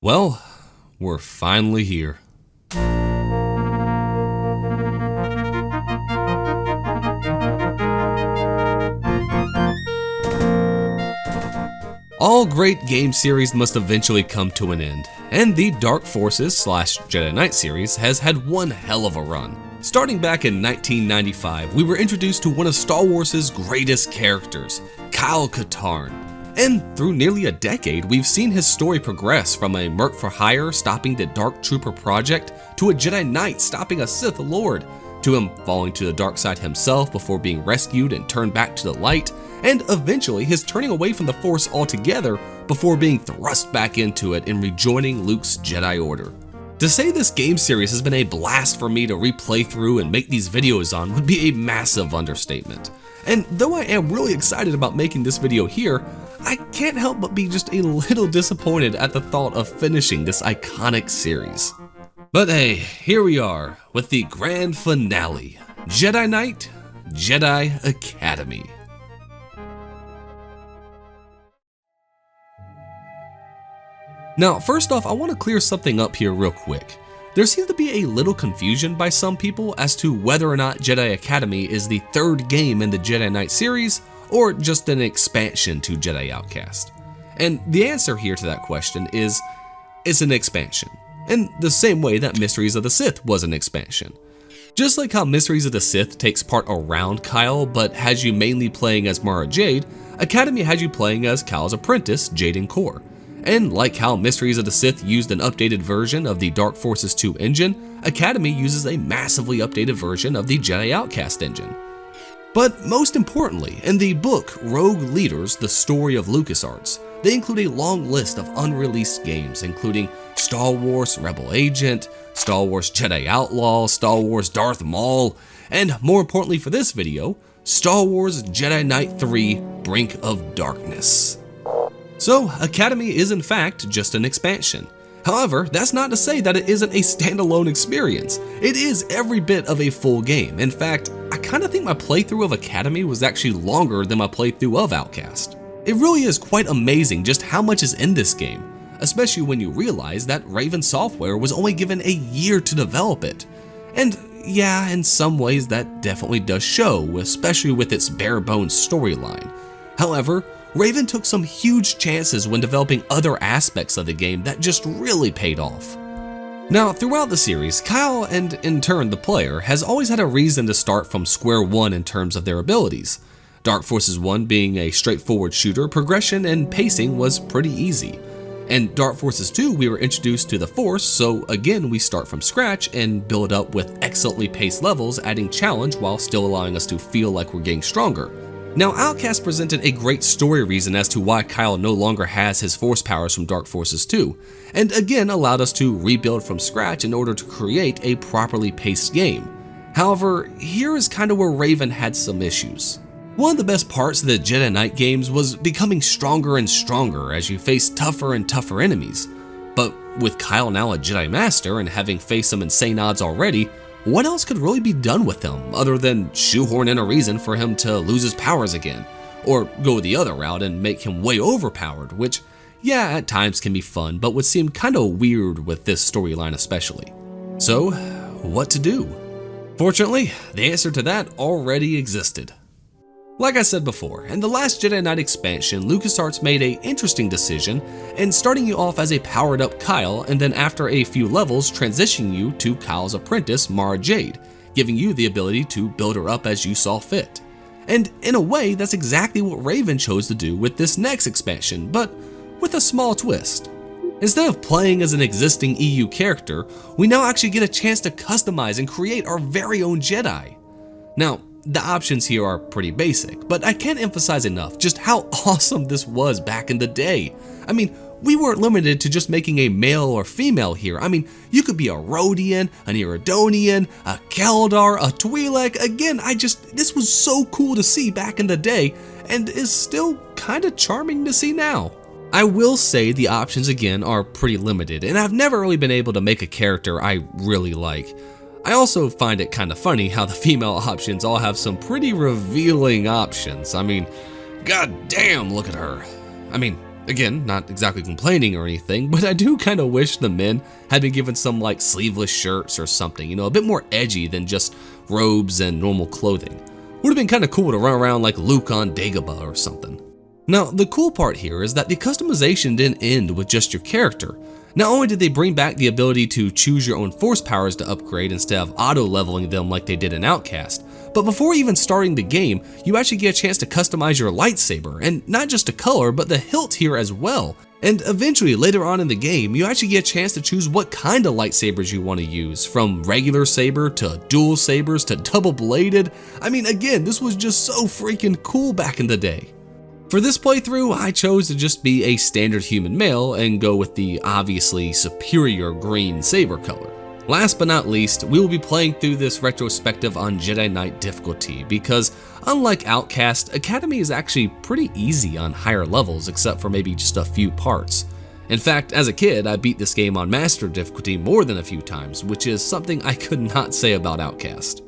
Well, we're finally here. All great game series must eventually come to an end, and the Dark Forces / Jedi Knight series has had one hell of a run. Starting back in 1995, we were introduced to one of Star Wars' greatest characters, Kyle Katarn. And through nearly a decade, we've seen his story progress from a merc for hire stopping the Dark Trooper project, to a Jedi Knight stopping a Sith Lord, to him falling to the dark side himself before being rescued and turned back to the light, and eventually his turning away from the Force altogether before being thrust back into it and rejoining Luke's Jedi Order. To say this game series has been a blast for me to replay through and make these videos on would be a massive understatement. And though I am really excited about making this video here, I can't help but be just a little disappointed at the thought of finishing this iconic series. But hey, here we are with the grand finale, Jedi Knight, Jedi Academy. Now, first off, I want to clear something up here real quick. There seems to be a little confusion by some people as to whether or not Jedi Academy is the third game in the Jedi Knight series, or just an expansion to Jedi Outcast. And the answer here to that question is, it's an expansion, in the same way that Mysteries of the Sith was an expansion. Just like how Mysteries of the Sith takes part around Kyle, but has you mainly playing as Mara Jade, Academy has you playing as Kyle's apprentice, Jaden Core. And like how Mysteries of the Sith used an updated version of the Dark Forces 2 engine, Academy uses a massively updated version of the Jedi Outcast engine. But most importantly, in the book Rogue Leaders, The Story of LucasArts, they include a long list of unreleased games including Star Wars Rebel Agent, Star Wars Jedi Outlaw, Star Wars Darth Maul, and more importantly for this video, Star Wars Jedi Knight 3 Brink of Darkness. So, Academy is in fact just an expansion. However, that's not to say that it isn't a standalone experience. It is every bit of a full game. In fact, I kinda think my playthrough of Academy was actually longer than my playthrough of Outcast. It really is quite amazing just how much is in this game, especially when you realize that Raven Software was only given a year to develop it. And yeah, in some ways that definitely does show, especially with its bare bones storyline. However, Raven took some huge chances when developing other aspects of the game that just really paid off. Now, throughout the series, Kyle, and in turn the player, has always had a reason to start from square one in terms of their abilities. Dark Forces 1 being a straightforward shooter, progression and pacing was pretty easy. In Dark Forces 2, we were introduced to the Force, so again we start from scratch and build up with excellently paced levels, adding challenge while still allowing us to feel like we're getting stronger. Now, Outcast presented a great story reason as to why Kyle no longer has his Force powers from Dark Forces 2, and again allowed us to rebuild from scratch in order to create a properly paced game. However, here is kinda where Raven had some issues. One of the best parts of the Jedi Knight games was becoming stronger and stronger as you face tougher and tougher enemies. But with Kyle now a Jedi Master and having faced some insane odds already, what else could really be done with him other than shoehorn in a reason for him to lose his powers again? Or go the other route and make him way overpowered, which, yeah, at times can be fun, but would seem kinda weird with this storyline especially. So, what to do? Fortunately, the answer to that already existed. Like I said before, in the last Jedi Knight expansion, LucasArts made an interesting decision in starting you off as a powered up Kyle and then after a few levels transitioning you to Kyle's apprentice Mara Jade, giving you the ability to build her up as you saw fit. And in a way, that's exactly what Raven chose to do with this next expansion, but with a small twist. Instead of playing as an existing EU character, we now actually get a chance to customize and create our very own Jedi. Now, the options here are pretty basic, but I can't emphasize enough just how awesome this was back in the day. I mean, we weren't limited to just making a male or female here. I mean, you could be a Rodian, an Iridonian, a Keldar, a Twi'lek. Again, this was so cool to see back in the day, and is still kinda charming to see now. I will say the options again are pretty limited, and I've never really been able to make a character I really like. I also find it kinda funny how the female options all have some pretty revealing options. I mean, god damn, look at her. I mean, Again, not exactly complaining or anything, but I do kind of wish the men had been given some like sleeveless shirts or something, you know, a bit more edgy than just robes and normal clothing. Would have been kind of cool to run around like Luke on Dagobah or something. Now, the cool part here is that the customization didn't end with just your character. Not only did they bring back the ability to choose your own force powers to upgrade instead of auto-leveling them like they did in Outcast, but before even starting the game, you actually get a chance to customize your lightsaber, and not just the color, but the hilt here as well. And eventually, later on in the game, you actually get a chance to choose what kind of lightsabers you want to use, from regular saber to dual sabers to double-bladed. I mean, again, this was just so freaking cool back in the day. For this playthrough, I chose to just be a standard human male and go with the obviously superior green saber color. Last but not least, we will be playing through this retrospective on Jedi Knight difficulty because, unlike Outcast, Academy is actually pretty easy on higher levels except for maybe just a few parts. In fact, as a kid, I beat this game on Master difficulty more than a few times, which is something I could not say about Outcast.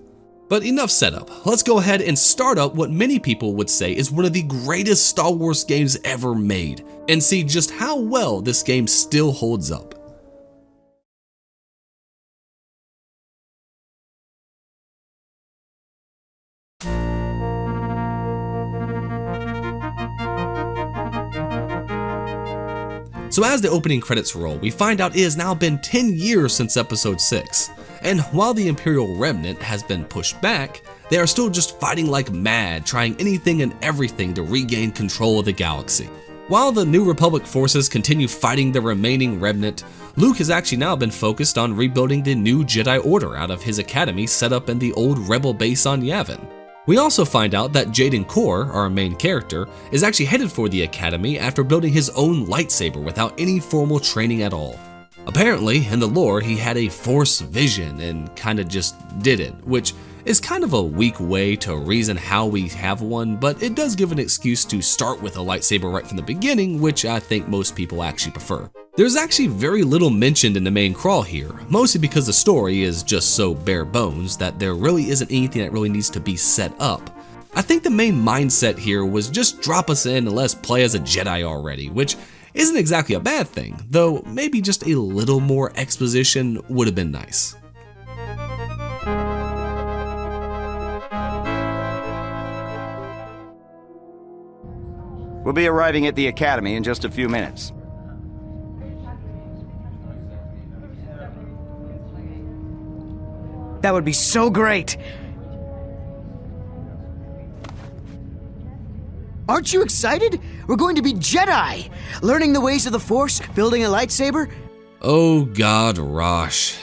But enough setup, let's go ahead and start up what many people would say is one of the greatest Star Wars games ever made, and see just how well this game still holds up. So as the opening credits roll, we find out it has now been 10 years since episode 6. And while the Imperial Remnant has been pushed back, they are still just fighting like mad, trying anything and everything to regain control of the galaxy. While the New Republic forces continue fighting the remaining Remnant, Luke has actually now been focused on rebuilding the new Jedi Order out of his academy set up in the old Rebel base on Yavin. We also find out that Jaden, our main character, is actually headed for the Academy after building his own lightsaber without any formal training at all. Apparently, in the lore, he had a Force vision and kinda just did it, which is kind of a weak way to reason how we have one, but it does give an excuse to start with a lightsaber right from the beginning, which I think most people actually prefer. There's actually very little mentioned in the main crawl here, mostly because the story is just so bare bones that there really isn't anything that really needs to be set up. I think the main mindset here was just drop us in and let us play as a Jedi already, which isn't exactly a bad thing, though maybe just a little more exposition would have been nice. We'll be arriving at the Academy in just a few minutes. That would be so great! Aren't you excited? We're going to be Jedi! Learning the ways of the Force, building a lightsaber. Oh God, Rosh.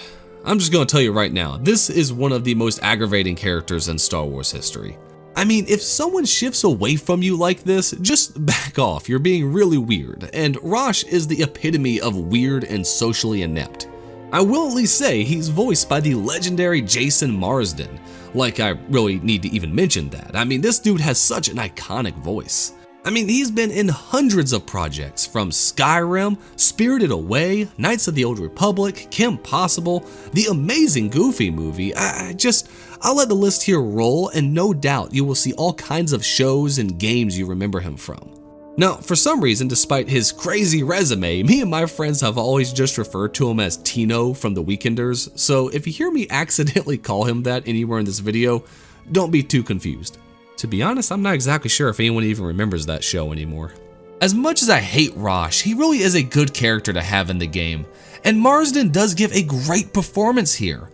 I'm just gonna tell you right now, this is one of the most aggravating characters in Star Wars history. I mean, if someone shifts away from you like this, just back off, you're being really weird, and Rosh is the epitome of weird and socially inept. I will at least say he's voiced by the legendary Jason Marsden. Like I really need to even mention that. I mean, this dude has such an iconic voice. I memean, he's been in hundreds of projects, from Skyrim, Spirited Away, Knights of the Old Republic, Kim Possible, the amazing Goofy movie. I'll let the list here roll, and no doubt you will see all kinds of shows and games you remember him from. Now, for some reason, despite his crazy resume, me and my friends have always just referred to him as Tino from The Weekenders, so if you hear me accidentally call him that anywhere in this video, don't be too confused. To be honest, I'm not exactly sure if anyone even remembers that show anymore. As much as I hate Rosh, he really is a good character to have in the game, and Marsden does give a great performance here.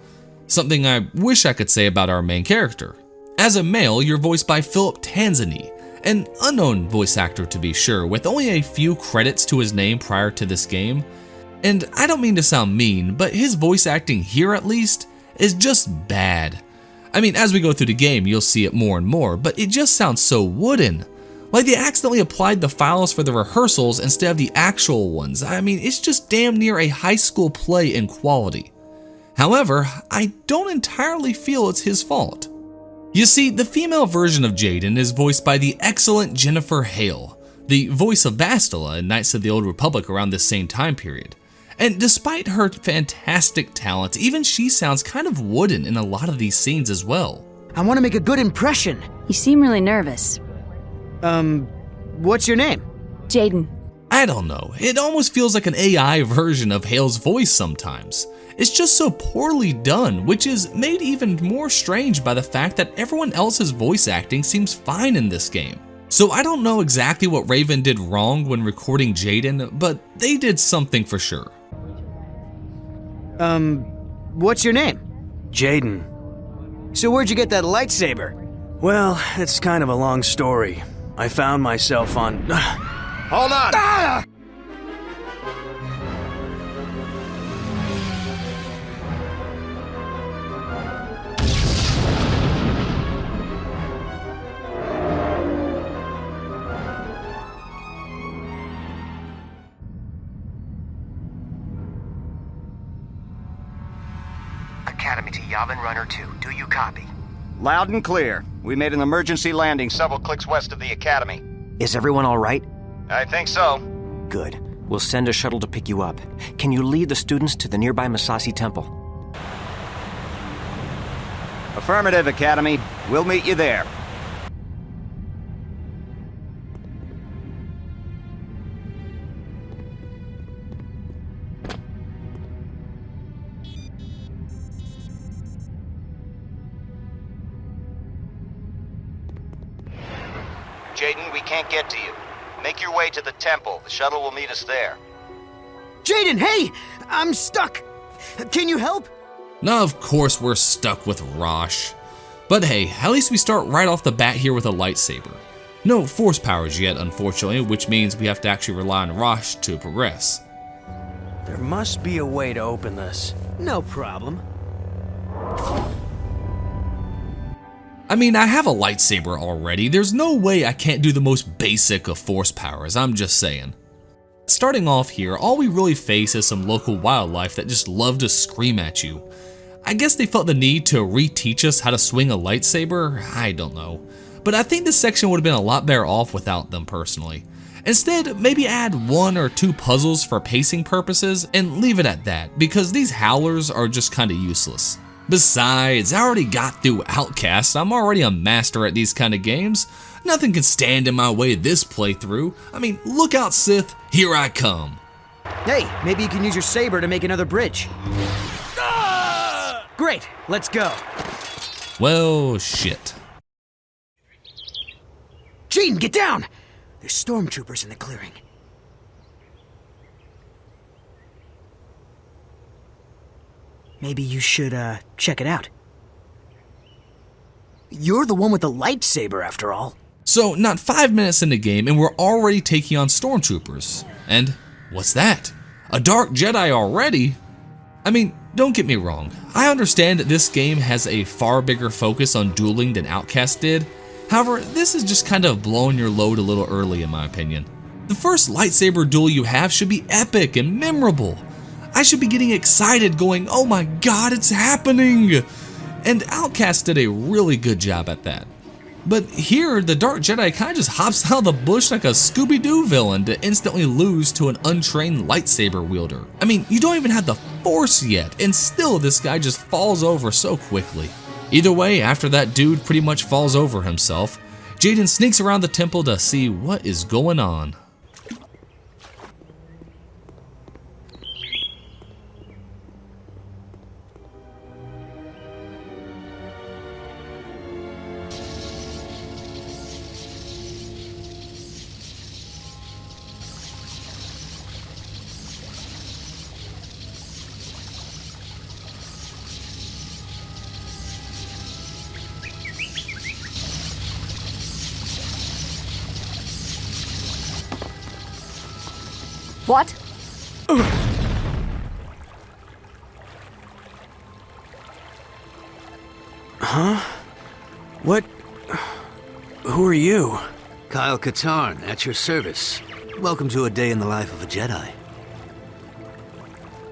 Something I wish I could say about our main character. As a male, you're voiced by Philip Tanzany, an unknown voice actor to be sure, with only a few credits to his name prior to this game. And I don't mean to sound mean, but his voice acting here at least is just bad. I mean, as we go through the game, you'll see it more and more, but it just sounds so wooden. Like they accidentally applied the files for the rehearsals instead of the actual ones. I mean, it's just damn near a high school play in quality. However, I don't entirely feel it's his fault. You see, the female version of Jaden is voiced by the excellent Jennifer Hale, the voice of Bastila in Knights of the Old Republic around this same time period. And despite her fantastic talent, even she sounds kind of wooden in a lot of these scenes as well. I want to make a good impression. You seem really nervous. What's your name? Jaden. I I don't know, it almost feels like an AI version of Hale's voice sometimes. It's just so poorly done, which is made even more strange by the fact that everyone else's voice acting seems fine in this game. So I don't know exactly what Raven did wrong when recording Jaden, but they did something for sure. What's your name? Jaden. So where'd you get that lightsaber? Well, it's kind of a long story. I found myself on... Hold on! Ah! Academy to Yavin Runner 2. Do you copy? Loud and clear. We made an emergency landing several clicks west of the Academy. Is everyone all right? I think so. Good. We'll send a shuttle to pick you up. Can you lead the students to the nearby Masasi Temple? Affirmative, Academy. We'll meet you there. Jaden, we can't get to you. Make your way to the temple. The shuttle will meet us there. Jaden, hey! I'm stuck! Can you help? Now of course we're stuck with Rosh. But hey, at least we start right off the bat here with a lightsaber. No force powers yet, unfortunately, which means we have to actually rely on Rosh to progress. There must be a way to open this. No problem. I mean, I have a lightsaber already, there's no way I can't do the most basic of force powers, I'm just saying. Starting off here, all we really face is some local wildlife that just love to scream at you. I guess they felt the need to reteach us how to swing a lightsaber, I don't know. But I think this section would have been a lot better off without them personally. Instead, maybe add 1 or 2 puzzles for pacing purposes and leave it at that, because these howlers are just kinda useless. Besides, I already got through Outcast, I'm already a master at these kind of games. Nothing can stand in my way this playthrough. I mean, look out Sith, here I come. Hey, maybe you can use your saber to make another bridge. Great, let's go. Well, shit. Jaden, get down! There's stormtroopers in the clearing. Maybe you should, check it out. You're the one with the lightsaber, after all. So, not 5 minutes in the game and we're already taking on stormtroopers. And what's that? A dark Jedi already? I mean, don't get me wrong. I understand that this game has a far bigger focus on dueling than Outcast did. However, this is just kind of blowing your load a little early in my opinion. The first lightsaber duel you have should be epic and memorable. I should be getting excited going, oh my god, it's happening! And Outcast did a really good job at that. But here, the Dark Jedi kinda just hops out of the bush like a Scooby-Doo villain to instantly lose to an untrained lightsaber wielder. I mean, you don't even have the Force yet, and still this guy just falls over so quickly. Either way, after that dude pretty much falls over himself, Jaden sneaks around the temple to see what is going on. What? Huh? What? Who are you? Kyle Katarn, at your service. Welcome to a day in the life of a Jedi.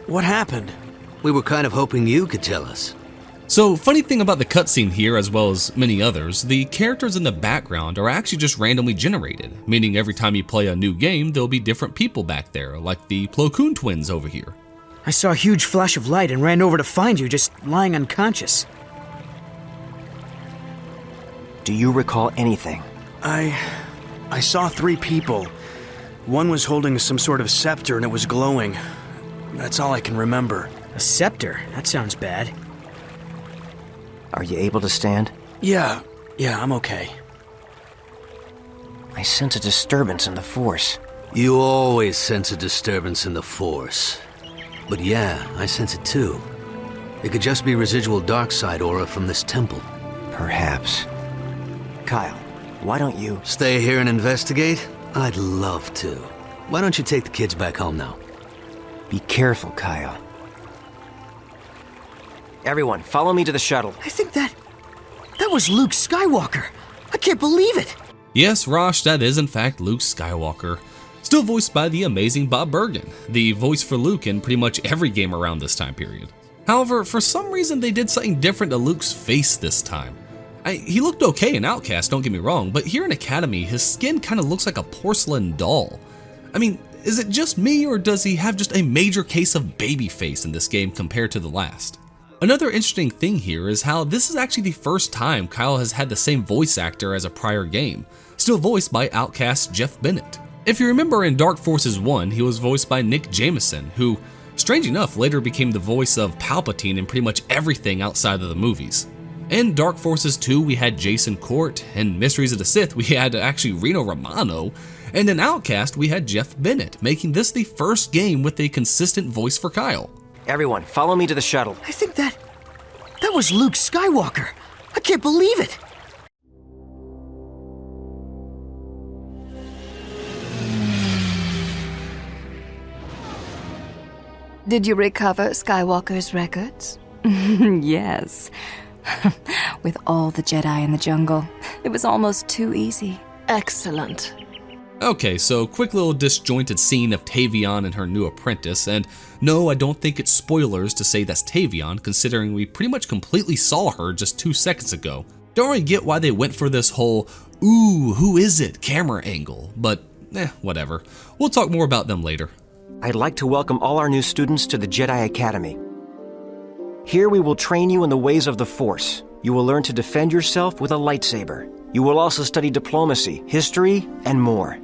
What happened? We were kind of hoping you could tell us. So, funny thing about the cutscene here, as well as many others, the characters in the background are actually just randomly generated, meaning every time you play a new game, there'll be different people back there, like the Plo Koon twins over here. I saw a huge flash of light and ran over to find you, just lying unconscious. Do you recall anything? I saw 3 people. One was holding some sort of scepter and it was glowing. That's all I can remember. A scepter? That sounds bad. Are you able to stand? Yeah, I'm okay. I sense a disturbance in the Force. You always sense a disturbance in the Force. But yeah, I sense it too. It could just be residual dark side aura from this temple. Perhaps. Kyle, why don't you... Stay here and investigate? I'd love to. Why don't you take the kids back home now? Be careful, Kyle. Everyone, follow me to the shuttle. I think that was Luke Skywalker. I can't believe it. Yes, Rosh, that is in fact Luke Skywalker. Still voiced by the amazing Bob Bergen, the voice for Luke in pretty much every game around this time period. However, for some reason they did something different to Luke's face this time. He looked okay in Outcast, don't get me wrong, but here in Academy, his skin kind of looks like a porcelain doll. I mean, is it just me, or does he have just a major case of baby face in this game compared to the last? Another interesting thing here is how this is actually the first time Kyle has had the same voice actor as a prior game, still voiced by Outcast's Jeff Bennett. If you remember in Dark Forces 1, he was voiced by Nick Jameson, who, strange enough, later became the voice of Palpatine in pretty much everything outside of the movies. In Dark Forces 2, we had Jason Court, in Mysteries of the Sith, we had actually Reno Romano, and in Outcast, we had Jeff Bennett, making this the first game with a consistent voice for Kyle. Everyone, follow me to the shuttle. I think that was Luke Skywalker. I can't believe it. Did you recover Skywalker's records? Yes. With all the Jedi in the jungle, it was almost too easy. Excellent. Okay, so quick little disjointed scene of Tavion and her new apprentice, and no, I don't think it's spoilers to say that's Tavion, considering we pretty much completely saw her just 2 seconds ago. Don't really get why they went for this whole, ooh, who is it camera angle, but whatever. We'll talk more about them later. I'd like to welcome all our new students to the Jedi Academy. Here we will train you in the ways of the Force. You will learn to defend yourself with a lightsaber. You will also study diplomacy, history, and more.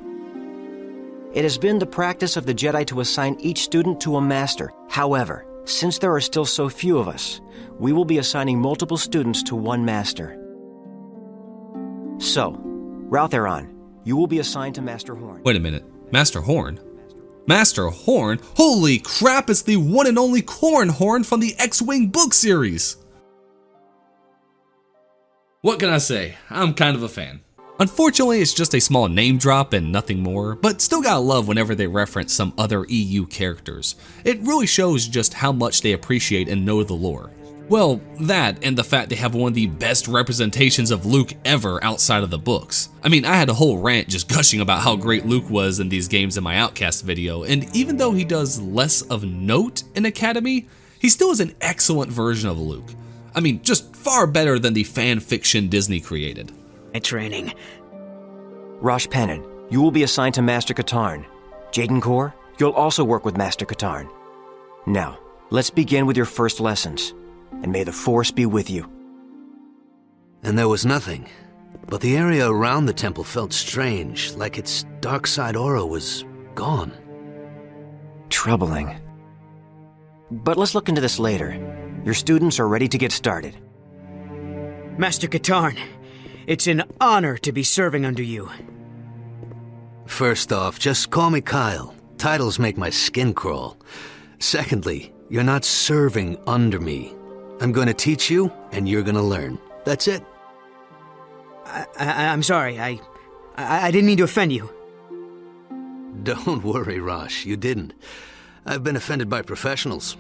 It has been the practice of the Jedi to assign each student to a master. However, since there are still so few of us, we will be assigning multiple students to one master. So, Raltheron, you will be assigned to Master Horn. Wait a minute, Master Horn? Master Horn? Holy crap, it's the one and only Corn Horn from the X-Wing book series! What can I say? I'm kind of a fan. Unfortunately, it's just a small name drop and nothing more, but still gotta love whenever they reference some other EU characters. It really shows just how much they appreciate and know the lore. Well, that and the fact they have one of the best representations of Luke ever outside of the books. I mean, I had a whole rant just gushing about how great Luke was in these games in my Outcast video, and even though he does less of note in Academy, he still is an excellent version of Luke. I mean, just far better than the fan fiction Disney created. My training. Rosh Panin, you will be assigned to Master Katarn. Jaden Kor, you'll also work with Master Katarn. Now, let's begin with your first lessons, and may the Force be with you. And there was nothing. But the area around the temple felt strange, like its dark side aura was gone. Troubling. But let's look into this later. Your students are ready to get started. Master Katarn, it's an honor to be serving under you. First off, just call me Kyle. Titles make my skin crawl. Secondly, you're not serving under me. I'm going to teach you, and you're going to learn. That's it. I'm sorry, I didn't mean to offend you. Don't worry, Rosh, you didn't. I've been offended by professionals.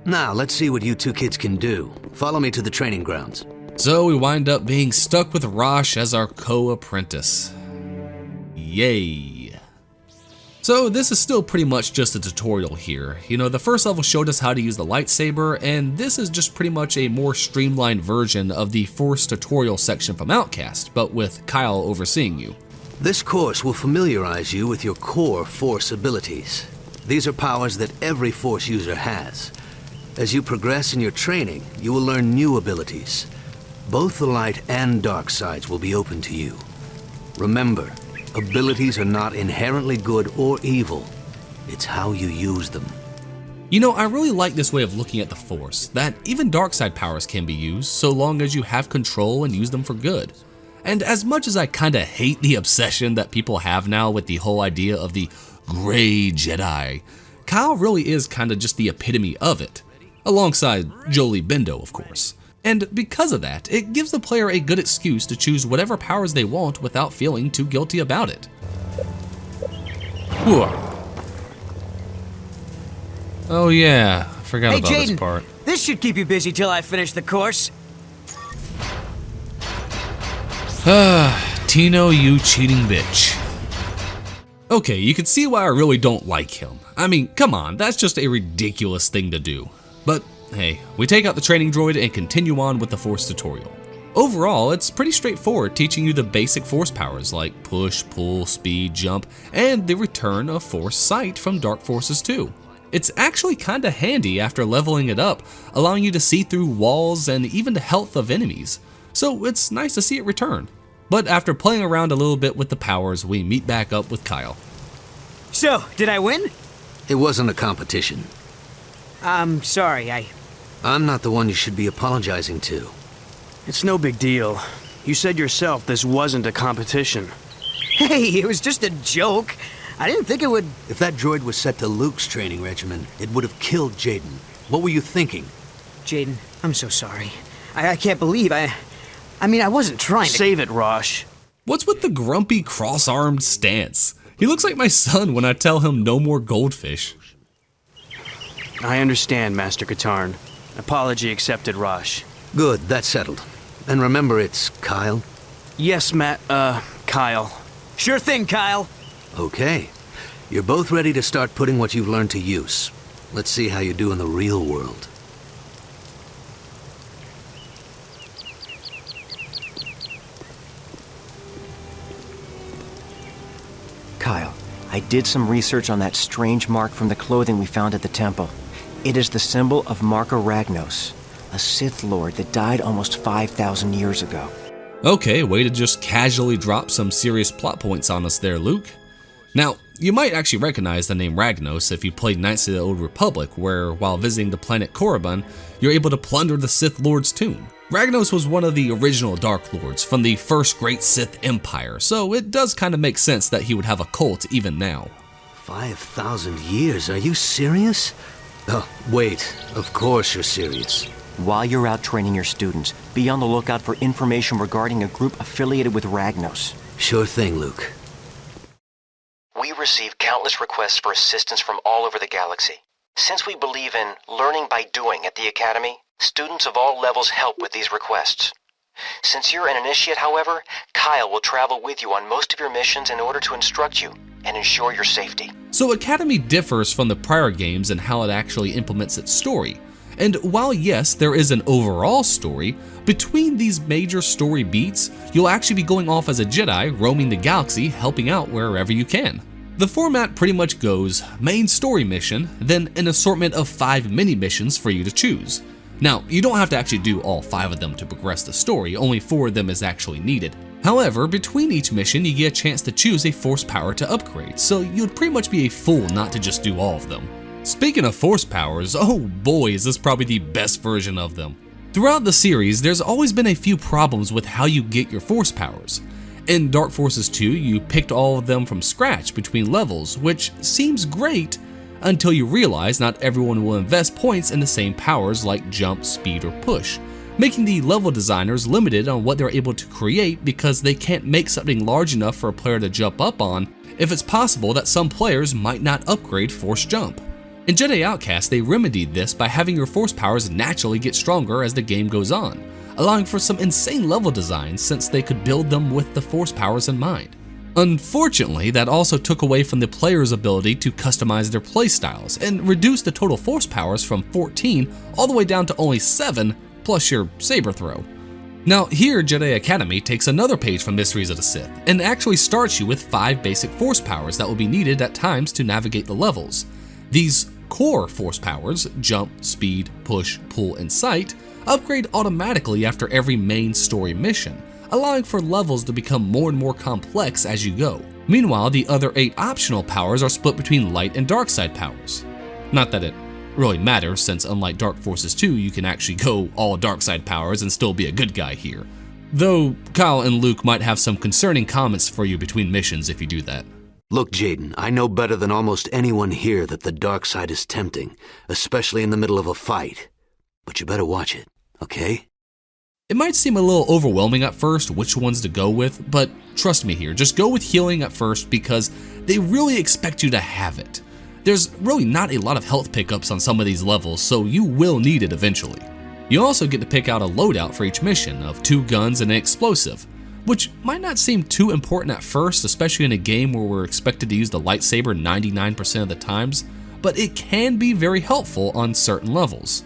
Now, let's see what you two kids can do. Follow me to the training grounds. So we wind up being stuck with Rosh as our co-apprentice. Yay. So this is still pretty much just a tutorial here. You know, the first level showed us how to use the lightsaber, and this is just pretty much a more streamlined version of the Force tutorial section from Outcast, but with Kyle overseeing you. This course will familiarize you with your core Force abilities. These are powers that every Force user has. As you progress in your training, you will learn new abilities. Both the light and dark sides will be open to you. Remember, Abilities are not inherently good or evil. It's how you use them. You know, I really like this way of looking at the Force, that even dark side powers can be used so long as you have control and use them for good. And as much as I kinda hate the obsession that people have now with the whole idea of the Grey Jedi, Kyle really is kinda just the epitome of it, alongside Jolie Bindo, of course. And because of that, it gives the player a good excuse to choose whatever powers they want without feeling too guilty about it. Whoa. Oh yeah, I forgot about this part. This should keep you busy till I finish the course. Tino, you cheating bitch. Okay, you can see why I really don't like him. I mean, come on, that's just a ridiculous thing to do. But hey, we take out the training droid and continue on with the Force tutorial. Overall, it's pretty straightforward, teaching you the basic Force powers like push, pull, speed, jump, and the return of Force sight from Dark Forces 2. It's actually kinda handy after leveling it up, allowing you to see through walls and even the health of enemies. So it's nice to see it return. But after playing around a little bit with the powers, we meet back up with Kyle. So, did I win? It wasn't a competition. I'm sorry, I'm not the one you should be apologizing to. It's no big deal. You said yourself this wasn't a competition. Hey, it was just a joke. I didn't think it would... If that droid was set to Luke's training regimen, it would have killed Jaden. What were you thinking? Jaden, I'm so sorry. I can't believe I mean, I wasn't trying to... Save it, Rosh. What's with the grumpy, cross-armed stance? He looks like my son when I tell him no more goldfish. I understand, Master Katarn. Apology accepted, Rosh. Good, that's settled. And remember, it's Kyle? Yes, Kyle. Sure thing, Kyle. Okay. You're both ready to start putting what you've learned to use. Let's see how you do in the real world. Kyle, I did some research on that strange mark from the clothing we found at the temple. It is the symbol of Marka Ragnos, a Sith Lord that died almost 5,000 years ago. Okay, way to just casually drop some serious plot points on us there, Luke. Now, you might actually recognize the name Ragnos if you played Knights of the Old Republic, where, while visiting the planet Korriban, you're able to plunder the Sith Lord's tomb. Ragnos was one of the original Dark Lords from the first Great Sith Empire, so it does kind of make sense that he would have a cult even now. 5,000 years? Are you serious? Oh, wait. Of course you're serious. While you're out training your students, be on the lookout for information regarding a group affiliated with Ragnos. Sure thing, Luke. We receive countless requests for assistance from all over the galaxy. Since we believe in learning by doing at the Academy, students of all levels help with these requests. Since you're an initiate, however, Kyle will travel with you on most of your missions in order to instruct you and ensure your safety. So Academy differs from the prior games in how it actually implements its story. And while yes, there is an overall story, between these major story beats, you'll actually be going off as a Jedi, roaming the galaxy, helping out wherever you can. The format pretty much goes main story mission, then an assortment of 5 mini missions for you to choose. Now, you don't have to actually do all 5 of them to progress the story, only 4 of them is actually needed. However, between each mission you get a chance to choose a Force power to upgrade, so you'd pretty much be a fool not to just do all of them. Speaking of Force powers, oh boy is this probably the best version of them. Throughout the series, there's always been a few problems with how you get your Force powers. In Dark Forces 2, you picked all of them from scratch between levels, which seems great until you realize not everyone will invest points in the same powers like jump, speed, or push, making the level designers limited on what they're able to create because they can't make something large enough for a player to jump up on if it's possible that some players might not upgrade Force Jump. In Jedi Outcast, they remedied this by having your Force powers naturally get stronger as the game goes on, allowing for some insane level designs since they could build them with the Force powers in mind. Unfortunately, that also took away from the player's ability to customize their playstyles and reduced the total Force powers from 14 all the way down to only 7 plus your saber throw. Now here, Jedi Academy takes another page from Mysteries of the Sith and actually starts you with 5 basic Force powers that will be needed at times to navigate the levels. These core Force powers, jump, speed, push, pull, and sight, upgrade automatically after every main story mission, allowing for levels to become more and more complex as you go. Meanwhile, the other 8 optional powers are split between light and dark side powers. Not that it really matters, since unlike Dark Forces 2, you can actually go all dark side powers and still be a good guy here. Though Kyle and Luke might have some concerning comments for you between missions if you do that. Look, Jaden, I know better than almost anyone here that the dark side is tempting, especially in the middle of a fight. But you better watch it, okay? It might seem a little overwhelming at first which ones to go with, but trust me here, just go with healing at first because they really expect you to have it. There's really not a lot of health pickups on some of these levels, so you will need it eventually. You also get to pick out a loadout for each mission of 2 guns and an explosive, which might not seem too important at first, especially in a game where we're expected to use the lightsaber 99% of the times, but it can be very helpful on certain levels.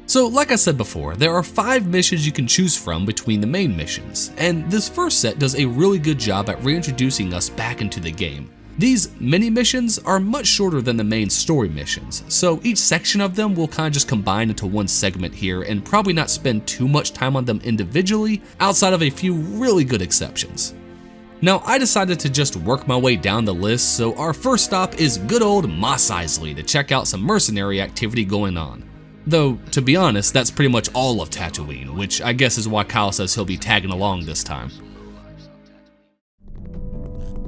So like I said before, there are 5 missions you can choose from between the main missions, and this first set does a really good job at reintroducing us back into the game. These mini missions are much shorter than the main story missions, so each section of them will kind of just combine into one segment here and probably not spend too much time on them individually outside of a few really good exceptions. Now I decided to just work my way down the list, so our first stop is good old Mos Eisley to check out some mercenary activity going on. Though, to be honest, that's pretty much all of Tatooine, which I guess is why Kyle says he'll be tagging along this time.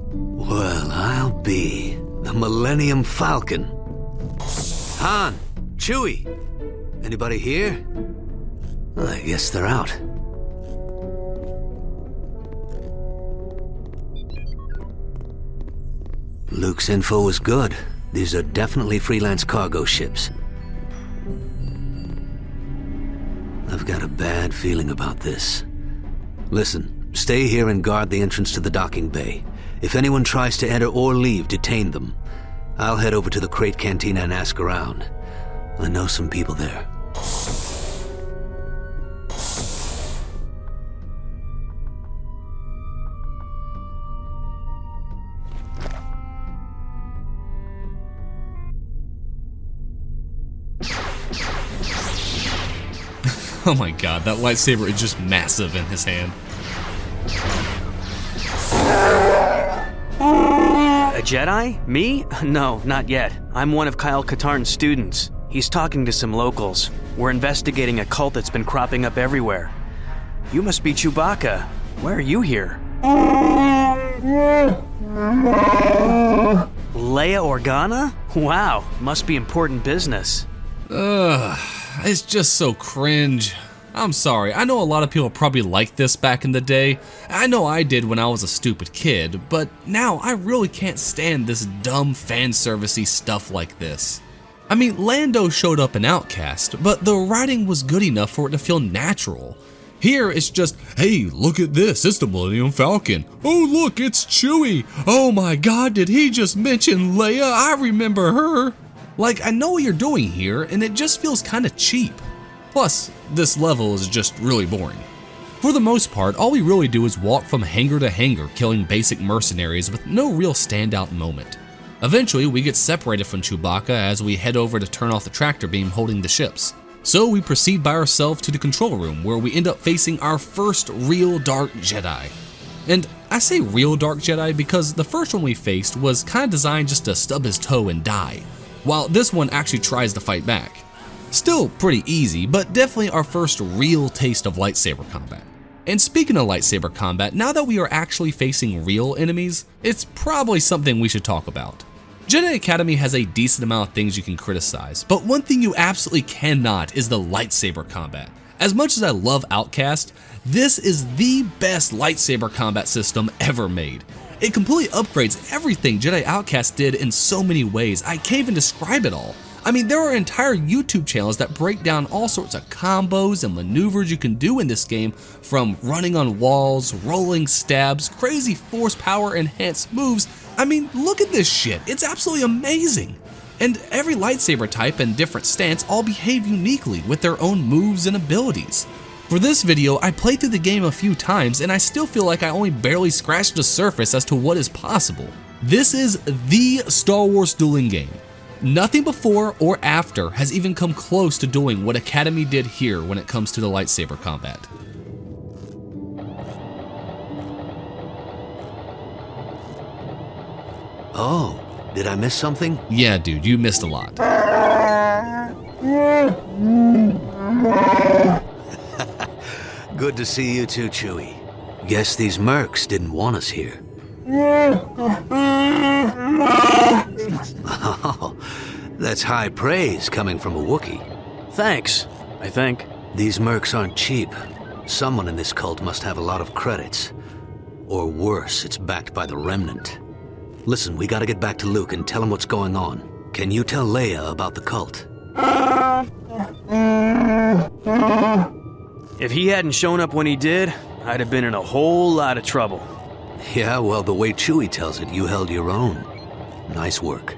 Well, I'll be the Millennium Falcon. Han, Chewie, anybody here? Well, I guess they're out. Luke's info was good. These are definitely freelance cargo ships. I've got a bad feeling about this. Listen, stay here and guard the entrance to the docking bay. If anyone tries to enter or leave, detain them. I'll head over to the Crate Cantina and ask around. I know some people there. Oh my god, that lightsaber is just massive in his hand. A Jedi? Me? No, not yet. I'm one of Kyle Katarn's students. He's talking to some locals. We're investigating a cult that's been cropping up everywhere. You must be Chewbacca. Why are you here? Leia Organa? Wow, must be important business. It's just so cringe. I'm sorry, I know a lot of people probably liked this back in the day. I know I did when I was a stupid kid, but now I really can't stand this dumb fan servicey stuff like this. I mean, Lando showed up in Outcast, but the writing was good enough for it to feel natural. Here it's just, hey, look at this, it's the Millennium Falcon. Oh look, it's Chewie. Oh my god, did he just mention Leia? I remember her. Like, I know what you're doing here, and it just feels kinda cheap. Plus, this level is just really boring. For the most part, all we really do is walk from hangar to hangar killing basic mercenaries with no real standout moment. Eventually, we get separated from Chewbacca as we head over to turn off the tractor beam holding the ships. So we proceed by ourselves to the control room where we end up facing our first real Dark Jedi. And I say real Dark Jedi because the first one we faced was kinda designed just to stub his toe and die, while this one actually tries to fight back. Still pretty easy, but definitely our first real taste of lightsaber combat. And speaking of lightsaber combat, now that we are actually facing real enemies, it's probably something we should talk about. Jedi Academy has a decent amount of things you can criticize, but one thing you absolutely cannot is the lightsaber combat. As much as I love Outcast, this is the best lightsaber combat system ever made. It completely upgrades everything Jedi Outcast did in so many ways, I can't even describe it all. I mean, there are entire YouTube channels that break down all sorts of combos and maneuvers you can do in this game, from running on walls, rolling stabs, crazy force power enhanced moves. I mean, look at this shit, it's absolutely amazing. And every lightsaber type and different stance all behave uniquely with their own moves and abilities. For this video, I played through the game a few times and I still feel like I only barely scratched the surface as to what is possible. This is the Star Wars dueling game. Nothing before or after has even come close to doing what Academy did here when it comes to the lightsaber combat. Oh, did I miss something? Yeah, dude, you missed a lot. Good to see you too, Chewie. Guess these mercs didn't want us here. Oh, that's high praise coming from a Wookiee. Thanks, I think. These mercs aren't cheap. Someone in this cult must have a lot of credits. Or worse, it's backed by the Remnant. Listen, we gotta get back to Luke and tell him what's going on. Can you tell Leia about the cult? If he hadn't shown up when he did, I'd have been in a whole lot of trouble. Yeah, well, the way Chewie tells it, you held your own. Nice work.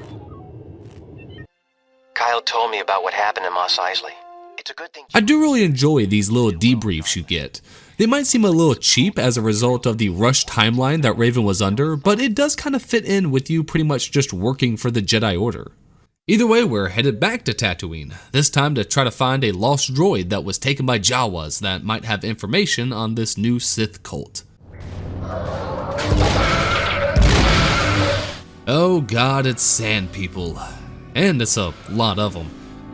Kyle told me about what happened in Mos Eisley. It's a good thing. I do really enjoy these little debriefs you get. They might seem a little cheap as a result of the rushed timeline that Raven was under, but it does kind of fit in with you pretty much just working for the Jedi Order. Either way, we're headed back to Tatooine, this time to try to find a lost droid that was taken by Jawas that might have information on this new Sith cult. Oh god, it's sand people. And it's a lot of them.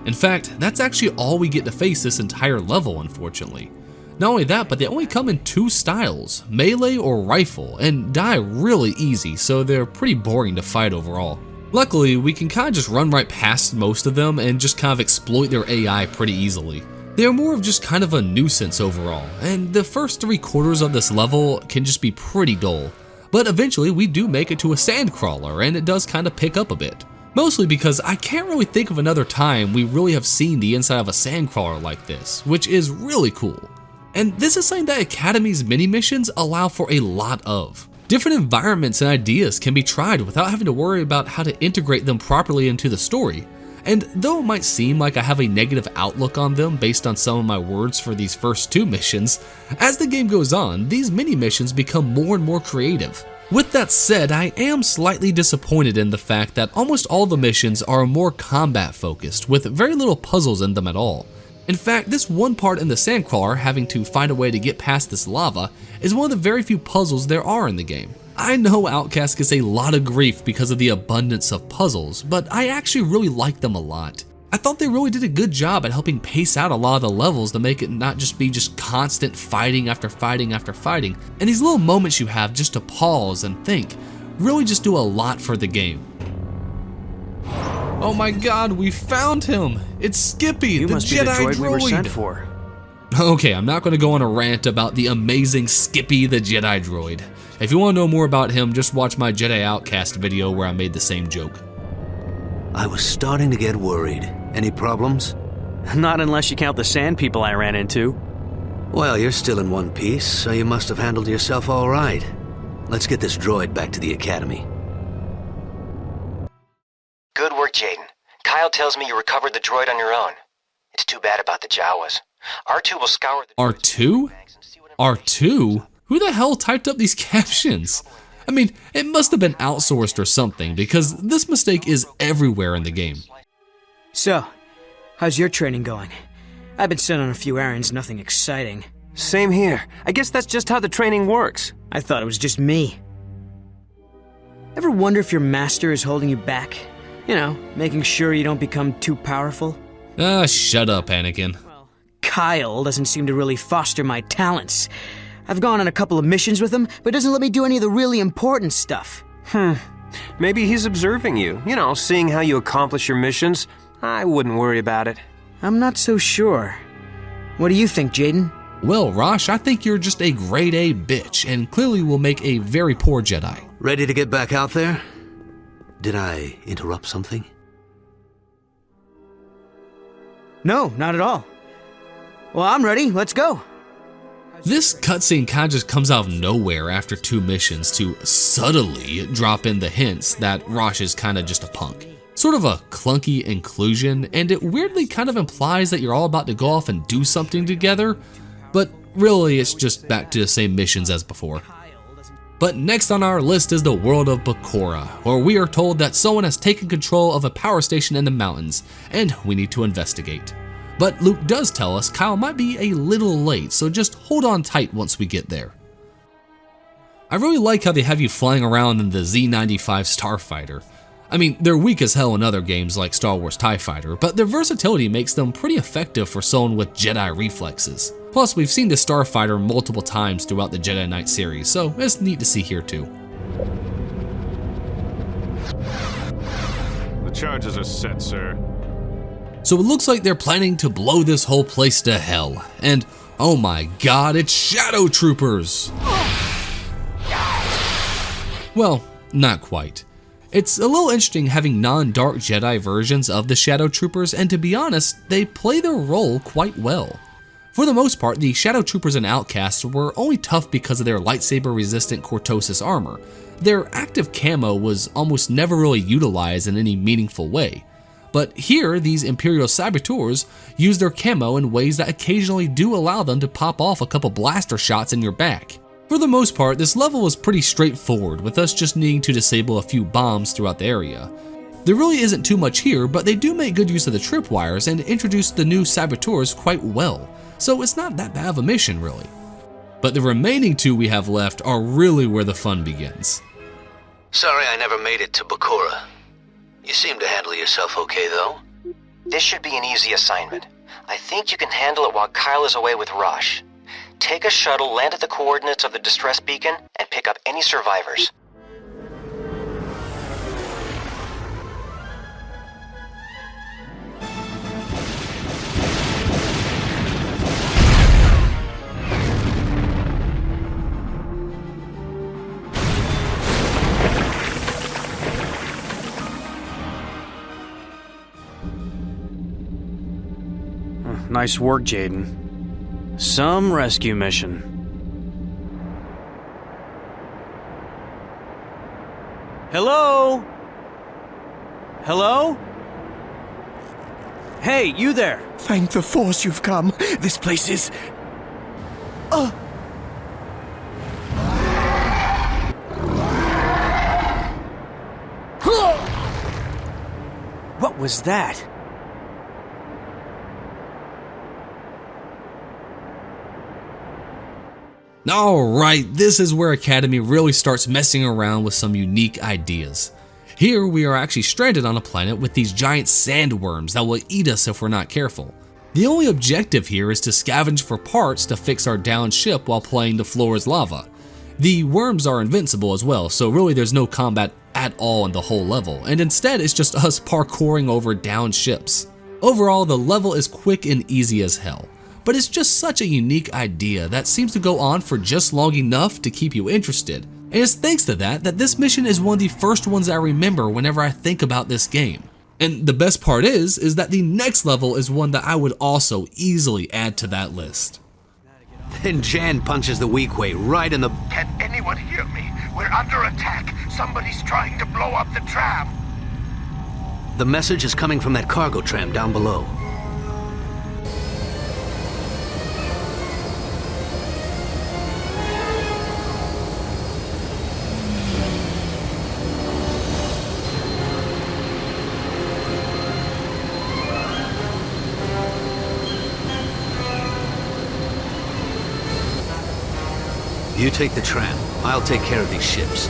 In fact, that's actually all we get to face this entire level, unfortunately. Not only that, but they only come in two styles, melee or rifle, and die really easy, so they're pretty boring to fight overall. Luckily, we can kind of just run right past most of them and just kind of exploit their AI pretty easily. They are more of just kind of a nuisance overall, and the first 3/4 of this level can just be pretty dull. But eventually we do make it to a sandcrawler, and it does kind of pick up a bit. Mostly because I can't really think of another time we really have seen the inside of a sandcrawler like this, which is really cool. And this is something that Academy's mini-missions allow for a lot of. Different environments and ideas can be tried without having to worry about how to integrate them properly into the story. And though it might seem like I have a negative outlook on them based on some of my words for these first two missions, as the game goes on, these mini-missions become more and more creative. With that said, I am slightly disappointed in the fact that almost all the missions are more combat focused, with very little puzzles in them at all. In fact, this one part in the sandcrawler, having to find a way to get past this lava, is one of the very few puzzles there are in the game. I know Outcast gets a lot of grief because of the abundance of puzzles, but I actually really like them a lot. I thought they really did a good job at helping pace out a lot of the levels to make it not just be just constant fighting after fighting after fighting, and these little moments you have just to pause and think really just do a lot for the game. Oh my god, we found him! It's Skippy, the Jedi droid we were sent for. Okay, I'm not going to go on a rant about the amazing Skippy the Jedi droid. If you want to know more about him, just watch my Jedi Outcast video where I made the same joke. I was starting to get worried. Any problems? Not unless you count the sand people I ran into. Well, you're still in one piece, so you must have handled yourself all right. Let's get this droid back to the Academy. Good work, Jaden. Kyle tells me you recovered the droid on your own. It's too bad about the Jawas. R2 will scour the... R2? R2? Who the hell typed up these captions? I mean, it must have been outsourced or something, because this mistake is everywhere in the game. So, how's your training going? I've been sent on a few errands, nothing exciting. Same here. I guess that's just how the training works. I thought it was just me. Ever wonder if your master is holding you back? You know, making sure you don't become too powerful? Ah, shut up, Anakin. Well, Kyle doesn't seem to really foster my talents. I've gone on a couple of missions with him, but doesn't let me do any of the really important stuff. Maybe he's observing you. You know, seeing how you accomplish your missions. I wouldn't worry about it. I'm not so sure. What do you think, Jaden? Well, Rosh, I think you're just a grade A bitch, and clearly will make a very poor Jedi. Ready to get back out there? Did I interrupt something? No, not at all. Well, I'm ready. Let's go. This cutscene kind of just comes out of nowhere after two missions to subtly drop in the hints that Rosh is kind of just a punk. Sort of a clunky inclusion, and it weirdly kind of implies that you're all about to go off and do something together, but really it's just back to the same missions as before. But next on our list is the world of Bakura, where we are told that someone has taken control of a power station in the mountains, and we need to investigate. But Luke does tell us Kyle might be a little late, so just hold on tight once we get there. I really like how they have you flying around in the Z-95 Starfighter. I mean, they're weak as hell in other games like Star Wars TIE Fighter, but their versatility makes them pretty effective for someone with Jedi reflexes. Plus, we've seen the Starfighter multiple times throughout the Jedi Knight series, so it's neat to see here too. The charges are set, sir. So it looks like they're planning to blow this whole place to hell, and oh my god, it's Shadow Troopers! Well, not quite. It's a little interesting having non-Dark Jedi versions of the Shadow Troopers, and to be honest, they play their role quite well. For the most part, the Shadow Troopers and Outcasts were only tough because of their lightsaber-resistant Cortosis armor. Their active camo was almost never really utilized in any meaningful way. But here, these Imperial Saboteurs use their camo in ways that occasionally do allow them to pop off a couple blaster shots in your back. For the most part, this level was pretty straightforward, with us just needing to disable a few bombs throughout the area. There really isn't too much here, but they do make good use of the tripwires and introduce the new Saboteurs quite well, so it's not that bad of a mission really. But the remaining two we have left are really where the fun begins. Sorry I never made it to Bakura. You seem to handle yourself okay, though. This should be an easy assignment. I think you can handle it while Kyle is away with Rosh. Take a shuttle, land at the coordinates of the distress beacon, and pick up any survivors. Nice work, Jaden. Some rescue mission. Hello? Hello? Hey, you there! Thank the Force you've come. This place is... What was that? Alright, this is where Academy really starts messing around with some unique ideas. Here we are actually stranded on a planet with these giant sandworms that will eat us if we're not careful. The only objective here is to scavenge for parts to fix our downed ship while playing the floor is lava. The worms are invincible as well, so really there's no combat at all in the whole level, and instead it's just us parkouring over downed ships. Overall, the level is quick and easy as hell. But it's just such a unique idea that seems to go on for just long enough to keep you interested. And it's thanks to that this mission is one of the first ones I remember whenever I think about this game. And the best part is that the next level is one that I would also easily add to that list. Then Jan punches the weak way right in the... Can anyone hear me? We're under attack. Somebody's trying to blow up the tram. The message is coming from that cargo tram down below. You take the tram. I'll take care of these ships.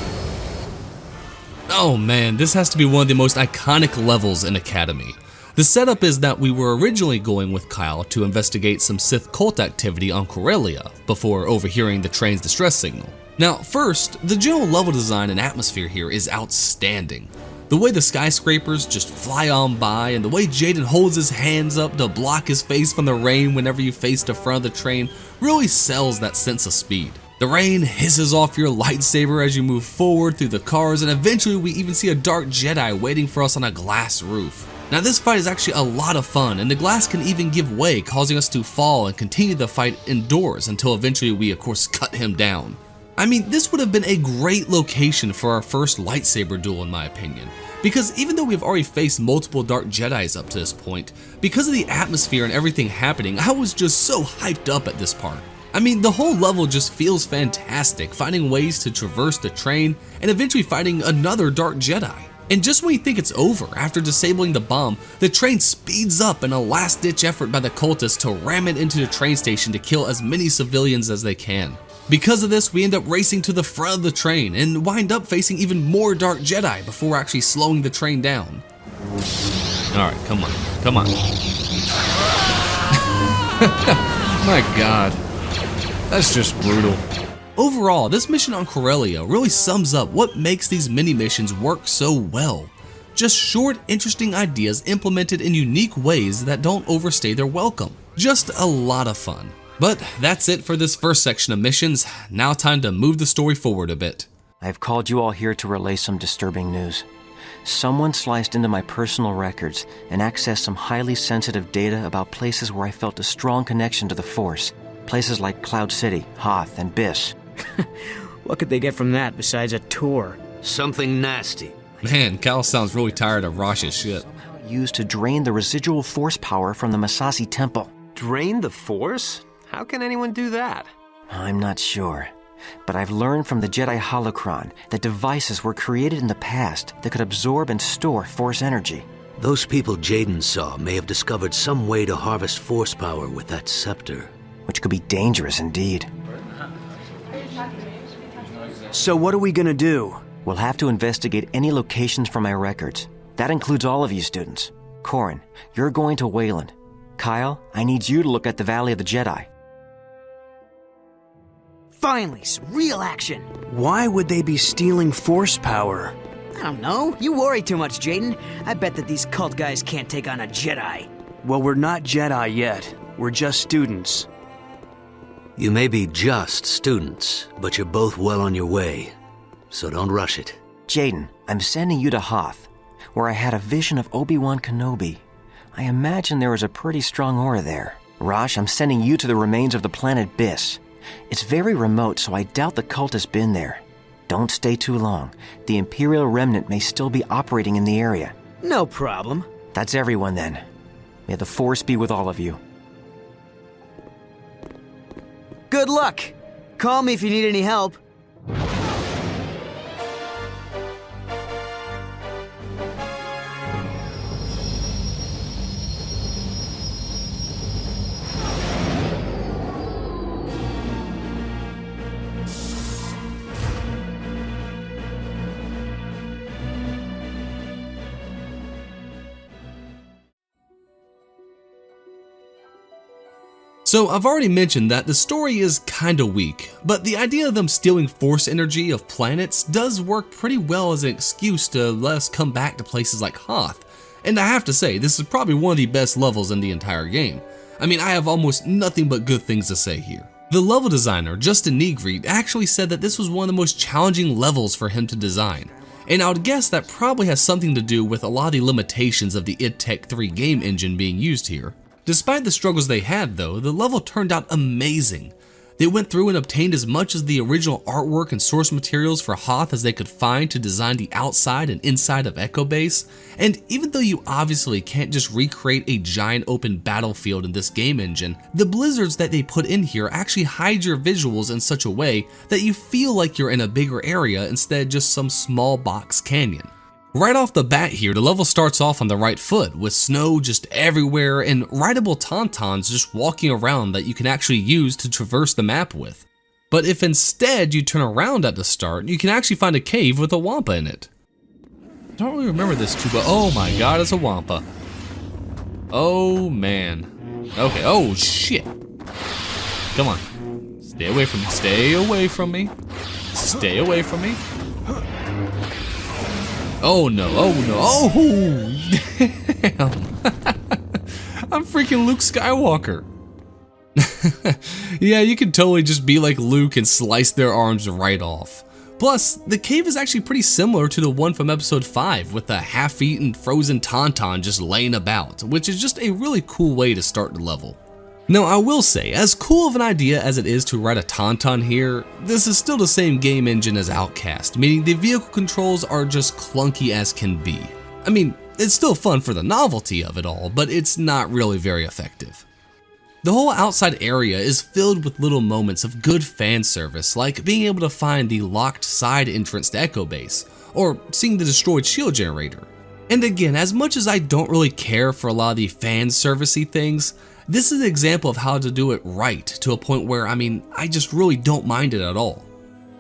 Oh man, this has to be one of the most iconic levels in Academy. The setup is that we were originally going with Kyle to investigate some Sith cult activity on Corellia before overhearing the train's distress signal. Now first, the general level design and atmosphere here is outstanding. The way the skyscrapers just fly on by and the way Jaden holds his hands up to block his face from the rain whenever you face the front of the train really sells that sense of speed. The rain hisses off your lightsaber as you move forward through the cars, and eventually we even see a dark Jedi waiting for us on a glass roof. Now this fight is actually a lot of fun, and the glass can even give way, causing us to fall and continue the fight indoors until eventually we of course cut him down. I mean, this would have been a great location for our first lightsaber duel in my opinion, because even though we've already faced multiple dark Jedis up to this point, because of the atmosphere and everything happening, I was just so hyped up at this part. I mean, the whole level just feels fantastic, finding ways to traverse the train and eventually fighting another dark Jedi. And just when you think it's over, after disabling the bomb, the train speeds up in a last-ditch effort by the cultists to ram it into the train station to kill as many civilians as they can. Because of this, we end up racing to the front of the train and wind up facing even more Dark Jedi before actually slowing the train down. Alright, come on, come on. My god, that's just brutal. Overall, this mission on Corellia really sums up what makes these mini-missions work so well. Just short, interesting ideas implemented in unique ways that don't overstay their welcome. Just a lot of fun. But that's it for this first section of missions. Now time to move the story forward a bit. I've called you all here to relay some disturbing news. Someone sliced into my personal records and accessed some highly sensitive data about places where I felt a strong connection to the Force. Places like Cloud City, Hoth, and Biss. What could they get from that besides a tour? Something nasty. Man, Cal sounds really tired of Rosh's shit. Used to drain the residual Force power from the Masasi Temple. Drain the Force? How can anyone do that? I'm not sure, but I've learned from the Jedi Holocron that devices were created in the past that could absorb and store Force energy. Those people Jaden saw may have discovered some way to harvest Force power with that scepter. Which could be dangerous indeed. So what are we gonna do? We'll have to investigate any locations from my records. That includes all of you students. Corrin, you're going to Wayland. Kyle, I need you to look at the Valley of the Jedi. Finally, some real action. Why would they be stealing Force power? I don't know. You worry too much, Jaden. I bet that these cult guys can't take on a Jedi. Well, we're not Jedi yet. We're just students. You may be just students, but you're both well on your way. So don't rush it. Jaden, I'm sending you to Hoth, where I had a vision of Obi-Wan Kenobi. I imagine there was a pretty strong aura there. Rosh, I'm sending you to the remains of the planet Biss. It's very remote, so I doubt the cult has been there. Don't stay too long. The Imperial Remnant may still be operating in the area. No problem. That's everyone then. May the Force be with all of you. Good luck. Call me if you need any help. So I've already mentioned that the story is kinda weak, but the idea of them stealing Force energy of planets does work pretty well as an excuse to let us come back to places like Hoth. And I have to say, this is probably one of the best levels in the entire game. I mean, I have almost nothing but good things to say here. The level designer, Justin Negreet, actually said that this was one of the most challenging levels for him to design. And I would guess that probably has something to do with a lot of the limitations of the id Tech 3 game engine being used here. Despite the struggles they had though, the level turned out amazing. They went through and obtained as much of the original artwork and source materials for Hoth as they could find to design the outside and inside of Echo Base, and even though you obviously can't just recreate a giant open battlefield in this game engine, the blizzards that they put in here actually hide your visuals in such a way that you feel like you're in a bigger area instead of just some small box canyon. Right off the bat here, the level starts off on the right foot, with snow just everywhere and rideable tauntauns just walking around that you can actually use to traverse the map with. But if instead you turn around at the start, you can actually find a cave with a Wampa in it. I don't really remember this too, but oh my god, it's a Wampa. Oh man. Okay, oh shit. Come on. Stay away from me, stay away from me. Stay away from me. Oh no, oh no, oh damn. I'm freaking Luke Skywalker. Yeah, you can totally just be like Luke and slice their arms right off. Plus, the cave is actually pretty similar to the one from episode 5 with the half-eaten frozen tauntaun just laying about, which is just a really cool way to start the level. Now I will say, as cool of an idea as it is to ride a tauntaun here, this is still the same game engine as Outcast, meaning the vehicle controls are just clunky as can be. I mean, it's still fun for the novelty of it all, but it's not really very effective. The whole outside area is filled with little moments of good fan service, like being able to find the locked side entrance to Echo Base, or seeing the destroyed shield generator. And again, as much as I don't really care for a lot of the fan servicey things, this is an example of how to do it right to a point where, I just really don't mind it at all.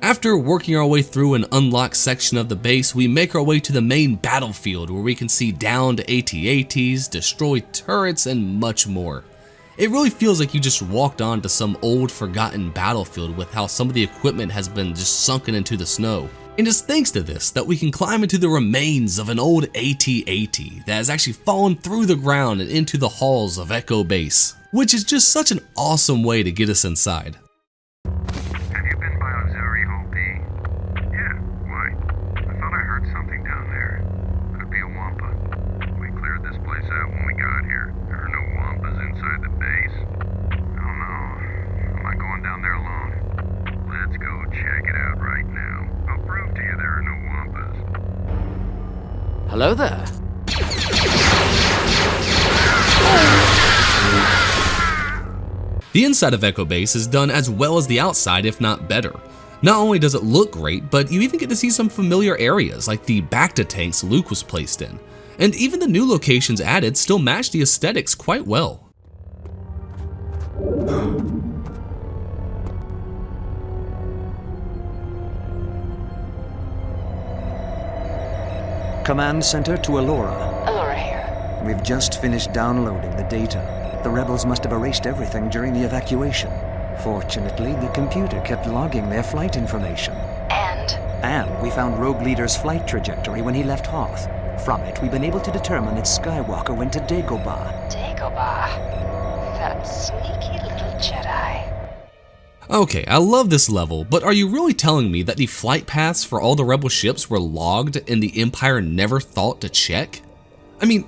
After working our way through an unlocked section of the base, we make our way to the main battlefield where we can see downed AT-ATs, destroyed turrets, and much more. It really feels like you just walked onto some old forgotten battlefield with how some of the equipment has been just sunken into the snow. And it's thanks to this that we can climb into the remains of an old AT-AT that has actually fallen through the ground and into the halls of Echo Base, which is just such an awesome way to get us inside. Have you been by Auxiliary Hall B? Yeah, why? I thought I heard something down there. Could be a Wampa. We cleared this place out when we got here. There are no Wampas inside the base. I don't know. Am I going down there alone? Let's go check it out right now. I'll prove to you there are no Wampas. Hello there. The inside of Echo Base is done as well as the outside, if not better. Not only does it look great, but you even get to see some familiar areas like the Bacta tanks Luke was placed in. And even the new locations added still match the aesthetics quite well. Command Center to Allura. Allura here. We've just finished downloading the data. The rebels must have erased everything during the evacuation. Fortunately, the computer kept logging their flight information. And we found Rogue Leader's flight trajectory when he left Hoth. From it, we've been able to determine that Skywalker went to Dagobah. Dagobah. That sneaky little Jedi. Okay, I love this level, but are you really telling me that the flight paths for all the rebel ships were logged and the Empire never thought to check?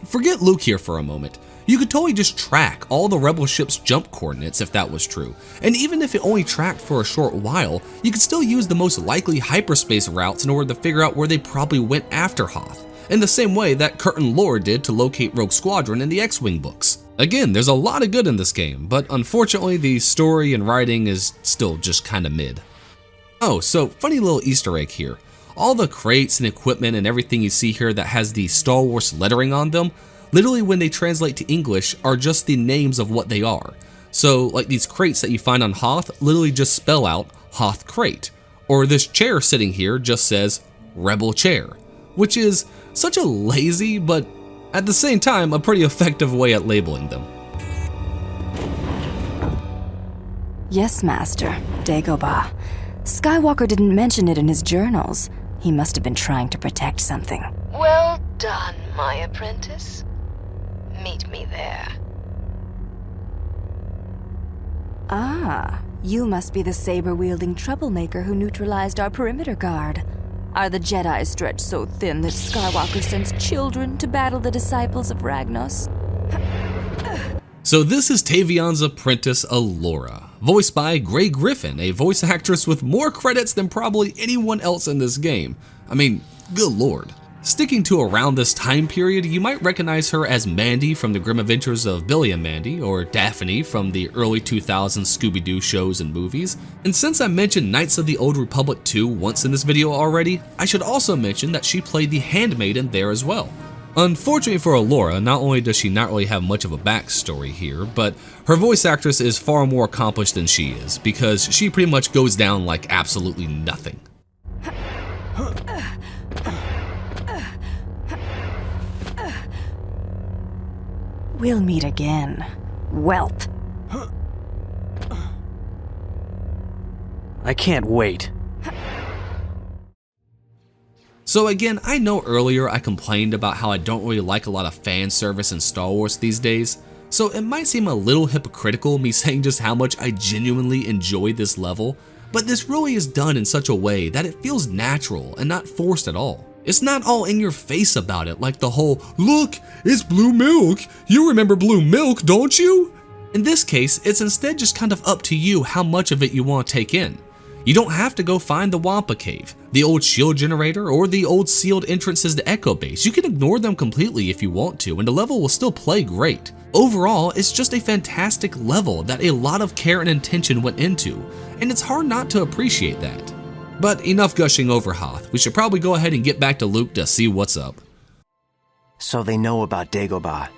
Forget Luke here for a moment. You could totally just track all the rebel ships' jump coordinates if that was true, and even if it only tracked for a short while, you could still use the most likely hyperspace routes in order to figure out where they probably went after Hoth, in the same way that Curtin Lore did to locate Rogue Squadron in the X-Wing books. Again, there's a lot of good in this game, but unfortunately the story and writing is still just kinda mid. Oh, so funny little Easter egg here. All the crates and equipment and everything you see here that has the Star Wars lettering on them, literally when they translate to English are just the names of what they are. So like these crates that you find on Hoth literally just spell out Hoth Crate, or this chair sitting here just says Rebel Chair, which is such a lazy but at the same time a pretty effective way at labeling them. Yes, Master. Dagobah. Skywalker didn't mention it in his journals. He must have been trying to protect something. Well done, my apprentice. Meet me there. Ah, you must be the saber-wielding troublemaker who neutralized our perimeter guard. Are the Jedi stretched so thin that Skywalker sends children to battle the disciples of Ragnos? So this is Tavion's apprentice, Allura, voiced by Grey Griffin, a voice actress with more credits than probably anyone else in this game. Good lord. Sticking to around this time period, you might recognize her as Mandy from the Grim Adventures of Billy and Mandy, or Daphne from the early 2000s Scooby-Doo shows and movies. And since I mentioned Knights of the Old Republic 2 once in this video already, I should also mention that she played the Handmaiden there as well. Unfortunately for Allura, not only does she not really have much of a backstory here, but her voice actress is far more accomplished than she is, because she pretty much goes down like absolutely nothing. We'll meet again, whelp. I can't wait. So again, I know earlier I complained about how I don't really like a lot of fan service in Star Wars these days, so it might seem a little hypocritical me saying just how much I genuinely enjoy this level, but this really is done in such a way that it feels natural and not forced at all. It's not all in your face about it like the whole, look, it's blue milk, you remember blue milk, don't you? In this case, it's instead just kind of up to you how much of it you want to take in. You don't have to go find the Wampa Cave, the old shield generator, or the old sealed entrances to Echo Base. You can ignore them completely if you want to, and the level will still play great. Overall, it's just a fantastic level that a lot of care and intention went into, and it's hard not to appreciate that. But enough gushing over Hoth, we should probably go ahead and get back to Luke to see what's up. So they know about Dagobah.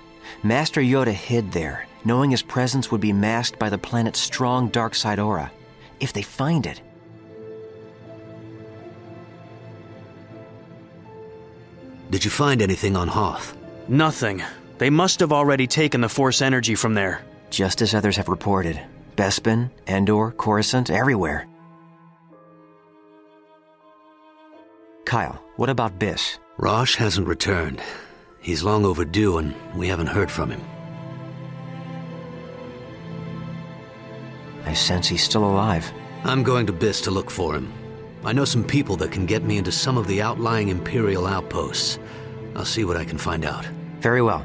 Master Yoda hid there, knowing his presence would be masked by the planet's strong dark side aura. If they find it... Did you find anything on Hoth? Nothing. They must have already taken the Force energy from there. Just as others have reported. Bespin, Endor, Coruscant, everywhere. Kyle, what about Biss? Rosh hasn't returned. He's long overdue and we haven't heard from him. I sense he's still alive. I'm going to Biss to look for him. I know some people that can get me into some of the outlying Imperial outposts. I'll see what I can find out. Very well.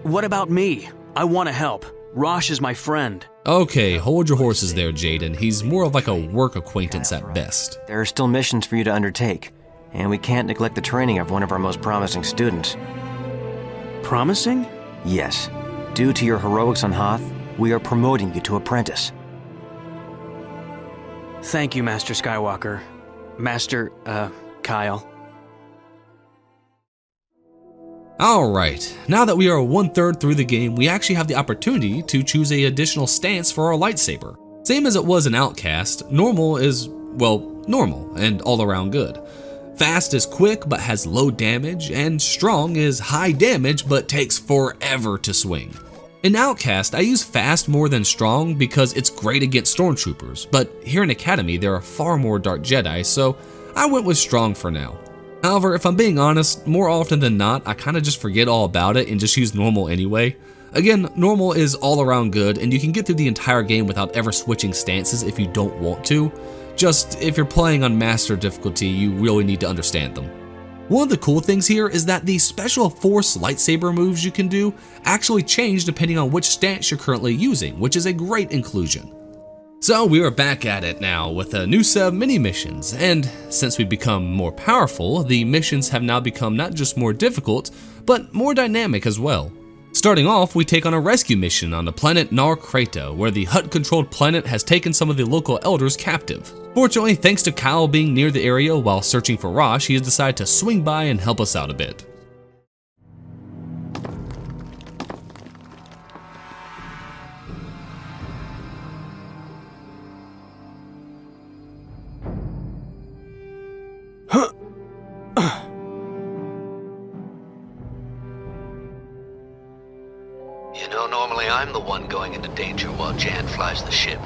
What about me? I want to help. Rosh is my friend. Okay, hold your horses there, Jaden. He's more of like a work acquaintance at best. There are still missions for you to undertake, and we can't neglect the training of one of our most promising students. Promising? Yes. Due to your heroics on Hoth, we are promoting you to Apprentice. Thank you, Master Skywalker. Master, Kyle. Alright, now that we are 1/3 through the game, we actually have the opportunity to choose an additional stance for our lightsaber. Same as it was in Outcast, normal is, well, normal and all around good. Fast is quick but has low damage, and strong is high damage but takes forever to swing. In Outcast, I use fast more than strong because it's great against stormtroopers, but here in Academy there are far more dark Jedi, so I went with strong for now. However, if I'm being honest, more often than not, I kinda just forget all about it and just use normal anyway. Again, normal is all around good, and you can get through the entire game without ever switching stances if you don't want to. Just, if you're playing on master difficulty, you really need to understand them. One of the cool things here is that the special Force lightsaber moves you can do actually change depending on which stance you're currently using, which is a great inclusion. So we are back at it now with a new set of mini missions, and since we've become more powerful, the missions have now become not just more difficult, but more dynamic as well. Starting off, we take on a rescue mission on the planet Nar Krato, where the Hutt-controlled planet has taken some of the local elders captive. Fortunately, thanks to Kyle being near the area while searching for Rosh, he has decided to swing by and help us out a bit. You know, normally I'm the one going into danger while Jan flies the ship.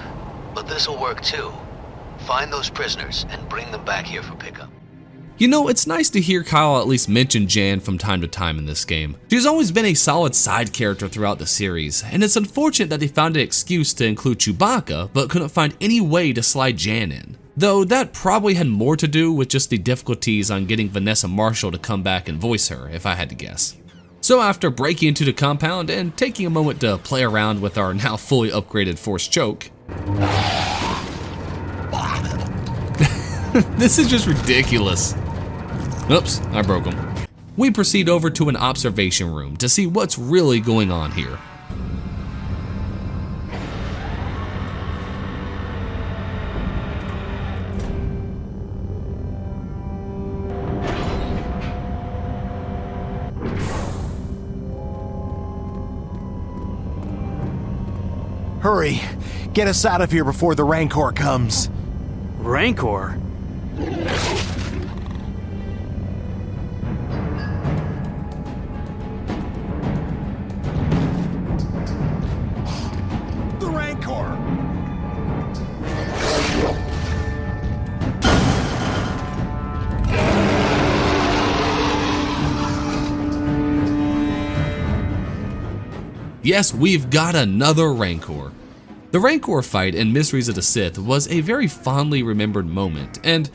But this'll work too. Find those prisoners and bring them back here for pickup. You know, it's nice to hear Kyle at least mention Jan from time to time in this game. She's always been a solid side character throughout the series, and it's unfortunate that they found an excuse to include Chewbacca, but couldn't find any way to slide Jan in. Though that probably had more to do with just the difficulties on getting Vanessa Marshall to come back and voice her, if I had to guess. So after breaking into the compound and taking a moment to play around with our now fully upgraded Force choke, this is just ridiculous. Oops, I broke him. We proceed over to an observation room to see what's really going on here. Hurry! Get us out of here before the Rancor comes. Rancor? The Rancor! Yes, we've got another Rancor. The Rancor fight in Mysteries of the Sith was a very fondly remembered moment, and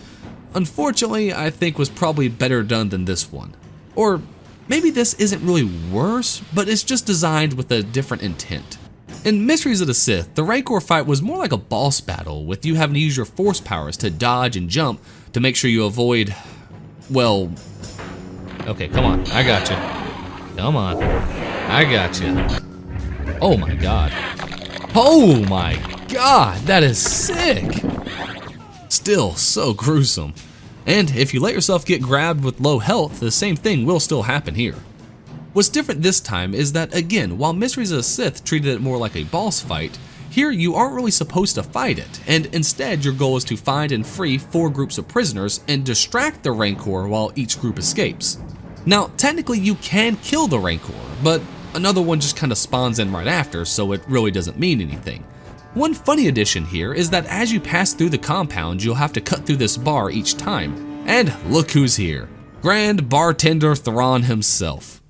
unfortunately I think was probably better done than this one. Or maybe this isn't really worse, but it's just designed with a different intent. In Mysteries of the Sith, the Rancor fight was more like a boss battle, with you having to use your Force powers to dodge and jump to make sure you avoid, well, okay, come on, I got you. Come on, I got you. Oh my god. Oh my god, that is sick! Still so gruesome. And if you let yourself get grabbed with low health, the same thing will still happen here. What's different this time is that, again, while Mysteries of the Sith treated it more like a boss fight, here you aren't really supposed to fight it, and instead your goal is to find and free 4 groups of prisoners and distract the Rancor while each group escapes. Now, technically you can kill the Rancor, but another one just kinda spawns in right after, so it really doesn't mean anything. One funny addition here is that as you pass through the compound, you'll have to cut through this bar each time. And look who's here. Grand Bartender Thrawn himself.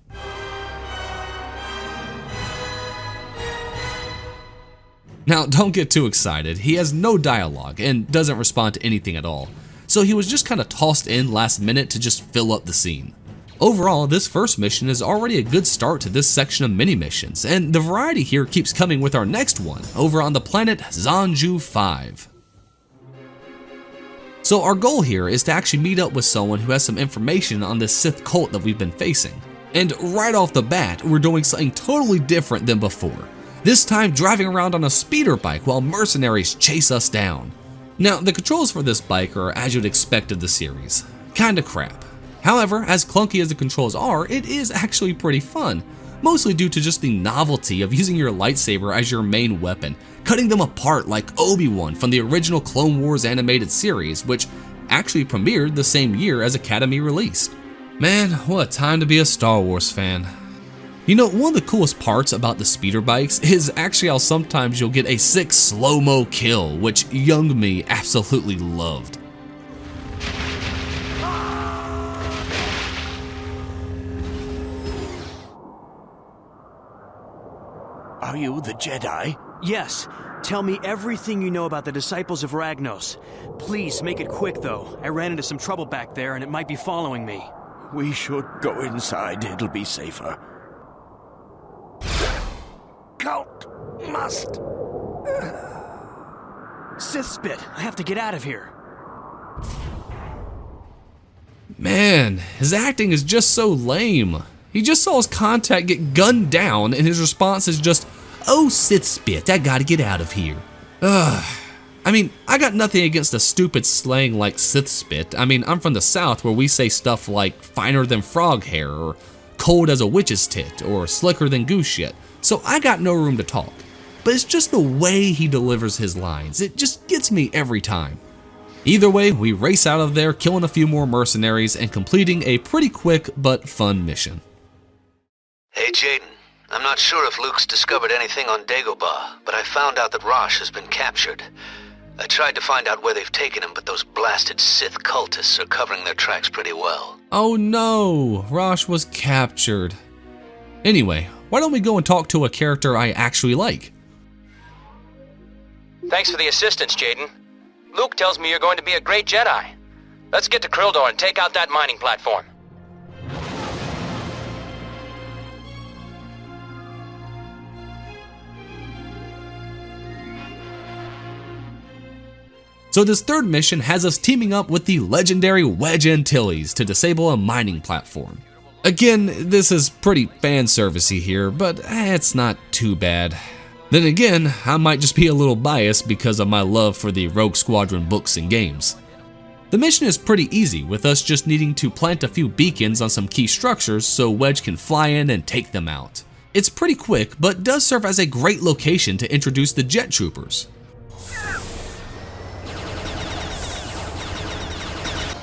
Now, don't get too excited, he has no dialogue and doesn't respond to anything at all, so he was just kinda tossed in last minute to just fill up the scene. Overall, this first mission is already a good start to this section of mini-missions, and the variety here keeps coming with our next one, over on the planet Zanju 5. So our goal here is to actually meet up with someone who has some information on this Sith cult that we've been facing. And right off the bat, we're doing something totally different than before. This time driving around on a speeder bike while mercenaries chase us down. Now, the controls for this bike are as you'd expect of the series. Kinda crap. However, as clunky as the controls are, it is actually pretty fun, mostly due to just the novelty of using your lightsaber as your main weapon, cutting them apart like Obi-Wan from the original Clone Wars animated series, which actually premiered the same year as Academy released. Man, what a time to be a Star Wars fan. You know, one of the coolest parts about the speeder bikes is actually how sometimes you'll get a sick slow-mo kill, which young me absolutely loved. Are you the Jedi? Yes. Tell me everything you know about the Disciples of Ragnos. Please make it quick, though. I ran into some trouble back there and it might be following me. We should go inside. It'll be safer. Cult must. Sith spit. I have to get out of here. Man, his acting is just so lame. He just saw his contact get gunned down and his response is just, "Oh, Sith spit, I gotta get out of here." I mean, I got nothing against a stupid slang like Sith spit. I mean, I'm from the South where we say stuff like finer than frog hair, or cold as a witch's tit, or slicker than goose shit. So I got no room to talk. But it's just the way he delivers his lines. It just gets me every time. Either way, we race out of there, killing a few more mercenaries and completing a pretty quick but fun mission. Hey Jaden, I'm not sure if Luke's discovered anything on Dagobah, but I found out that Rosh has been captured. I tried to find out where they've taken him, but those blasted Sith cultists are covering their tracks pretty well. Oh no, Rosh was captured. Anyway, why don't we go and talk to a character I actually like? Thanks for the assistance, Jaden. Luke tells me you're going to be a great Jedi. Let's get to Krildor and take out that mining platform. So this third mission has us teaming up with the legendary Wedge Antilles to disable a mining platform. Again, this is pretty fan servicey here, but it's not too bad. Then again, I might just be a little biased because of my love for the Rogue Squadron books and games. The mission is pretty easy, with us just needing to plant a few beacons on some key structures so Wedge can fly in and take them out. It's pretty quick, but does serve as a great location to introduce the jet troopers.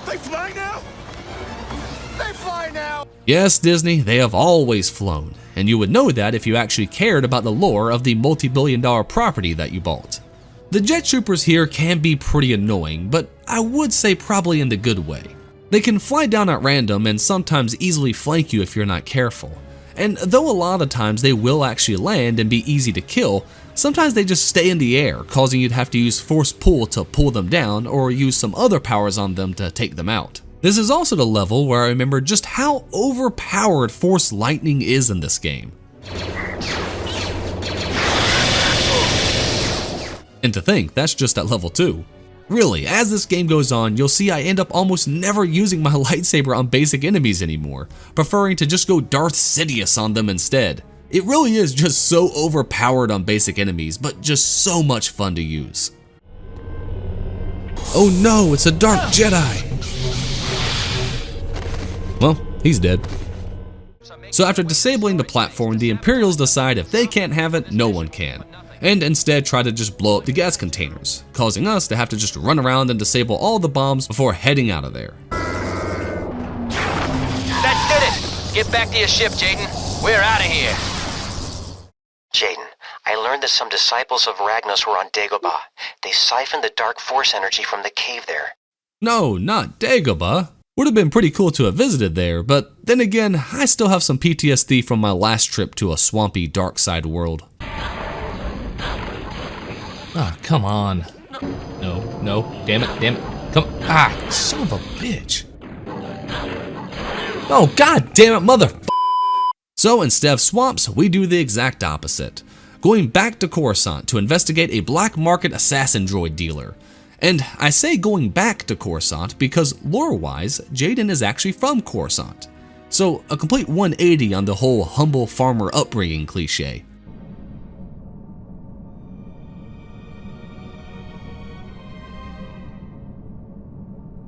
They fly now? They fly now! Yes, Disney, they have always flown, and you would know that if you actually cared about the lore of the multi-billion-dollar property that you bought. The jet troopers here can be pretty annoying, but I would say probably in the good way. They can fly down at random and sometimes easily flank you if you're not careful. And though a lot of times they will actually land and be easy to kill, sometimes they just stay in the air, causing you to have to use force pull to pull them down or use some other powers on them to take them out. This is also the level where I remember just how overpowered Force Lightning is in this game. And to think, that's just at level 2. Really, as this game goes on, you'll see I end up almost never using my lightsaber on basic enemies anymore, preferring to just go Darth Sidious on them instead. It really is just so overpowered on basic enemies, but just so much fun to use. Oh no, it's a Dark Jedi! Well, he's dead. So after disabling the platform, the Imperials decide if they can't have it, no one can, and instead try to just blow up the gas containers, causing us to have to just run around and disable all the bombs before heading out of there. That did it! Get back to your ship, Jaden. We're out of here. Jaden, I learned that some disciples of Ragnos were on Dagobah. They siphoned the dark force energy from the cave there. No, not Dagobah. Would have been pretty cool to have visited there, but then again, I still have some PTSD from my last trip to a swampy dark side world. Ah, come on. No, damn it, come on. Ah, son of a bitch. Oh, god damn it, motherfucker. So instead of swamps, we do the exact opposite, going back to Coruscant to investigate a black market assassin droid dealer. And I say going back to Coruscant because lore-wise, Jaden is actually from Coruscant. So a complete 180 on the whole humble farmer upbringing cliche.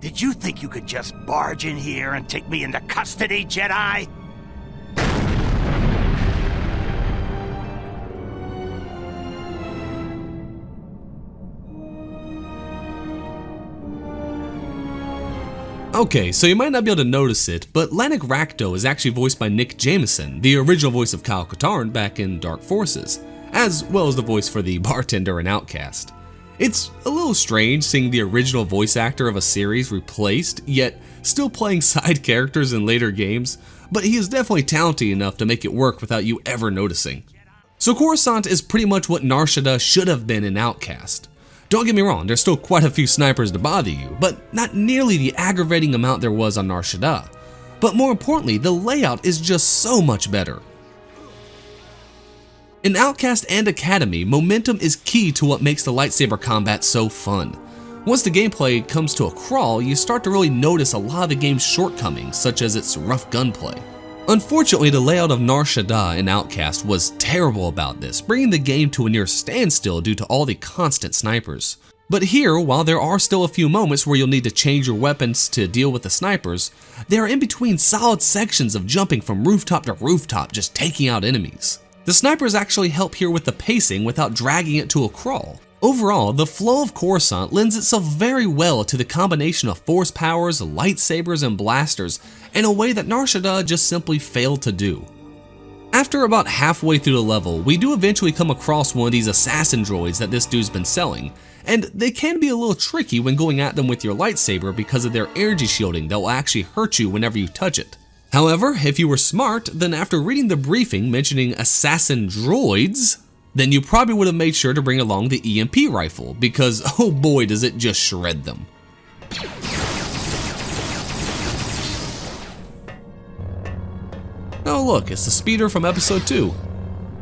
Did you think you could just barge in here and take me into custody, Jedi? Okay, so you might not be able to notice it, but Lanik Rakto is actually voiced by Nick Jameson, the original voice of Kyle Katarn back in Dark Forces, as well as the voice for the bartender in Outcast. It's a little strange seeing the original voice actor of a series replaced, yet still playing side characters in later games, but he is definitely talented enough to make it work without you ever noticing. So Coruscant is pretty much what Nar Shaddaa should have been in Outcast. Don't get me wrong, there's still quite a few snipers to bother you, but not nearly the aggravating amount there was on Nar Shaddaa. But more importantly, the layout is just so much better. In Outcast and Academy, momentum is key to what makes the lightsaber combat so fun. Once the gameplay comes to a crawl, you start to really notice a lot of the game's shortcomings, such as its rough gunplay. Unfortunately, the layout of Nar Shaddaa in Outcast was terrible about this, bringing the game to a near standstill due to all the constant snipers. But here, while there are still a few moments where you'll need to change your weapons to deal with the snipers, there are in between solid sections of jumping from rooftop to rooftop just taking out enemies. The snipers actually help here with the pacing without dragging it to a crawl. Overall, the flow of Coruscant lends itself very well to the combination of force powers, lightsabers, and blasters in a way that Nar Shaddaa just simply failed to do. After about halfway through the level, we do eventually come across one of these assassin droids that this dude's been selling, and they can be a little tricky when going at them with your lightsaber because of their energy shielding that will actually hurt you whenever you touch it. However, if you were smart, then after reading the briefing mentioning assassin droids, then you probably would have made sure to bring along the EMP rifle, because oh boy does it just shred them. Oh look, it's the speeder from episode 2.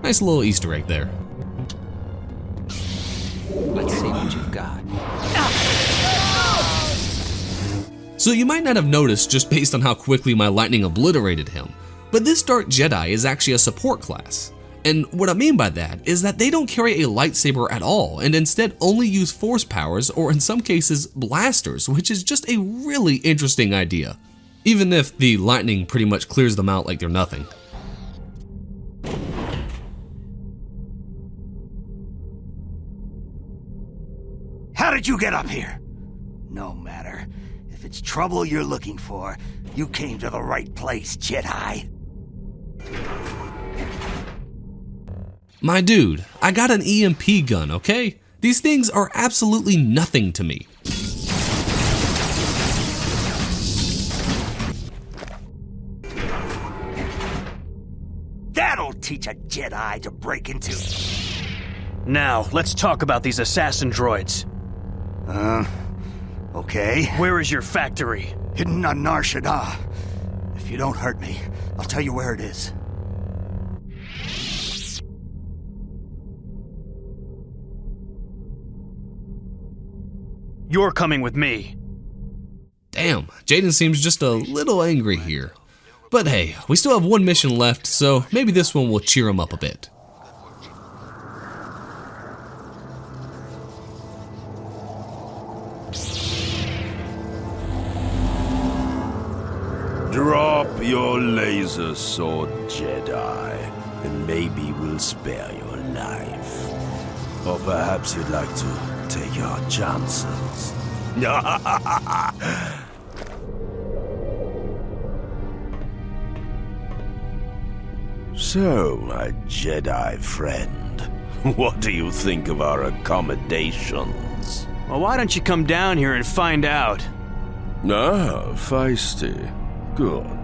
Nice little Easter egg there. Let's see what you've got. So you might not have noticed just based on how quickly my lightning obliterated him, but this Dark Jedi is actually a support class. And what I mean by that is that they don't carry a lightsaber at all and instead only use force powers or in some cases blasters, which is just a really interesting idea. Even if the lightning pretty much clears them out like they're nothing. How did you get up here? No matter. If it's trouble you're looking for, you came to the right place, Jedi. My dude, I got an EMP gun, okay? These things are absolutely nothing to me. That'll teach a Jedi to break into... Now, let's talk about these assassin droids. Okay. Where is your factory? Hidden on Nar Shaddaa. If you don't hurt me, I'll tell you where it is. You're coming with me. Damn, Jaden seems just a little angry here. But hey, we still have one mission left, so maybe this one will cheer him up a bit. Drop your laser sword, Jedi, and maybe we'll spare your life. Or perhaps you'd like to take your chances. So, my Jedi friend, what do you think of our accommodations? Well, why don't you come down here and find out? Ah, feisty. Good.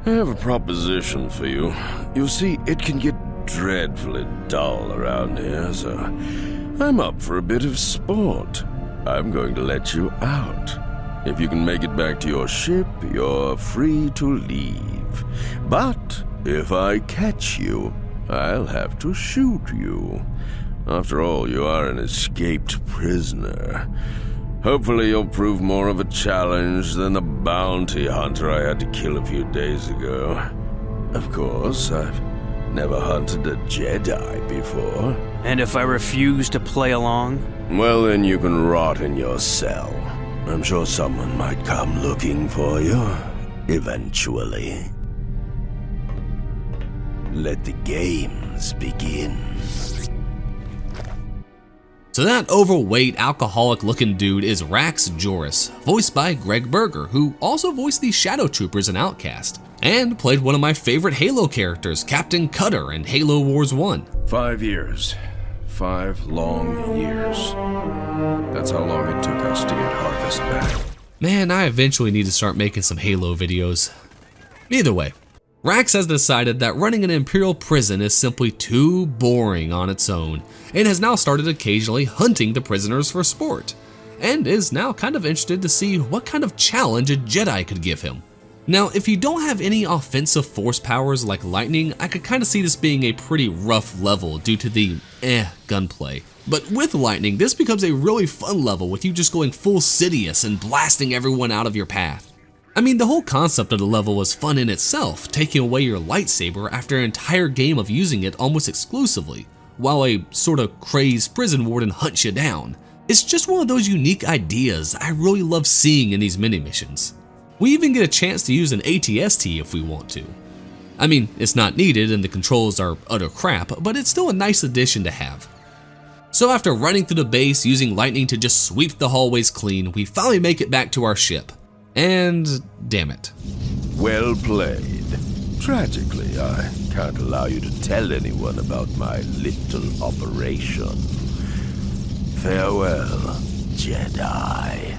I have a proposition for you. You see, it can get dreadfully dull around here, so I'm up for a bit of sport. I'm going to let you out. If you can make it back to your ship, you're free to leave. But if I catch you, I'll have to shoot you. After all, you are an escaped prisoner. Hopefully you'll prove more of a challenge than the bounty hunter I had to kill a few days ago. Of course, I've never hunted a Jedi before. And if I refuse to play along? Well, then you can rot in your cell. I'm sure someone might come looking for you, eventually. Let the games begin. So that overweight, alcoholic-looking dude is Rax Joris, voiced by Greg Berger, who also voiced the Shadow Troopers in Outcast, and played one of my favorite Halo characters, Captain Cutter in Halo Wars 1. 5 years. 5 long years. That's how long it took us to get Harvest back. Man, I eventually need to start making some Halo videos. Either way, Rax has decided that running an Imperial prison is simply too boring on its own, and has now started occasionally hunting the prisoners for sport, and is now kind of interested to see what kind of challenge a Jedi could give him. Now, if you don't have any offensive force powers like lightning, I could kind of see this being a pretty rough level due to the gunplay. But with lightning, this becomes a really fun level with you just going full Sidious and blasting everyone out of your path. I mean, the whole concept of the level was fun in itself, taking away your lightsaber after an entire game of using it almost exclusively, while a sort of crazed prison warden hunts you down. It's just one of those unique ideas I really love seeing in these mini-missions. We even get a chance to use an ATST if we want to. I mean, it's not needed and the controls are utter crap, but it's still a nice addition to have. So after running through the base using lightning to just sweep the hallways clean, we finally make it back to our ship. And damn it. Well played. Tragically, I can't allow you to tell anyone about my little operation. Farewell, Jedi.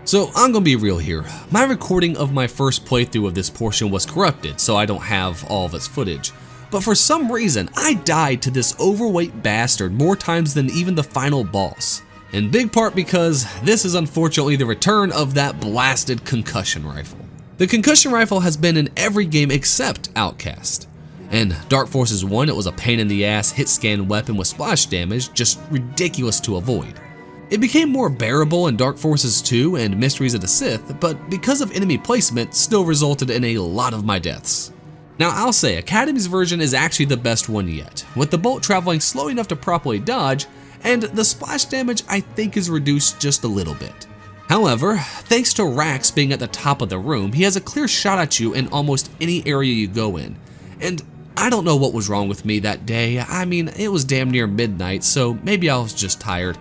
So I'm gonna be real here. My recording of my first playthrough of this portion was corrupted, so I don't have all of its footage. But for some reason, I died to this overweight bastard more times than even the final boss. In big part because this is unfortunately the return of that blasted concussion rifle. The concussion rifle has been in every game except Outcast. In Dark Forces 1, it was a pain in the ass hit scan weapon with splash damage, just ridiculous to avoid. It became more bearable in Dark Forces 2 and Mysteries of the Sith, but because of enemy placement, still resulted in a lot of my deaths. Now I'll say Academy's version is actually the best one yet, with the bolt traveling slow enough to properly dodge, and the splash damage I think is reduced just a little bit. However, thanks to Rax being at the top of the room, he has a clear shot at you in almost any area you go in. And I don't know what was wrong with me that day. I mean, it was damn near midnight, so maybe I was just tired.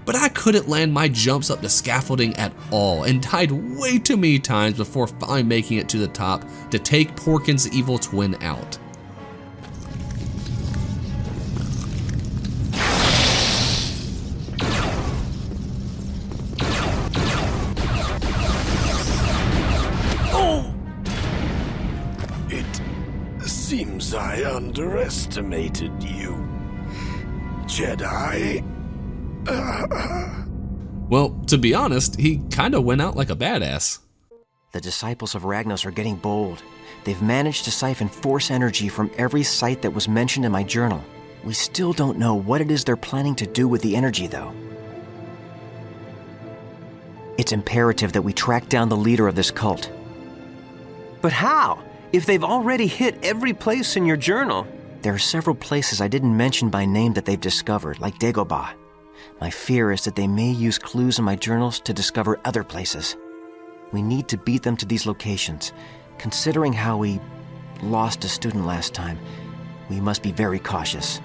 But I couldn't land my jumps up the scaffolding at all and died way too many times before finally making it to the top to take Porkin's evil twin out. Seems I underestimated you, Jedi. Well, to be honest, he kinda went out like a badass. The disciples of Ragnos are getting bold. They've managed to siphon force energy from every site that was mentioned in my journal. We still don't know what it is they're planning to do with the energy, though. It's imperative that we track down the leader of this cult. But how? If they've already hit every place in your journal. There are several places I didn't mention by name that they've discovered, like Dagobah. My fear is that they may use clues in my journals to discover other places. We need to beat them to these locations. Considering how we lost a student last time, we must be very cautious.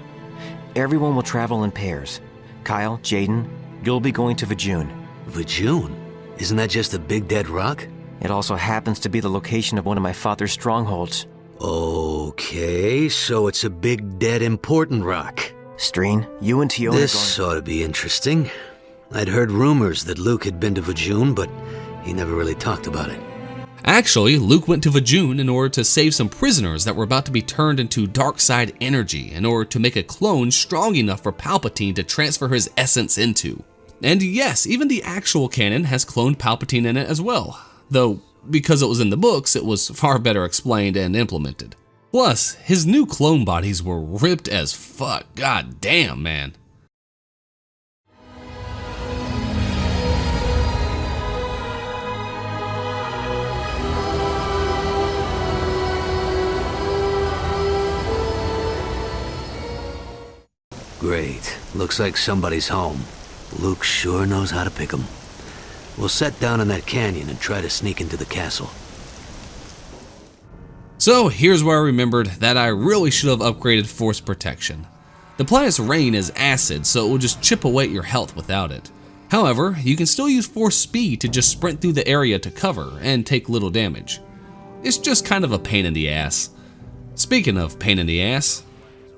Everyone will travel in pairs. Kyle, Jaden, you'll be going to Vajun. Vajun? Isn't that just a big dead rock? It also happens to be the location of one of my father's strongholds. Okay, so it's a big dead important rock. Streen, you and Tio This ought to be interesting. I'd heard rumors that Luke had been to Vajun, but he never really talked about it. Actually, Luke went to Vajun in order to save some prisoners that were about to be turned into dark side energy in order to make a clone strong enough for Palpatine to transfer his essence into. And yes, even the actual canon has cloned Palpatine in it as well, though because it was in the books, it was far better explained and implemented. Plus, his new clone bodies were ripped as fuck. God damn, man. Great. Looks like somebody's home. Luke sure knows how to pick 'em. We'll set down in that canyon and try to sneak into the castle. So here's where I remembered that I really should have upgraded Force Protection. The planet's rain is acid, so it will just chip away at your health without it. However, you can still use Force Speed to just sprint through the area to cover and take little damage. It's just kind of a pain in the ass. Speaking of pain in the ass,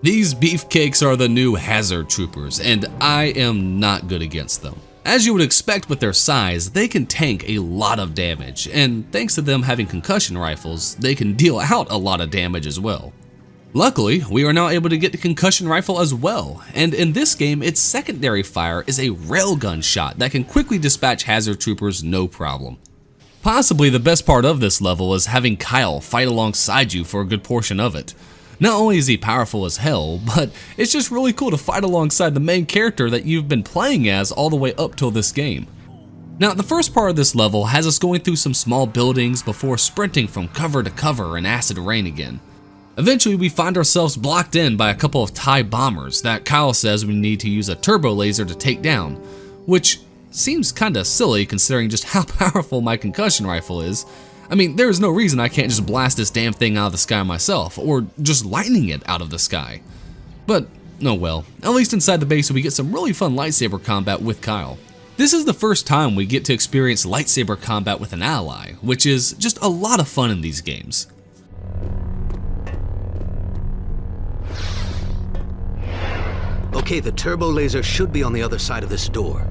these beefcakes are the new hazard troopers, and I am not good against them. As you would expect with their size, they can tank a lot of damage, and thanks to them having concussion rifles, they can deal out a lot of damage as well. Luckily, we are now able to get the concussion rifle as well, and in this game, its secondary fire is a railgun shot that can quickly dispatch hazard troopers no problem. Possibly the best part of this level is having Kyle fight alongside you for a good portion of it. Not only is he powerful as hell, but it's just really cool to fight alongside the main character that you've been playing as all the way up till this game. Now, the first part of this level has us going through some small buildings before sprinting from cover to cover in acid rain again. Eventually, we find ourselves blocked in by a couple of TIE bombers that Kyle says we need to use a turbo laser to take down, which seems kinda silly considering just how powerful my concussion rifle is. I mean, there is no reason I can't just blast this damn thing out of the sky myself, or just lightning it out of the sky. But, oh well, at least inside the base we get some really fun lightsaber combat with Kyle. This is the first time we get to experience lightsaber combat with an ally, which is just a lot of fun in these games. Okay, the turbo laser should be on the other side of this door.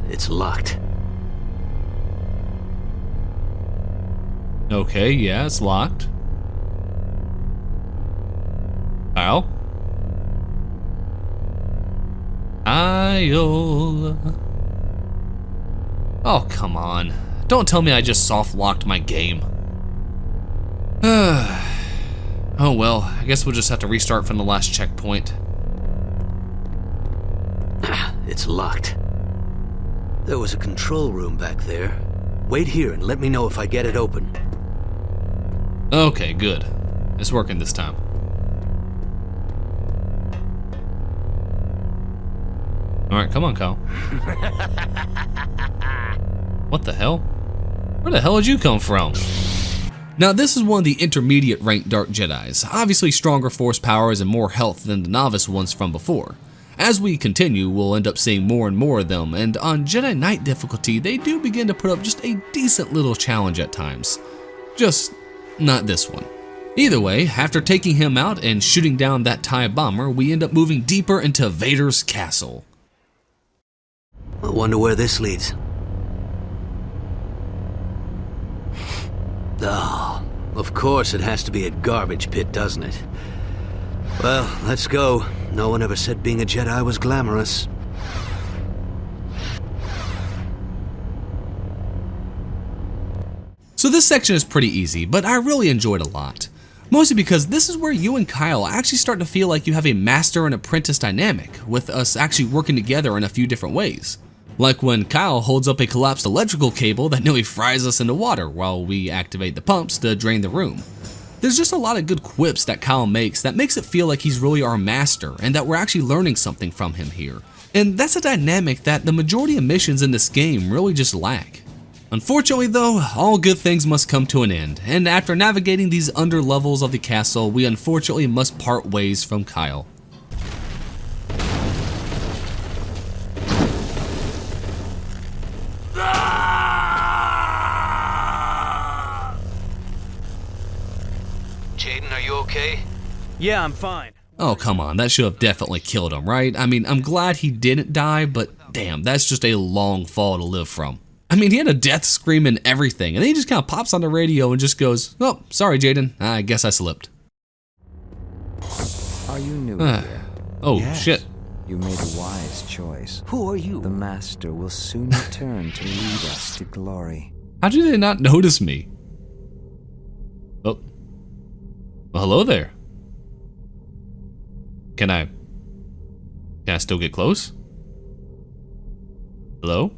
It's locked. Okay, yeah, it's locked. Kyle? Kyle. Oh, come on. Don't tell me I just soft-locked my game. Oh well, I guess we'll just have to restart from the last checkpoint. It's locked. There was a control room back there. Wait here and let me know if I get it open. Okay, good. It's working this time. Alright, come on, Kyle. What the hell? Where the hell did you come from? Now, this is one of the intermediate ranked Dark Jedis, obviously stronger force powers and more health than the novice ones from before. As we continue, we'll end up seeing more and more of them, and on Jedi Knight difficulty, they do begin to put up just a decent little challenge at times. Just not this one. Either way, after taking him out and shooting down that TIE bomber, we end up moving deeper into Vader's castle. I wonder where this leads. Oh, of course it has to be a garbage pit, doesn't it? Well, let's go. No one ever said being a Jedi was glamorous. So this section is pretty easy, but I really enjoyed a lot. Mostly because this is where you and Kyle actually start to feel like you have a master and apprentice dynamic, with us actually working together in a few different ways. Like when Kyle holds up a collapsed electrical cable that nearly fries us into water while we activate the pumps to drain the room. There's just a lot of good quips that Kyle makes that makes it feel like he's really our master and that we're actually learning something from him here. And that's a dynamic that the majority of missions in this game really just lack. Unfortunately though, all good things must come to an end, and after navigating these under levels of the castle, we unfortunately must part ways from Kyle. Jaden, are you okay? Yeah, I'm fine. Oh come on, that should have definitely killed him, right? I mean, I'm glad he didn't die, but damn, that's just a long fall to live from. I mean, he had a death scream and everything, and then he just kind of pops on the radio and just goes, "Oh, sorry Jaden, I guess I slipped." Are you new here? Oh Yes. shit. You made a wise choice. Who are you? The Master will soon return to lead us to glory. How did they not notice me? Oh. Well, hello there. Can I still get close? Hello?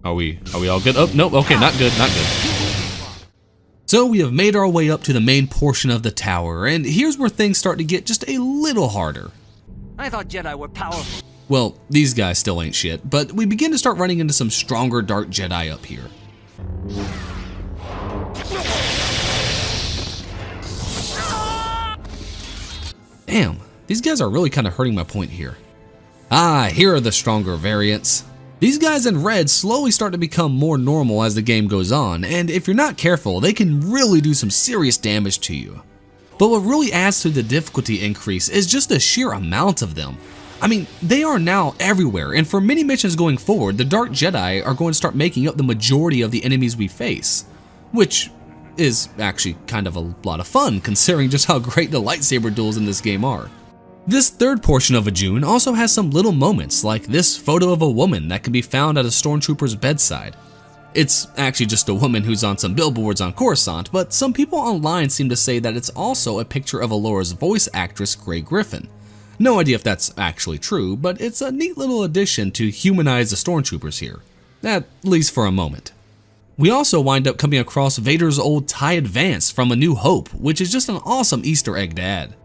Are we all good? Oh, nope, okay, not good. So we have made our way up to the main portion of the tower, and here's where things start to get just a little harder. I thought Jedi were powerful. Well, these guys still ain't shit, but we begin to start running into some stronger dark Jedi up here. Damn, these guys are really kind of hurting my point here. Ah, here are the stronger variants. These guys in red slowly start to become more normal as the game goes on, and if you're not careful, they can really do some serious damage to you. But what really adds to the difficulty increase is just the sheer amount of them. I mean, they are now everywhere, and for many missions going forward, the Dark Jedi are going to start making up the majority of the enemies we face, which is actually kind of a lot of fun considering just how great the lightsaber duels in this game are. This third portion of Ajun also has some little moments like this photo of a woman that can be found at a stormtrooper's bedside. It's actually just a woman who's on some billboards on Coruscant, but some people online seem to say that it's also a picture of Alora's voice actress Grey Griffin. No idea if that's actually true, but it's a neat little addition to humanize the stormtroopers here, at least for a moment. We also wind up coming across Vader's old TIE Advance from A New Hope, which is just an awesome Easter egg to add.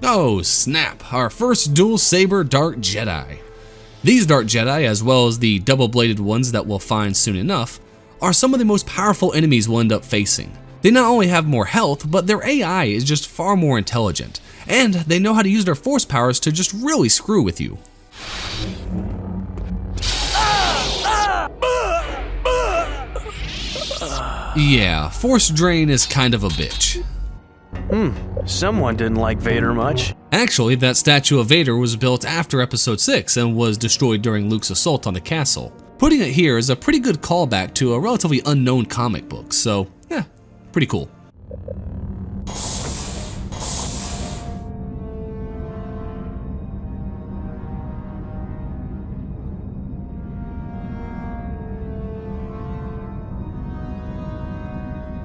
Oh snap, our first dual saber Dark Jedi. These Dark Jedi, as well as the double-bladed ones that we'll find soon enough, are some of the most powerful enemies we'll end up facing. They not only have more health, but their AI is just far more intelligent, and they know how to use their force powers to just really screw with you. Yeah, force drain is kind of a bitch. Someone didn't like Vader much. Actually, that statue of Vader was built after Episode 6 and was destroyed during Luke's assault on the castle. Putting it here is a pretty good callback to a relatively unknown comic book, so yeah, pretty cool.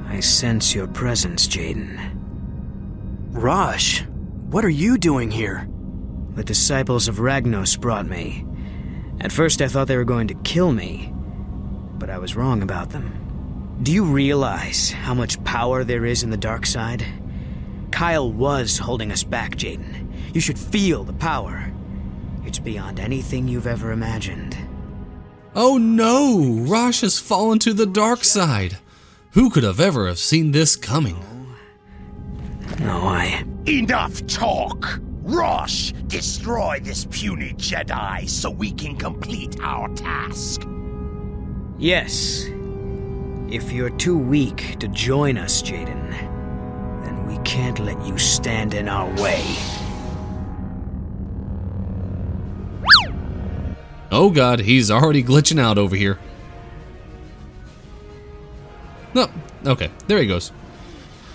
I sense your presence, Jaden. Rosh, what are you doing here? The disciples of Ragnos brought me. At first I thought they were going to kill me, but I was wrong about them. Do you realize how much power there is in the dark side? Kyle was holding us back, Jaden. You should feel the power. It's beyond anything you've ever imagined. Oh no! Rosh has fallen to the dark side. Who could have ever have seen this coming? Enough talk! Rosh, destroy this puny Jedi so we can complete our task. Yes. If you're too weak to join us, Jaden, then we can't let you stand in our way. Oh god, he's already glitching out over here. No, okay, there he goes.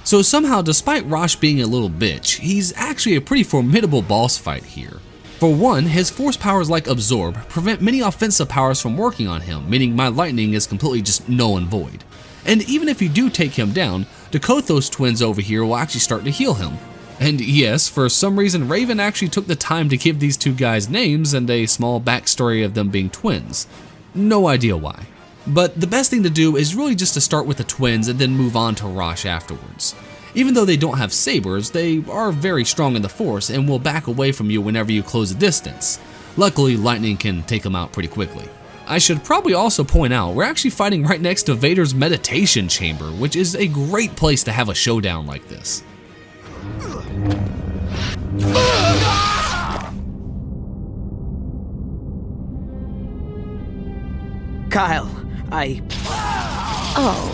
So somehow, despite Rosh being a little bitch, he's actually a pretty formidable boss fight here. For one, his force powers like Absorb prevent many offensive powers from working on him, meaning my lightning is completely just null and void. And even if you do take him down, the To Hoth twins over here will actually start to heal him. And yes, for some reason Raven actually took the time to give these two guys names and a small backstory of them being twins. No idea why. But the best thing to do is really just to start with the twins and then move on to Rosh afterwards. Even though they don't have sabers, they are very strong in the Force and will back away from you whenever you close a distance. Luckily, lightning can take them out pretty quickly. I should probably also point out, we're actually fighting right next to Vader's meditation chamber, which is a great place to have a showdown like this. Kyle, Oh.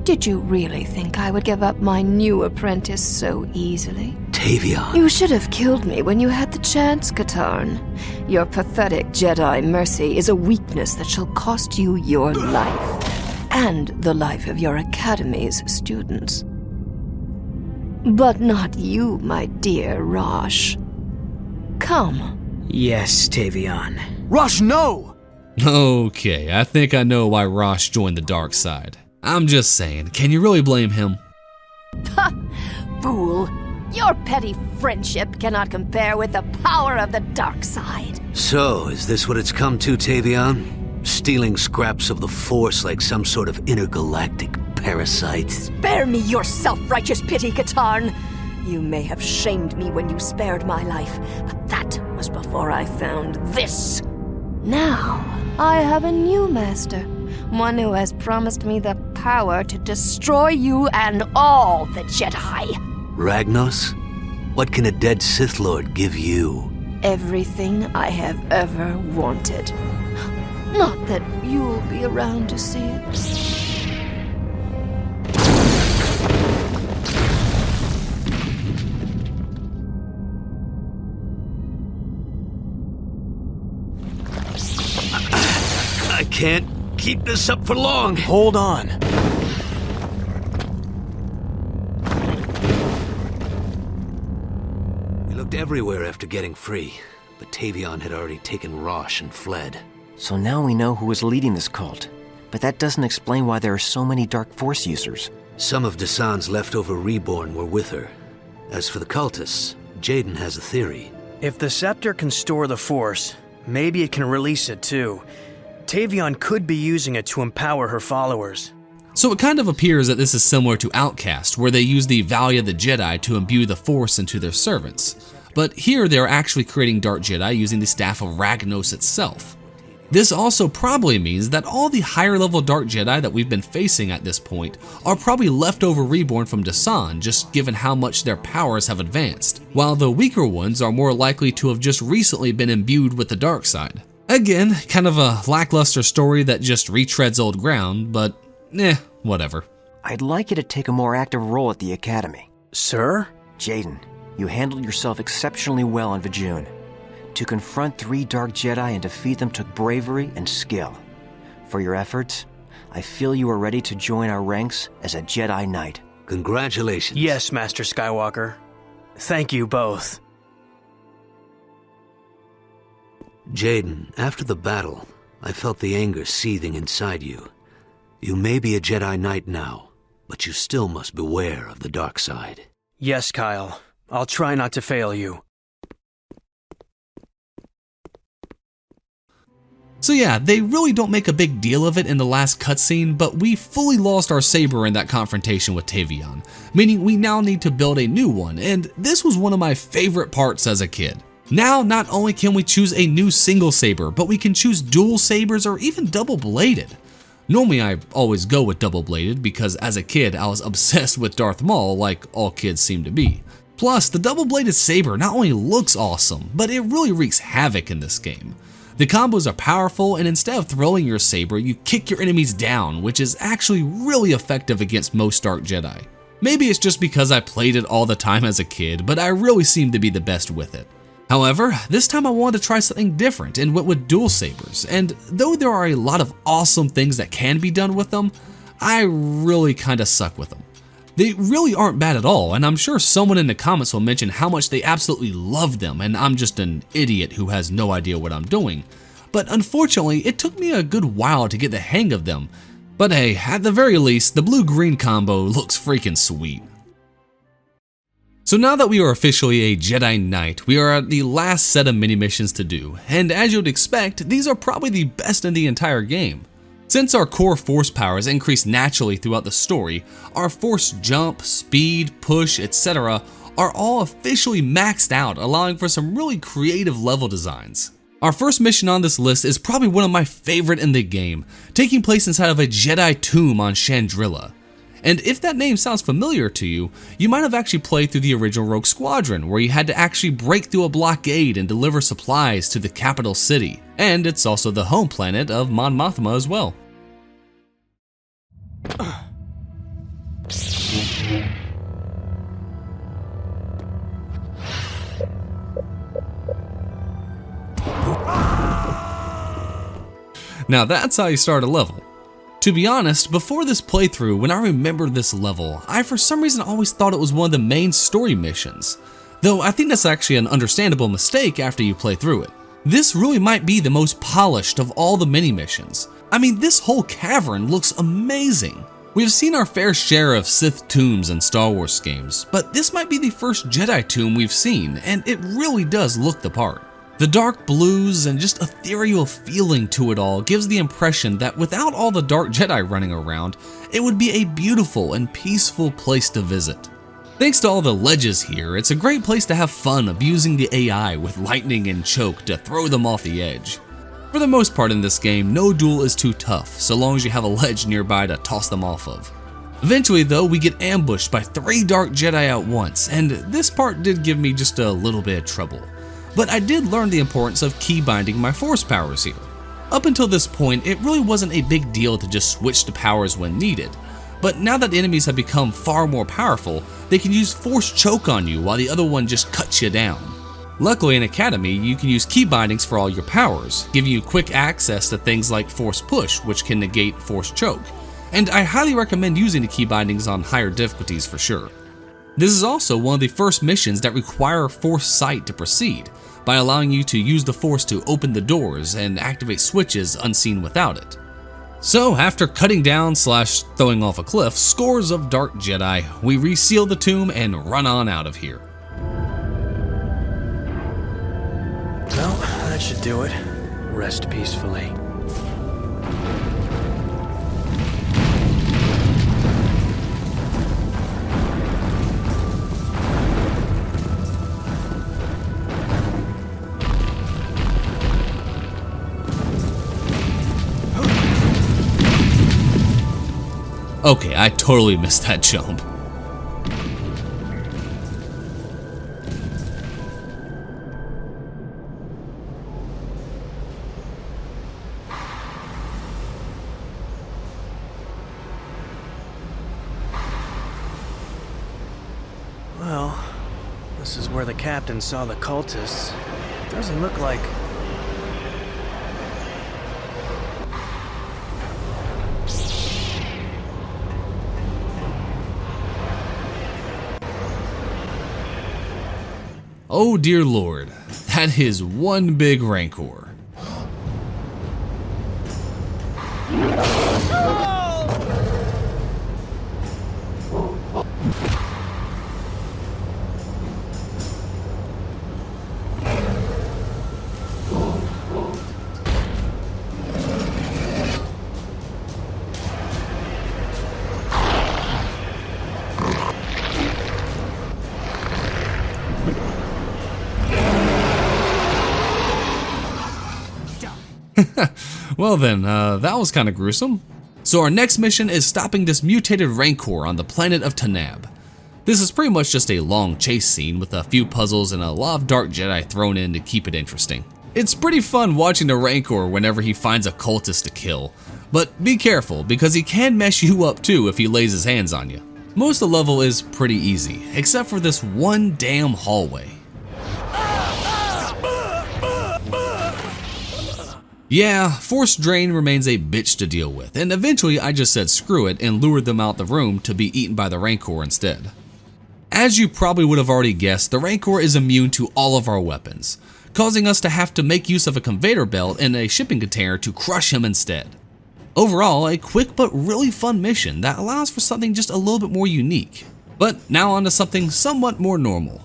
Did you really think I would give up my new apprentice so easily? Tavion. You should have killed me when you had the chance, Katarn. Your pathetic Jedi mercy is a weakness that shall cost you your life, and the life of your Academy's students. But not you, my dear Rosh. Come. Yes, Tavion. Rosh, no! Okay, I think I know why Rosh joined the dark side. I'm just saying, can you really blame him? Ha! Fool! Your petty friendship cannot compare with the power of the dark side. So, is this what it's come to, Tavion? Stealing scraps of the Force like some sort of intergalactic parasite? Spare me your self-righteous pity, Katarn! You may have shamed me when you spared my life, but that was before I found this. Now, I have a new master. One who has promised me the power to destroy you and all the Jedi. Ragnos? What can a dead Sith Lord give you? Everything I have ever wanted. Not that you'll be around to see it. I can't keep this up for long. Hold on. We looked everywhere after getting free, but Tavion had already taken Rosh and fled. So now we know who was leading this cult. But that doesn't explain why there are so many Dark Force users. Some of Desan's leftover Reborn were with her. As for the cultists, Jaden has a theory. If the scepter can store the Force, maybe it can release it too. Tavion could be using it to empower her followers. So it kind of appears that this is similar to Outcast, where they use the Valley of the Jedi to imbue the Force into their servants. But here they are actually creating Dark Jedi using the Staff of Ragnos itself. This also probably means that all the higher level Dark Jedi that we've been facing at this point are probably leftover Reborn from Desan, just given how much their powers have advanced, while the weaker ones are more likely to have just recently been imbued with the dark side. Again, kind of a lackluster story that just retreads old ground, but whatever. I'd like you to take a more active role at the Academy. Sir? Jaden, you handled yourself exceptionally well on Vajun. To confront 3 Dark Jedi and defeat them took bravery and skill. For your efforts, I feel you are ready to join our ranks as a Jedi Knight. Congratulations. Yes, Master Skywalker. Thank you both. Jaden, after the battle, I felt the anger seething inside you. You may be a Jedi Knight now, but you still must beware of the dark side. Yes, Kyle. I'll try not to fail you. So yeah, they really don't make a big deal of it in the last cutscene, but we fully lost our saber in that confrontation with Tavion, meaning we now need to build a new one, and this was one of my favorite parts as a kid. Now, not only can we choose a new single saber, but we can choose dual sabers or even double-bladed. Normally I always go with double-bladed because as a kid I was obsessed with Darth Maul like all kids seem to be. Plus, the double-bladed saber not only looks awesome, but it really wreaks havoc in this game. The combos are powerful, and instead of throwing your saber, you kick your enemies down, which is actually really effective against most Dark Jedi. Maybe it's just because I played it all the time as a kid, but I really seem to be the best with it. However, this time I wanted to try something different and went with dual sabers, and though there are a lot of awesome things that can be done with them, I really kinda suck with them. They really aren't bad at all, and I'm sure someone in the comments will mention how much they absolutely love them, and I'm just an idiot who has no idea what I'm doing. But unfortunately, it took me a good while to get the hang of them. But hey, at the very least, the blue-green combo looks freaking sweet. So now that we are officially a Jedi Knight, we are at the last set of mini missions to do, and as you'd expect, these are probably the best in the entire game. Since our core force powers increase naturally throughout the story, our force jump, speed, push, etc. are all officially maxed out, allowing for some really creative level designs. Our first mission on this list is probably one of my favorite in the game, taking place inside of a Jedi tomb on Chandrila. And if that name sounds familiar to you, you might have actually played through the original Rogue Squadron, where you had to actually break through a blockade and deliver supplies to the capital city. And it's also the home planet of Mon Mothma as well. Now that's how you start a level. To be honest, before this playthrough, when I remembered this level, I for some reason always thought it was one of the main story missions. Though I think that's actually an understandable mistake after you play through it. This really might be the most polished of all the mini missions. I mean, this whole cavern looks amazing. We've seen our fair share of Sith tombs in Star Wars games, but this might be the first Jedi tomb we've seen, and it really does look the part. The dark blues and just ethereal feeling to it all gives the impression that without all the dark Jedi running around, it would be a beautiful and peaceful place to visit. Thanks to all the ledges here, it's a great place to have fun abusing the AI with lightning and choke to throw them off the edge. For the most part in this game, no duel is too tough, so long as you have a ledge nearby to toss them off of. Eventually though, we get ambushed by 3 dark Jedi at once, and this part did give me just a little bit of trouble. But I did learn the importance of keybinding my force powers here. Up until this point, it really wasn't a big deal to just switch to powers when needed, but now that enemies have become far more powerful, they can use force choke on you while the other one just cuts you down. Luckily in Academy, you can use keybindings for all your powers, giving you quick access to things like force push, which can negate force choke, and I highly recommend using the keybindings on higher difficulties for sure. This is also one of the first missions that require force sight to proceed, by allowing you to use the force to open the doors and activate switches unseen without it. So after cutting down / throwing off a cliff scores of dark Jedi, we reseal the tomb and run on out of here. Well, that should do it. Rest peacefully. Okay, I totally missed that jump. Well, this is where the captain saw the cultists. Doesn't look like... Oh dear lord, that is one big rancor. Well then, that was kinda gruesome. So our next mission is stopping this mutated rancor on the planet of Tanab. This is pretty much just a long chase scene with a few puzzles and a lot of dark Jedi thrown in to keep it interesting. It's pretty fun watching the rancor whenever he finds a cultist to kill, but be careful because he can mess you up too if he lays his hands on you. Most of the level is pretty easy, except for this one damn hallway. Yeah, force drain remains a bitch to deal with, and eventually I just said screw it and lured them out the room to be eaten by the rancor instead. As you probably would have already guessed, the rancor is immune to all of our weapons, causing us to have to make use of a conveyor belt and a shipping container to crush him instead. Overall, a quick but really fun mission that allows for something just a little bit more unique. But now on to something somewhat more normal.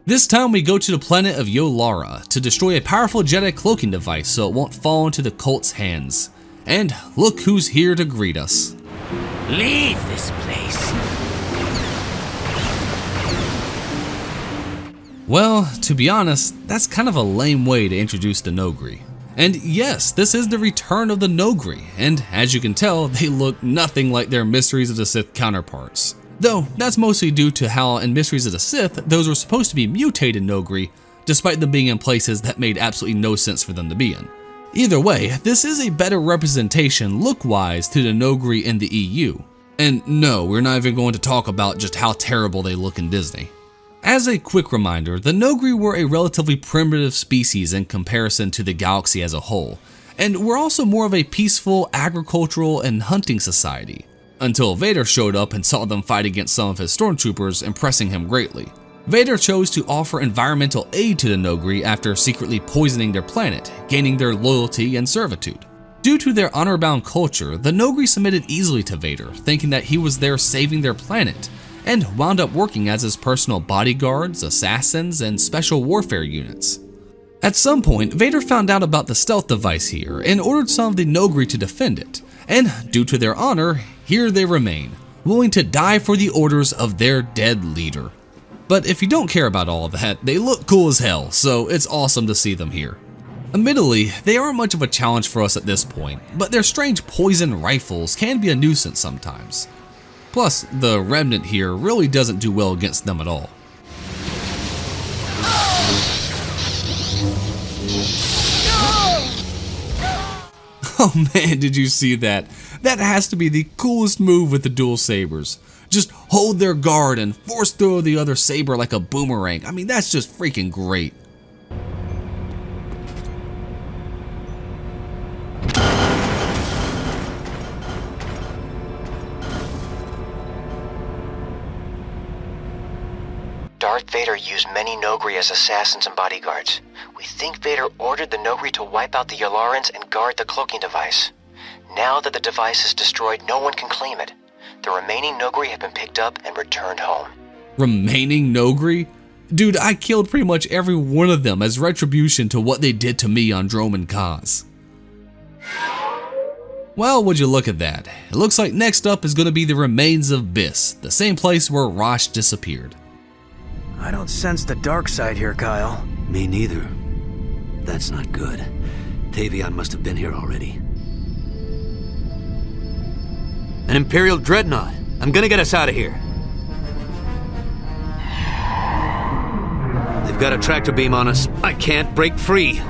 This time we go to the planet of Yolara to destroy a powerful Jedi cloaking device so it won't fall into the cult's hands. And look who's here to greet us. Leave this place. Well, to be honest, that's kind of a lame way to introduce the Nogri. And yes, this is the return of the Nogri, and as you can tell, they look nothing like their Mysteries of the Sith counterparts. Though, that's mostly due to how in Mysteries of the Sith, those were supposed to be mutated Nogri, despite them being in places that made absolutely no sense for them to be in. Either way, this is a better representation look-wise to the Nogri in the EU. And no, we're not even going to talk about just how terrible they look in Disney. As a quick reminder, the Nogri were a relatively primitive species in comparison to the galaxy as a whole, and were also more of a peaceful agricultural and hunting society, until Vader showed up and saw them fight against some of his stormtroopers, impressing him greatly. Vader chose to offer environmental aid to the Nogri after secretly poisoning their planet, gaining their loyalty and servitude. Due to their honor-bound culture, the Nogri submitted easily to Vader, thinking that he was there saving their planet, and wound up working as his personal bodyguards, assassins, and special warfare units. At some point, Vader found out about the stealth device here and ordered some of the Nogri to defend it, and due to their honor, here they remain, willing to die for the orders of their dead leader. But if you don't care about all of that, they look cool as hell, so it's awesome to see them here. Admittedly, they aren't much of a challenge for us at this point, but their strange poison rifles can be a nuisance sometimes. Plus, the Remnant here really doesn't do well against them at all. Oh man, did you see that? That has to be the coolest move with the dual sabers. Just hold their guard and force throw the other saber like a boomerang. I mean, that's just freaking great. Darth Vader used many Nogri as assassins and bodyguards. We think Vader ordered the Nogri to wipe out the Yolarans and guard the cloaking device. Now that the device is destroyed, no one can claim it. The remaining Nogri have been picked up and returned home. Remaining Nogri? Dude, I killed pretty much every one of them as retribution to what they did to me on Dromund Kaas. Well, would you look at that? It looks like next up is going to be the remains of Biss, the same place where Rosh disappeared. I don't sense the dark side here, Kyle. Me neither. That's not good. Tavion must have been here already. An Imperial Dreadnought. I'm gonna get us out of here. They've got a tractor beam on us. I can't break free.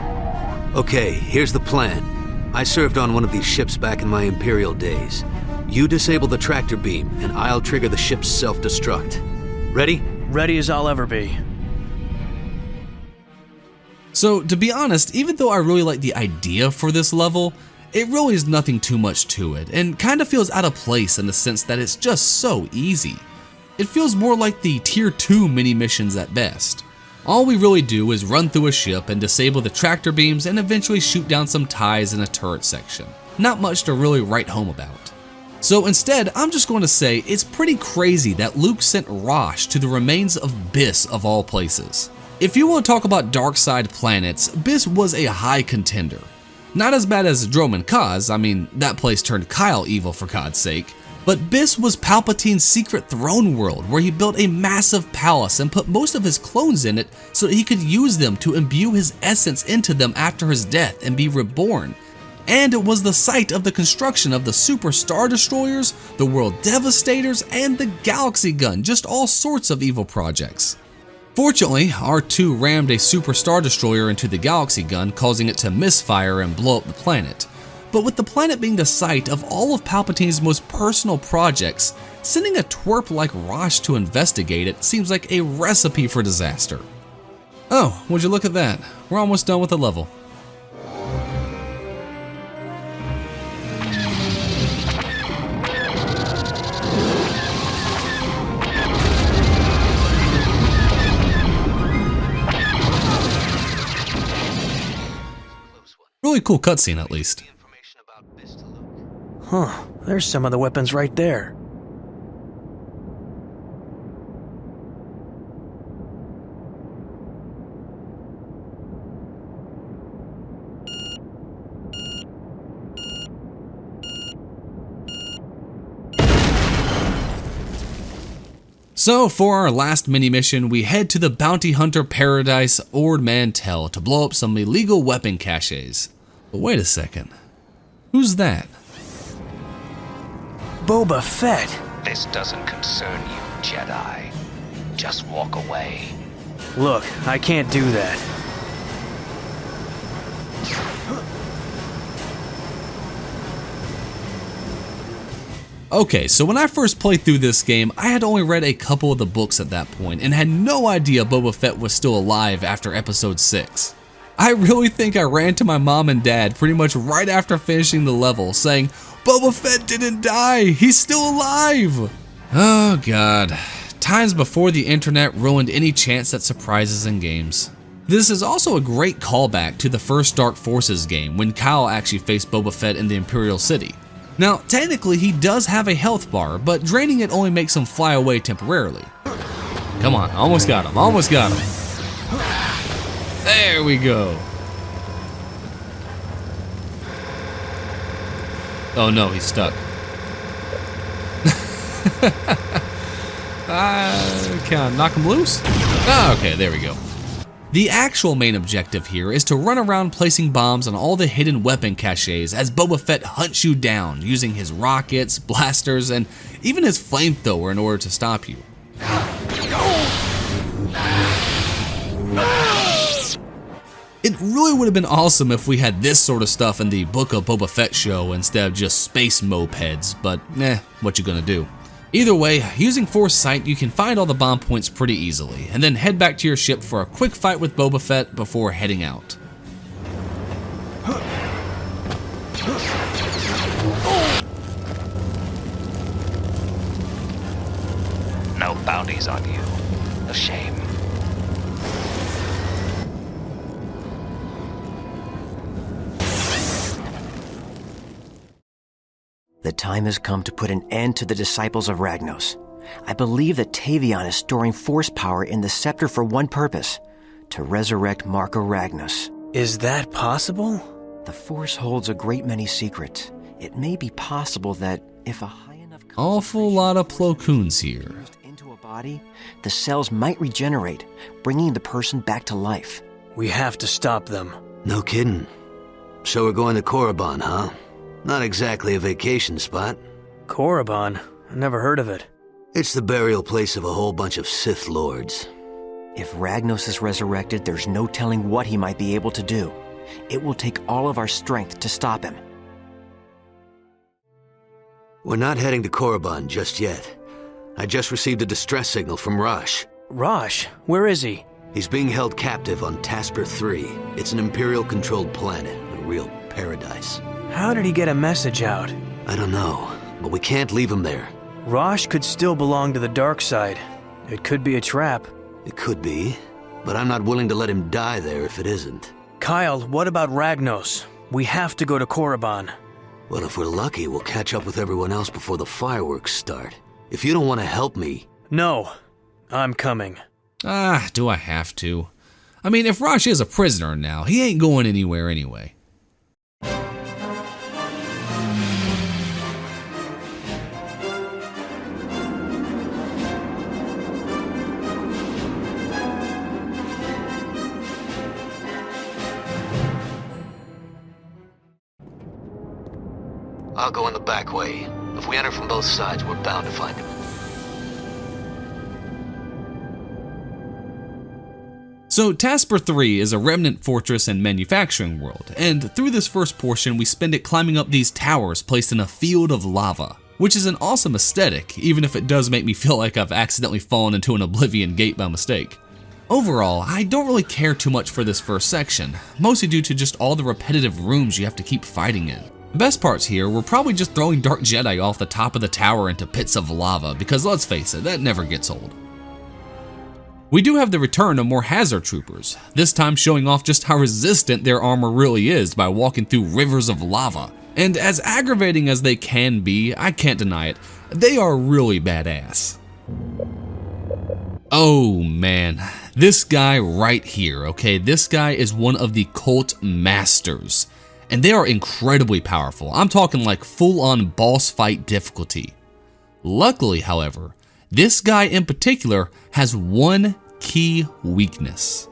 Okay, here's the plan. I served on one of these ships back in my Imperial days. You disable the tractor beam, and I'll trigger the ship's self-destruct. Ready? Ready as I'll ever be. So, to be honest, even though I really like the idea for this level, it really is nothing too much to it, and kinda feels out of place in the sense that it's just so easy. It feels more like the Tier 2 mini-missions at best. All we really do is run through a ship and disable the tractor beams and eventually shoot down some ties in a turret section. Not much to really write home about. So instead, I'm just going to say it's pretty crazy that Luke sent Rosh to the remains of Biss of all places. If you want to talk about dark side planets, Biss was a high contender. Not as bad as Dromund Kaas, I mean, that place turned Kyle evil for God's sake. But Biss was Palpatine's secret throne world, where he built a massive palace and put most of his clones in it so that he could use them to imbue his essence into them after his death and be reborn. And it was the site of the construction of the Super Star Destroyers, the World Devastators, and the Galaxy Gun, just all sorts of evil projects. Fortunately, R2 rammed a Super Star Destroyer into the Galaxy Gun, causing it to misfire and blow up the planet. But with the planet being the site of all of Palpatine's most personal projects, sending a twerp like Rosh to investigate it seems like a recipe for disaster. Oh, would you look at that? We're almost done with the level. Really cool cutscene, at least. Huh, there's some of the weapons right there. So for our last mini-mission, we head to the Bounty Hunter Paradise Ord Mantell to blow up some illegal weapon caches. But wait a second. Who's that? Boba Fett. This doesn't concern you, Jedi. Just walk away. Look, I can't do that. Okay, so when I first played through this game, I had only read a couple of the books at that point and had no idea Boba Fett was still alive after episode 6. I really think I ran to my mom and dad pretty much right after finishing the level saying, "Boba Fett didn't die, he's still alive!" Oh god, times before the internet ruined any chance at surprises in games. This is also a great callback to the first Dark Forces game when Kyle actually faced Boba Fett in the Imperial City. Now, technically he does have a health bar, but draining it only makes him fly away temporarily. Come on, almost got him, almost got him. There we go. Oh no, he's stuck. Can I knock him loose? Oh, okay, there we go. The actual main objective here is to run around placing bombs on all the hidden weapon caches as Boba Fett hunts you down using his rockets, blasters, and even his flamethrower in order to stop you. It really would have been awesome if we had this sort of stuff in the Book of Boba Fett show instead of just space mopeds, but what you gonna do? Either way, using Force Sight, you can find all the bomb points pretty easily, and then head back to your ship for a quick fight with Boba Fett before heading out. No bounties on you. A shame. The time has come to put an end to the disciples of Ragnos. I believe that Tavion is storing force power in the scepter for one purpose, to resurrect Marco Ragnos. Is that possible? The Force holds a great many secrets. It may be possible that if a high enough awful lot of Plo Koons here. Into a body, the cells might regenerate, bringing the person back to life. We have to stop them. No kidding. So we're going to Korriban, huh? Not exactly a vacation spot. Korriban? I never heard of it. It's the burial place of a whole bunch of Sith Lords. If Ragnos is resurrected, there's no telling what he might be able to do. It will take all of our strength to stop him. We're not heading to Korriban just yet. I just received a distress signal from Rosh. Rosh? Where is he? He's being held captive on Tasper 3. It's an Imperial-controlled planet, a real paradise. How did he get a message out? I don't know, but we can't leave him there. Rosh could still belong to the dark side. It could be a trap. It could be, but I'm not willing to let him die there if it isn't. Kyle, what about Ragnos? We have to go to Korriban. Well, if we're lucky, we'll catch up with everyone else before the fireworks start. If you don't want to help me... No, I'm coming. Do I have to? I mean, if Rosh is a prisoner now, he ain't going anywhere anyway. I'll go in the back way. If we enter from both sides, we're bound to find him. So Tasper 3 is a remnant fortress and manufacturing world, and through this first portion we spend it climbing up these towers placed in a field of lava, which is an awesome aesthetic, even if it does make me feel like I've accidentally fallen into an Oblivion gate by mistake. Overall, I don't really care too much for this first section, mostly due to just all the repetitive rooms you have to keep fighting in. The best parts here were probably just throwing Dark Jedi off the top of the tower into pits of lava, because let's face it, that never gets old. We do have the return of more Hazard Troopers, this time showing off just how resistant their armor really is by walking through rivers of lava. And as aggravating as they can be, I can't deny it, they are really badass. Oh man, this guy right here, okay, this guy is one of the cult masters, and they are incredibly powerful. I'm talking like full-on boss fight difficulty. Luckily, however, this guy in particular has one key weakness.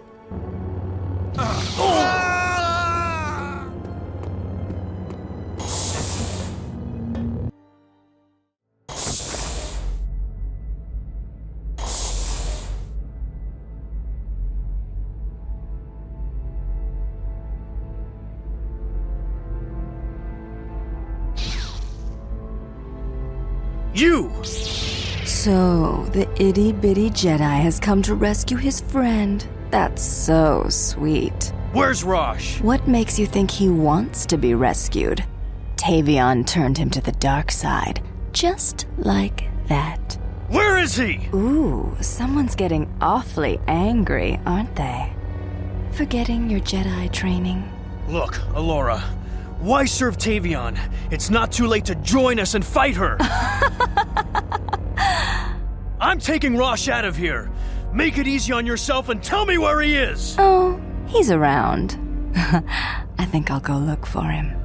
You! So, the itty-bitty Jedi has come to rescue his friend. That's so sweet. Where's Rosh? What makes you think he wants to be rescued? Tavion turned him to the dark side, just like that. Where is he? Ooh, someone's getting awfully angry, aren't they? Forgetting your Jedi training. Look, Alora, why serve Tavion? It's not too late to join us and fight her. I'm taking Rosh out of here. Make it easy on yourself and tell me where he is. Oh, he's around. I think I'll go look for him.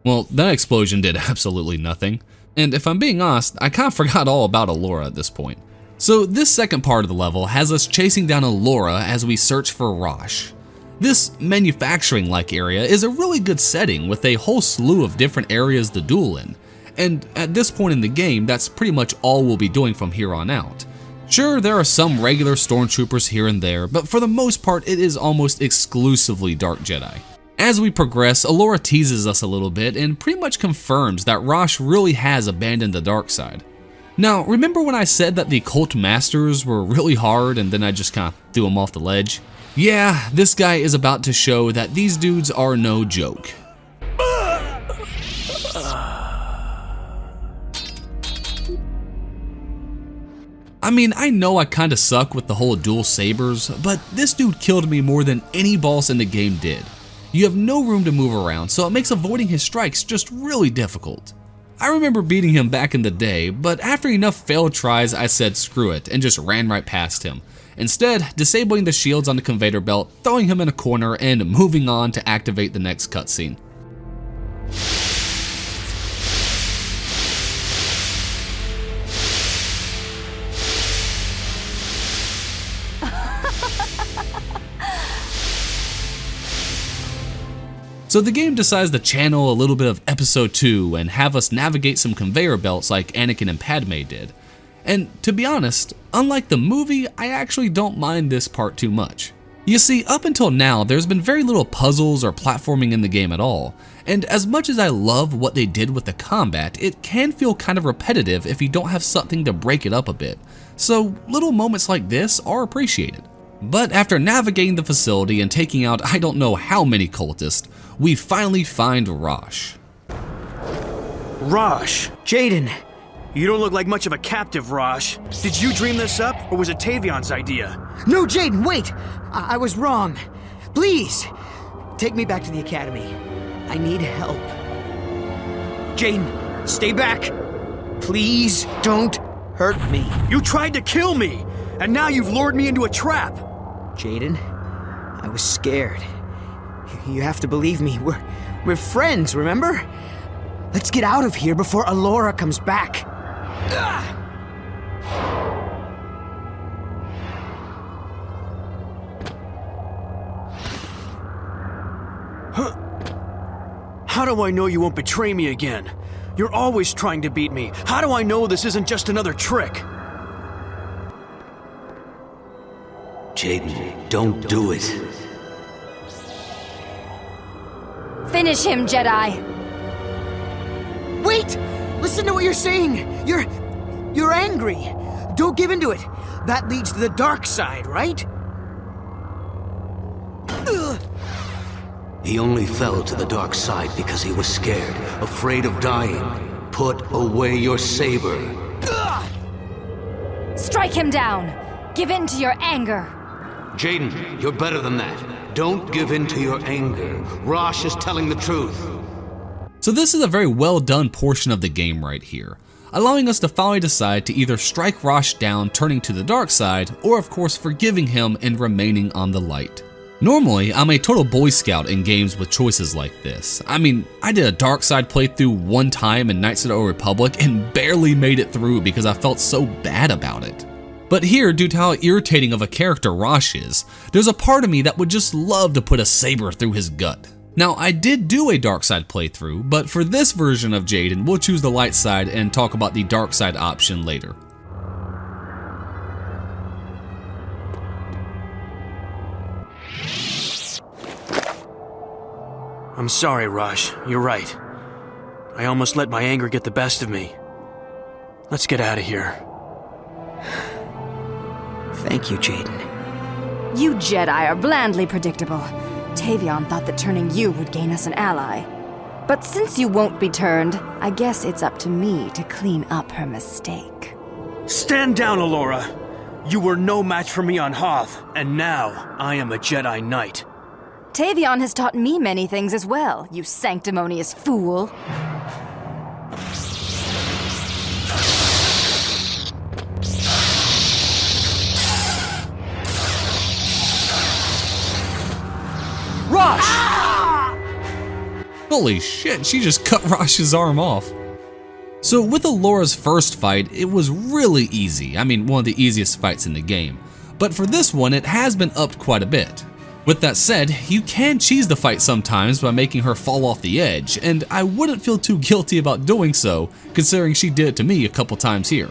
Well, that explosion did absolutely nothing. And if I'm being honest, I kind of forgot all about Alora at this point. So this second part of the level has us chasing down Alora as we search for Rosh. This manufacturing-like area is a really good setting with a whole slew of different areas to duel in. And at this point in the game, that's pretty much all we'll be doing from here on out. Sure, there are some regular stormtroopers here and there, but for the most part it is almost exclusively Dark Jedi. As we progress, Alora teases us a little bit and pretty much confirms that Rosh really has abandoned the dark side. Now, remember when I said that the cult masters were really hard and then I just kind of threw them off the ledge? Yeah, this guy is about to show that these dudes are no joke. I mean, I know I kinda suck with the whole dual sabers, but this dude killed me more than any boss in the game did. You have no room to move around, so it makes avoiding his strikes just really difficult. I remember beating him back in the day, but after enough failed tries, I said screw it and just ran right past him. Instead, disabling the shields on the conveyor belt, throwing him in a corner, and moving on to activate the next cutscene. So the game decides to channel a little bit of episode 2 and have us navigate some conveyor belts like Anakin and Padme did. And to be honest, unlike the movie, I actually don't mind this part too much. You see, up until now, there's been very little puzzles or platforming in the game at all, and as much as I love what they did with the combat, it can feel kind of repetitive if you don't have something to break it up a bit, so little moments like this are appreciated. But after navigating the facility and taking out I don't know how many cultists, we finally find Rosh. Rosh! Jaden! You don't look like much of a captive, Rosh. Did you dream this up, or was it Tavion's idea? No, Jaden, wait! I was wrong. Please, take me back to the Academy. I need help. Jaden, stay back. Please don't hurt me. You tried to kill me, and now you've lured me into a trap. Jaden, I was scared. You have to believe me. We're friends, remember? Let's get out of here before Alora comes back. How do I know you won't betray me again? You're always trying to beat me. How do I know this isn't just another trick? Jaden, don't do it. Finish him, Jedi! Wait! Listen to what you're saying! You're angry! Don't give in to it! That leads to the dark side, right? Ugh. He only fell to the dark side because he was scared, afraid of dying. Put away your saber. Strike him down! Give in to your anger. Jaden, you're better than that. Don't give in to your anger. Rosh is telling the truth. So this is a very well done portion of the game right here, allowing us to finally decide to either strike Rosh down turning to the dark side, or of course forgiving him and remaining on the light. Normally, I'm a total Boy Scout in games with choices like this. I mean, I did a dark side playthrough one time in Knights of the Old Republic and barely made it through because I felt so bad about it. But here, due to how irritating of a character Rosh is, there's a part of me that would just love to put a saber through his gut. Now, I did do a dark side playthrough, but for this version of Jaden, we'll choose the light side and talk about the dark side option later. I'm sorry, Rosh. You're right. I almost let my anger get the best of me. Let's get out of here. Thank you, Jaden. You Jedi are blandly predictable. Tavion thought that turning you would gain us an ally. But since you won't be turned, I guess it's up to me to clean up her mistake. Stand down, Alora! You were no match for me on Hoth, and now I am a Jedi Knight. Tavion has taught me many things as well, you sanctimonious fool. Rosh! Holy shit, she just cut Rosh's arm off. So with Alora's first fight, it was really easy. I mean, one of the easiest fights in the game. But for this one, it has been upped quite a bit. With that said, you can cheese the fight sometimes by making her fall off the edge, and I wouldn't feel too guilty about doing so, considering she did it to me a couple times here.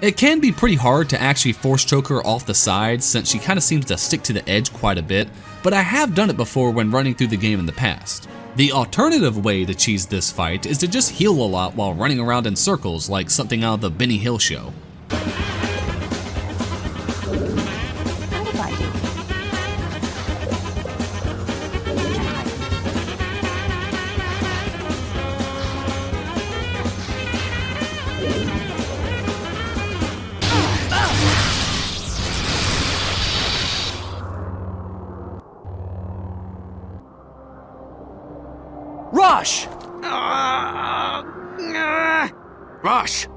It can be pretty hard to actually force choke her off the sides since she kind of seems to stick to the edge quite a bit, but I have done it before when running through the game in the past. The alternative way to cheese this fight is to just heal a lot while running around in circles like something out of the Benny Hill show. Rosh! Rosh!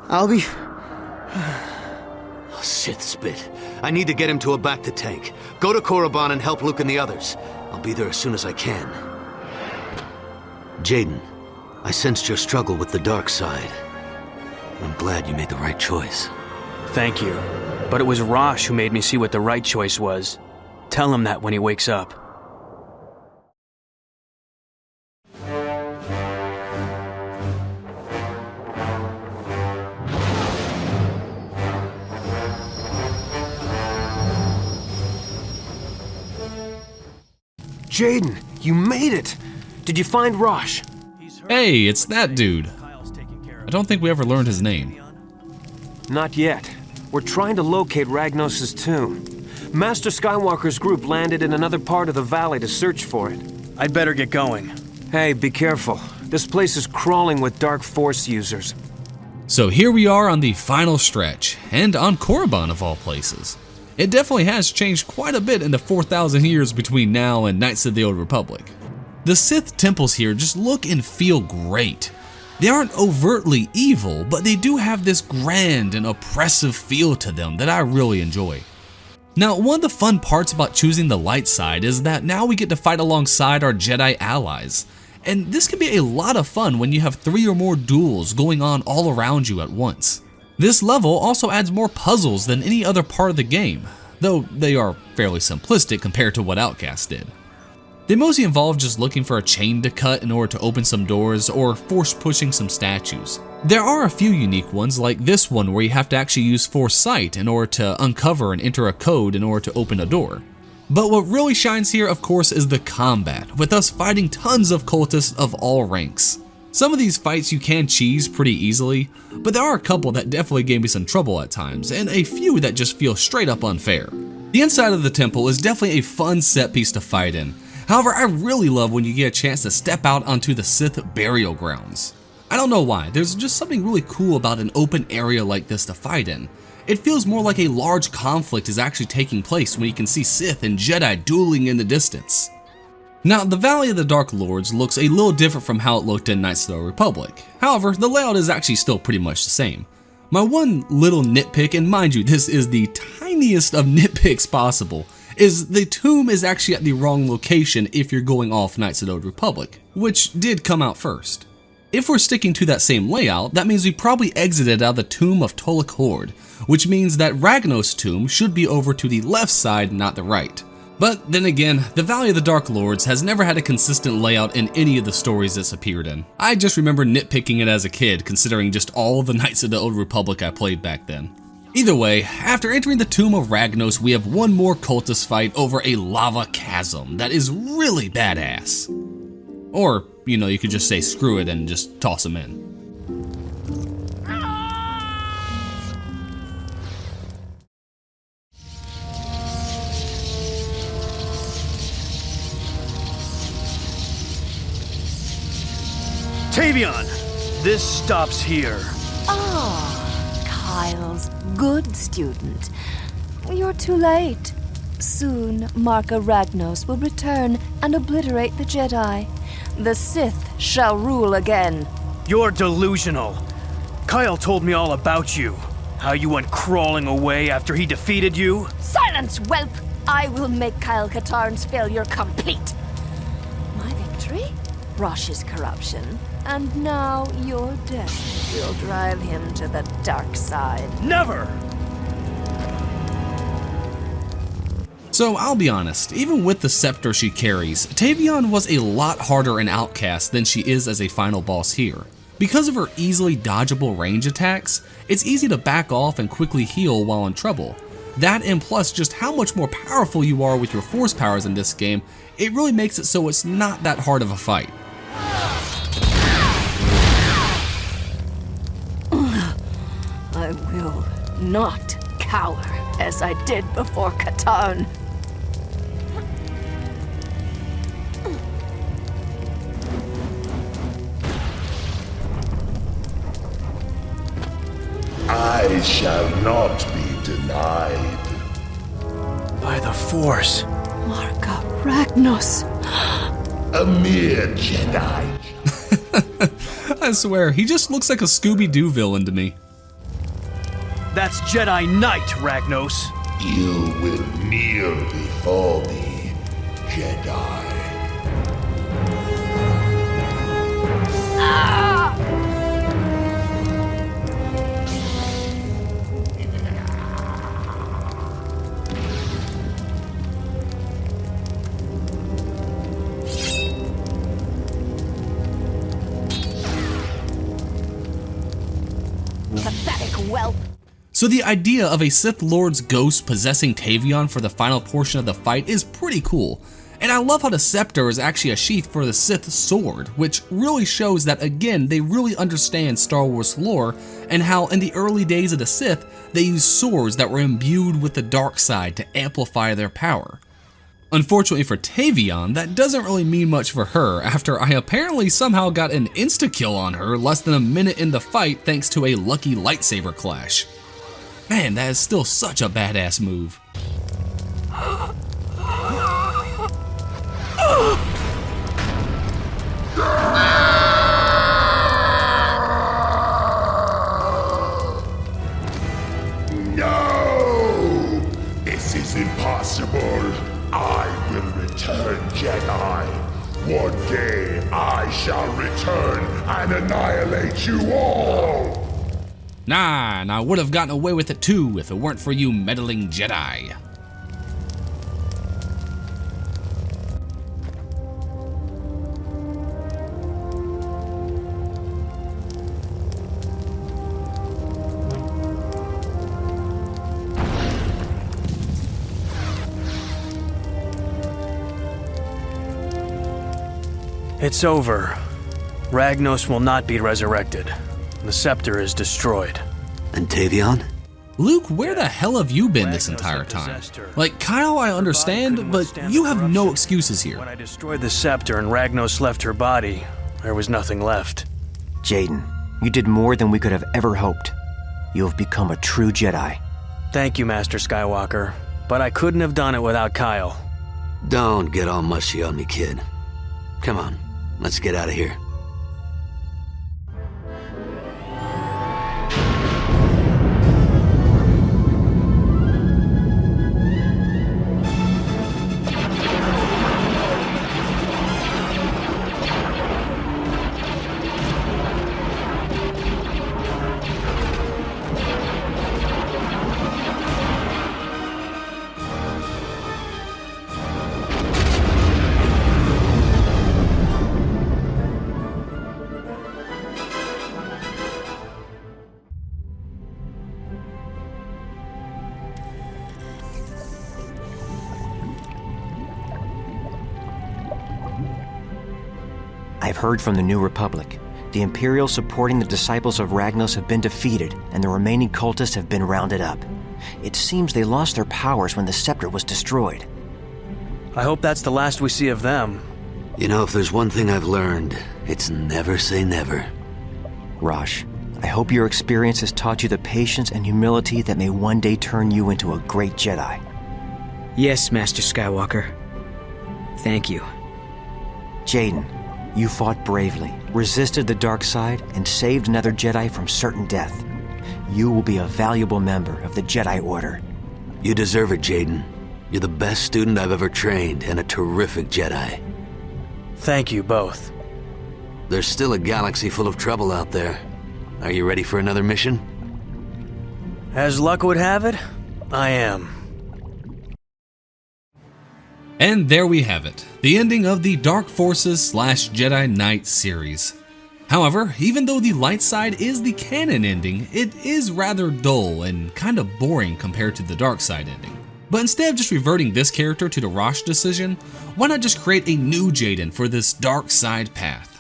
I'll be... Sith spit. I need to get him to a bacta tank. Go to Korriban and help Luke and the others. I'll be there as soon as I can. Jaden, I sensed your struggle with the dark side. I'm glad you made the right choice. Thank you. But it was Rosh who made me see what the right choice was. Tell him that when he wakes up. Jaden, you made it! Did you find Rosh? Hey, it's that dude. I don't think we ever learned his name. Not yet. We're trying to locate Ragnos' tomb. Master Skywalker's group landed in another part of the valley to search for it. I'd better get going. Hey, be careful. This place is crawling with dark force users. So here we are on the final stretch, and on Korriban of all places. It definitely has changed quite a bit in the 4,000 years between now and Knights of the Old Republic. The Sith temples here just look and feel great. They aren't overtly evil, but they do have this grand and oppressive feel to them that I really enjoy. Now, one of the fun parts about choosing the light side is that now we get to fight alongside our Jedi allies. And this can be a lot of fun when you have 3 or more duels going on all around you at once. This level also adds more puzzles than any other part of the game, though they are fairly simplistic compared to what Outcast did. They mostly involve just looking for a chain to cut in order to open some doors or force pushing some statues. There are a few unique ones like this one where you have to actually use foresight in order to uncover and enter a code in order to open a door. But what really shines here, of course, is the combat, with us fighting tons of cultists of all ranks. Some of these fights you can cheese pretty easily, but there are a couple that definitely gave me some trouble at times, and a few that just feel straight up unfair. The inside of the temple is definitely a fun set piece to fight in. However, I really love when you get a chance to step out onto the Sith burial grounds. I don't know why, there's just something really cool about an open area like this to fight in. It feels more like a large conflict is actually taking place when you can see Sith and Jedi dueling in the distance. Now, the Valley of the Dark Lords looks a little different from how it looked in Knights of the Republic. However, the layout is actually still pretty much the same. My one little nitpick, and mind you, this is the tiniest of nitpicks possible, is the tomb is actually at the wrong location if you're going off Knights of the Old Republic, which did come out first. If we're sticking to that same layout, that means we probably exited out of the tomb of To Hoth, which means that Ragnos' tomb should be over to the left side, not the right. But then again, the Valley of the Dark Lords has never had a consistent layout in any of the stories it's appeared in. I just remember nitpicking it as a kid, considering just all of the Knights of the Old Republic I played back then. Either way, after entering the Tomb of Ragnos, we have one more cultist fight over a lava chasm that is really badass. Or, you could just say screw it and just toss him in. Tavion, this stops here. Ah, Kyle's good student. You're too late. Soon, Marka Ragnos will return and obliterate the Jedi. The Sith shall rule again. You're delusional. Kyle told me all about you. How you went crawling away after he defeated you. Silence, whelp! I will make Kyle Katarn's failure complete. My victory? Rosh's corruption. And now your death will drive him to the dark side. Never! So I'll be honest, even with the scepter she carries, Tavion was a lot harder an outcast than she is as a final boss here. Because of her easily dodgeable range attacks, it's easy to back off and quickly heal while in trouble. That and plus just how much more powerful you are with your force powers in this game, it really makes it so it's not that hard of a fight. I will not cower as I did before Katarn. I shall not be denied. By the Force. Marka Ragnos. A mere Jedi. I swear, he just looks like a Scooby-Doo villain to me. That's Jedi Knight, Ragnos. You will kneel before me, Jedi. Pathetic whelp. So the idea of a Sith Lord's ghost possessing Tavion for the final portion of the fight is pretty cool, and I love how the scepter is actually a sheath for the Sith sword, which really shows that again they really understand Star Wars lore and how in the early days of the Sith they used swords that were imbued with the dark side to amplify their power. Unfortunately for Tavion, that doesn't really mean much for her after I apparently somehow got an insta-kill on her less than a minute in the fight thanks to a lucky lightsaber clash. Man, that is still such a badass move. No! This is impossible. I will return, Jedi. One day I shall return and annihilate you all. Nah, and I would have gotten away with it too if it weren't for you meddling Jedi. It's over. Ragnos will not be resurrected. The scepter is destroyed. And Tavion? Luke, where the hell have you been this entire time? Like, Kyle, I understand, but you have no excuses here. When I destroyed the scepter and Ragnos left her body, there was nothing left. Jaden, you did more than we could have ever hoped. You have become a true Jedi. Thank you, Master Skywalker, but I couldn't have done it without Kyle. Don't get all mushy on me, kid. Come on, let's get out of here. I've heard from the New Republic. The Imperials supporting the disciples of Ragnos have been defeated, and the remaining cultists have been rounded up. It seems they lost their powers when the scepter was destroyed. I hope that's the last we see of them. You know, if there's one thing I've learned, it's never say never. Rosh, I hope your experience has taught you the patience and humility that may one day turn you into a great Jedi. Yes, Master Skywalker. Thank you. Jaden, you fought bravely, resisted the dark side, and saved another Jedi from certain death. You will be a valuable member of the Jedi Order. You deserve it, Jaden. You're the best student I've ever trained, and a terrific Jedi. Thank you both. There's still a galaxy full of trouble out there. Are you ready for another mission? As luck would have it, I am. And there we have it, the ending of the Dark Forces / Jedi Knight series. However, even though the light side is the canon ending, it is rather dull and kind of boring compared to the dark side ending. But instead of just reverting this character to the Rosh decision, why not just create a new Jaden for this dark side path?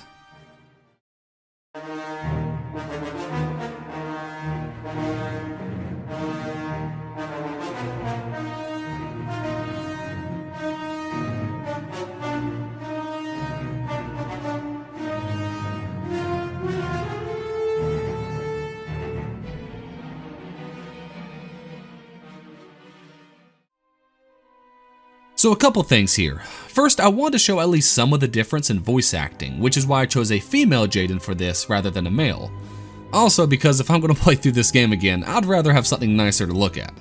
So a couple things here. First, I wanted to show at least some of the difference in voice acting, which is why I chose a female Jaden for this rather than a male. Also because if I'm going to play through this game again, I'd rather have something nicer to look at.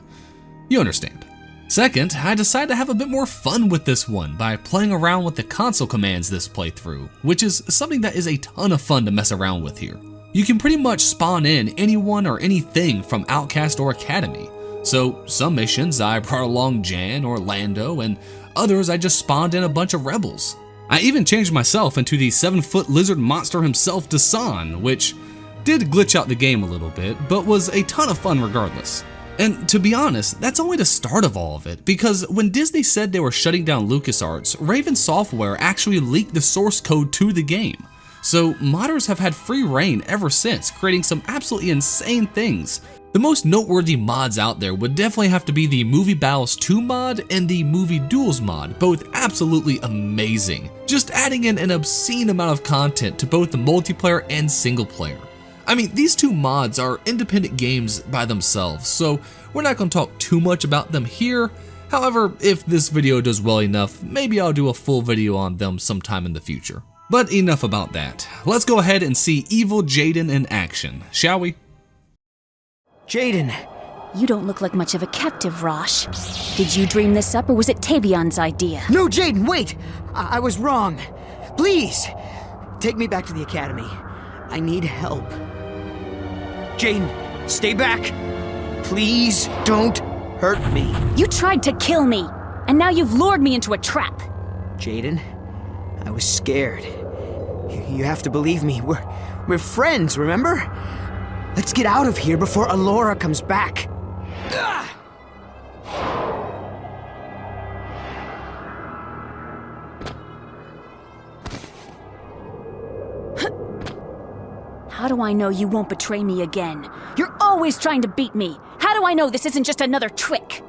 You understand. Second, I decided to have a bit more fun with this one by playing around with the console commands this playthrough, which is something that is a ton of fun to mess around with here. You can pretty much spawn in anyone or anything from Outcast or Academy. So some missions I brought along Jan or Lando, and others I just spawned in a bunch of rebels. I even changed myself into the 7-foot lizard monster himself, Dasan, which did glitch out the game a little bit, but was a ton of fun regardless. And to be honest, that's only the start of all of it, because when Disney said they were shutting down LucasArts, Raven Software actually leaked the source code to the game. So modders have had free reign ever since, creating some absolutely insane things. The most noteworthy mods out there would definitely have to be the Movie Battles 2 mod and the Movie Duels mod, both absolutely amazing. Just adding in an obscene amount of content to both the multiplayer and single player. I mean, these two mods are independent games by themselves, so we're not going to talk too much about them here. However, if this video does well enough, maybe I'll do a full video on them sometime in the future. But enough about that. Let's go ahead and see evil Jaden in action, shall we? Jaden! You don't look like much of a captive, Rosh. Did you dream this up, or was it Tavion's idea? No, Jaden, wait! I was wrong. Please, take me back to the Academy. I need help. Jaden, stay back! Please don't hurt me. You tried to kill me, and now you've lured me into a trap. Jaden, I was scared. You have to believe me. We're friends, remember? Let's get out of here before Alora comes back. How do I know you won't betray me again? You're always trying to beat me. How do I know this isn't just another trick?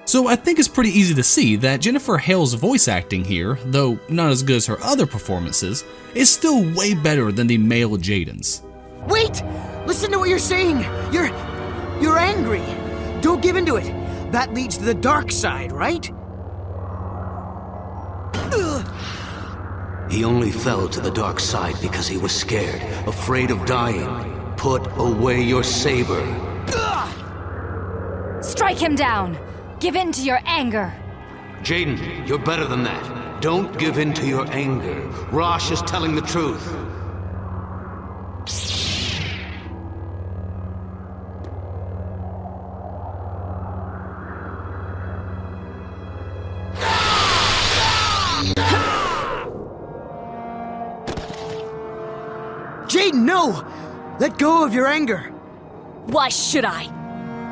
So I think it's pretty easy to see that Jennifer Hale's voice acting here, though not as good as her other performances, is still way better than the male Jaden's. Wait! Listen to what you're saying! You're angry! Don't give in to it! That leads to the dark side, right? He only fell to the dark side because he was scared, afraid of dying. Put away your saber. Strike him down! Give in to your anger! Jaden, you're better than that. Don't give in to your anger. Rosh is telling the truth. Jaden, no! Let go of your anger! Why should I?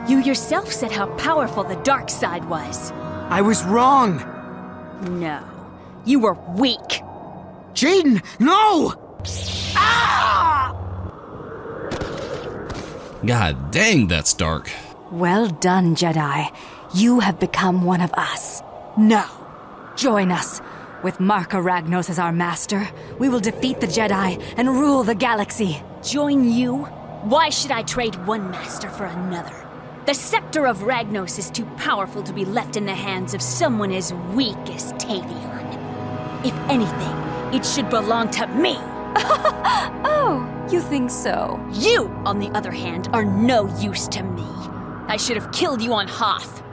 You yourself said how powerful the dark side was. I was wrong! No, you were weak. Jaden, no! Ah! God dang, that's dark. Well done, Jedi. You have become one of us. Now, join us. With Marka Ragnos as our master, we will defeat the Jedi and rule the galaxy. Join you? Why should I trade one master for another? The scepter of Ragnos is too powerful to be left in the hands of someone as weak as Tavion. If anything, it should belong to me. Oh, you think so? You, on the other hand, are no use to me. I should have killed you on Hoth.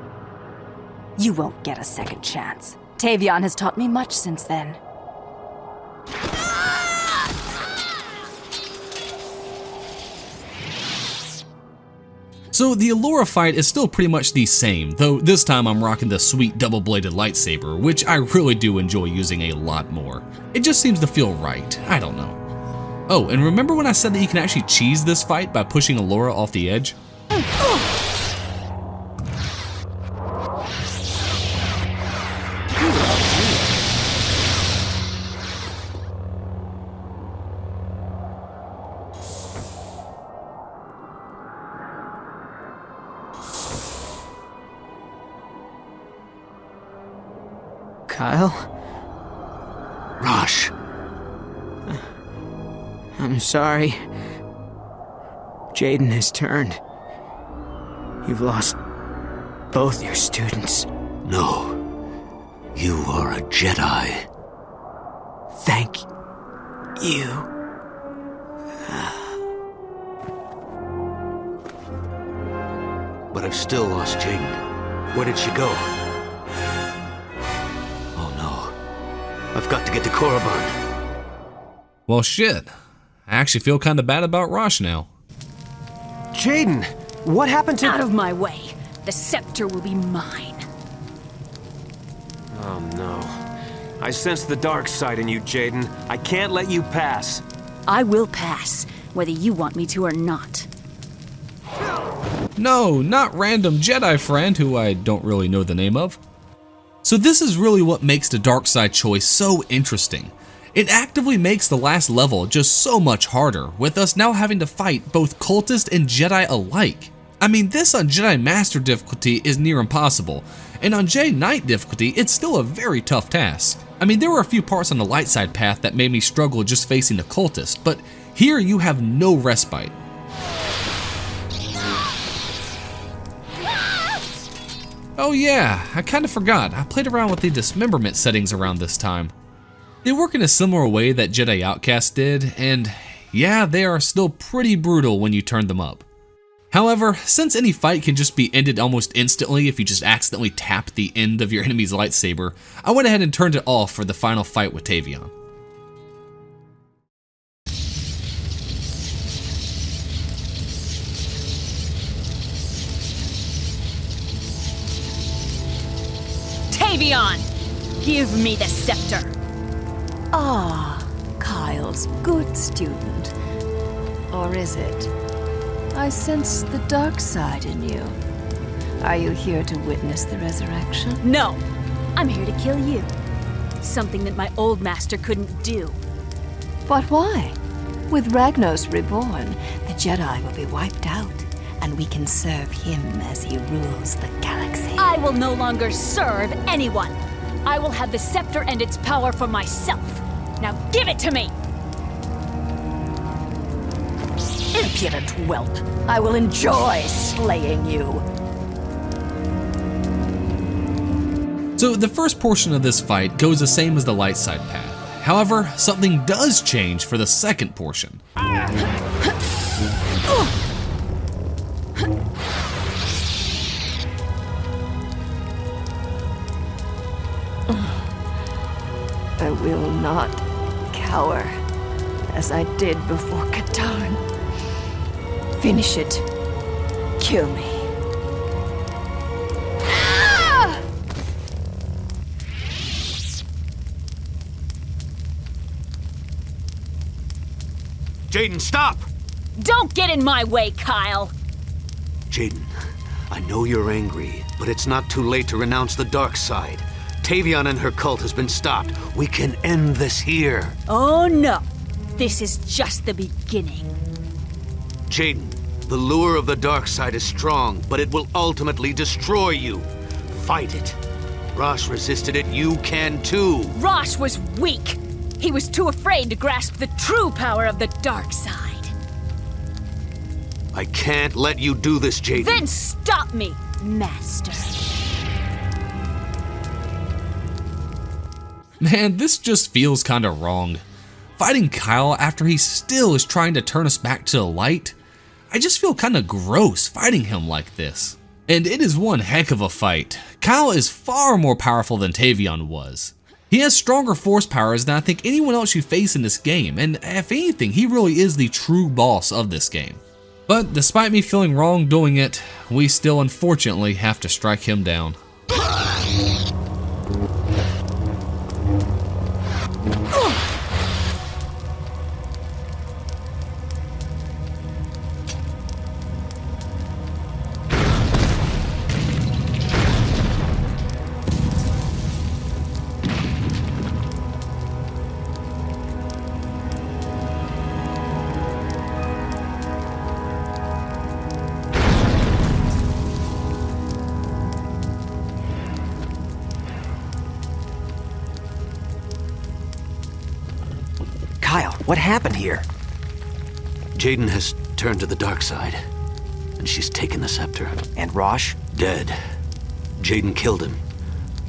You won't get a second chance. Tavion has taught me much since then. So the Allura fight is still pretty much the same, though this time I'm rocking the sweet double-bladed lightsaber, which I really do enjoy using a lot more. It just seems to feel right, I don't know. Oh, and remember when I said that you can actually cheese this fight by pushing Allura off the edge? Kyle? Rosh. I'm sorry. Jaden has turned. You've lost both your students. No. You are a Jedi. Thank you. But I've still lost Jaden. Where did she go? I've got to get to Korriban. Well, shit. I actually feel kind of bad about Rosh now. Jaden, what happened to— Out of my way. The scepter will be mine. Oh no. I sense the dark side in you, Jaden. I can't let you pass. I will pass, whether you want me to or not. No, not random Jedi friend who I don't really know the name of. So this is really what makes the dark side choice so interesting. It actively makes the last level just so much harder, with us now having to fight both cultists and Jedi alike. I mean, this on Jedi Master difficulty is near impossible, and on Jedi Knight difficulty, it's still a very tough task. I mean, there were a few parts on the light side path that made me struggle just facing the cultist, but here you have no respite. Oh yeah, I kinda forgot, I played around with the dismemberment settings around this time. They work in a similar way that Jedi Outcast did, and yeah, they are still pretty brutal when you turn them up. However, since any fight can just be ended almost instantly if you just accidentally tap the end of your enemy's lightsaber, I went ahead and turned it off for the final fight with Tavion. Tavion! Give me the scepter! Ah, Kyle's good student. Or is it? I sense the dark side in you. Are you here to witness the resurrection? No! I'm here to kill you. Something that my old master couldn't do. But why? With Ragnos reborn, the Jedi will be wiped out, and we can serve him as he rules the galaxy. I will no longer serve anyone. I will have the scepter and its power for myself. Now give it to me! Impudent whelp! I will enjoy slaying you. So the first portion of this fight goes the same as the light side path. However, something does change for the second portion. I will not cower as I did before Katarn. Finish it. Kill me. Jaden, stop! Don't get in my way, Kyle! Jaden, I know you're angry, but it's not too late to renounce the dark side. Tavion and her cult has been stopped. We can end this here. Oh no! This is just the beginning. Jaden, the lure of the dark side is strong, but it will ultimately destroy you. Fight it. Rosh resisted it, you can too. Rosh was weak! He was too afraid to grasp the true power of the dark side. I can't let you do this, Jaden. Then stop me, Master. Man, this just feels kinda wrong. Fighting Kyle after he still is trying to turn us back to the light? I just feel kinda gross fighting him like this. And it is one heck of a fight. Kyle is far more powerful than Tavion was. He has stronger force powers than I think anyone else you face in this game, and if anything, he really is the true boss of this game. But despite me feeling wrong doing it, we still unfortunately have to strike him down. Kyle, what happened here? Jaden has turned to the dark side, and she's taken the scepter. And Rosh? Dead. Jaden killed him.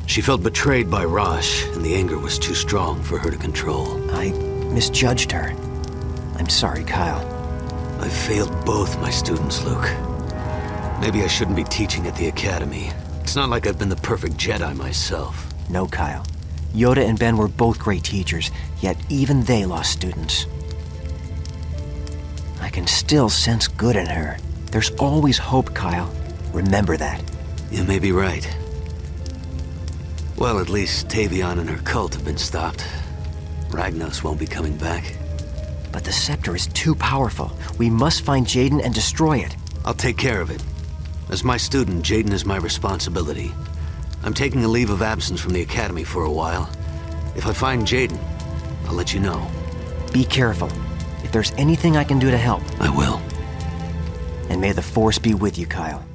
She felt betrayed by Rosh, and the anger was too strong for her to control. I misjudged her. I'm sorry, Kyle. I failed both my students, Luke. Maybe I shouldn't be teaching at the Academy. It's not like I've been the perfect Jedi myself. No, Kyle. Yoda and Ben were both great teachers, yet even they lost students. I can still sense good in her. There's always hope, Kyle. Remember that. You may be right. Well, at least Tavion and her cult have been stopped. Ragnos won't be coming back. But the scepter is too powerful. We must find Jaden and destroy it. I'll take care of it. As my student, Jaden is my responsibility. I'm taking a leave of absence from the Academy for a while. If I find Jaden, I'll let you know. Be careful. If there's anything I can do to help, I will. And may the Force be with you, Kyle.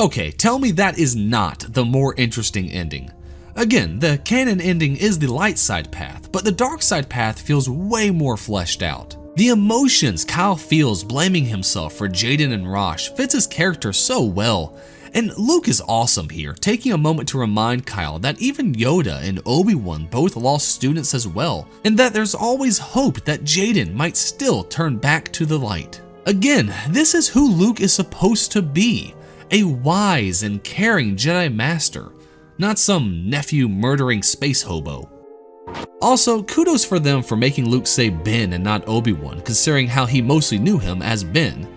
Okay, tell me that is not the more interesting ending. Again, the canon ending is the light side path, but the dark side path feels way more fleshed out. The emotions Kyle feels blaming himself for Jaden and Rosh fits his character so well, And Luke is awesome here, taking a moment to remind Kyle that even Yoda and Obi-Wan both lost students as well, and that there's always hope that Jaden might still turn back to the light. Again, this is who Luke is supposed to be, a wise and caring Jedi Master, not some nephew murdering space hobo. Also, kudos for them for making Luke say Ben and not Obi-Wan, considering how he mostly knew him as Ben.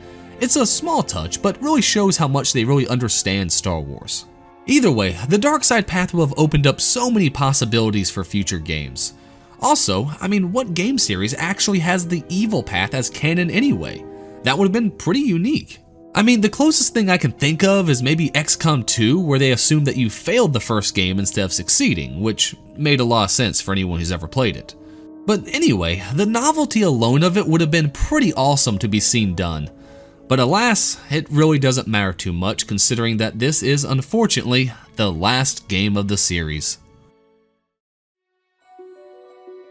It's a small touch, but really shows how much they really understand Star Wars. Either way, the dark side path will have opened up so many possibilities for future games. Also, I mean, what game series actually has the evil path as canon anyway? That would have been pretty unique. I mean, the closest thing I can think of is maybe XCOM 2, where they assumed that you failed the first game instead of succeeding, which made a lot of sense for anyone who's ever played it. But anyway, the novelty alone of it would have been pretty awesome to be seen done. But alas, it really doesn't matter too much, considering that this is, unfortunately, the last game of the series.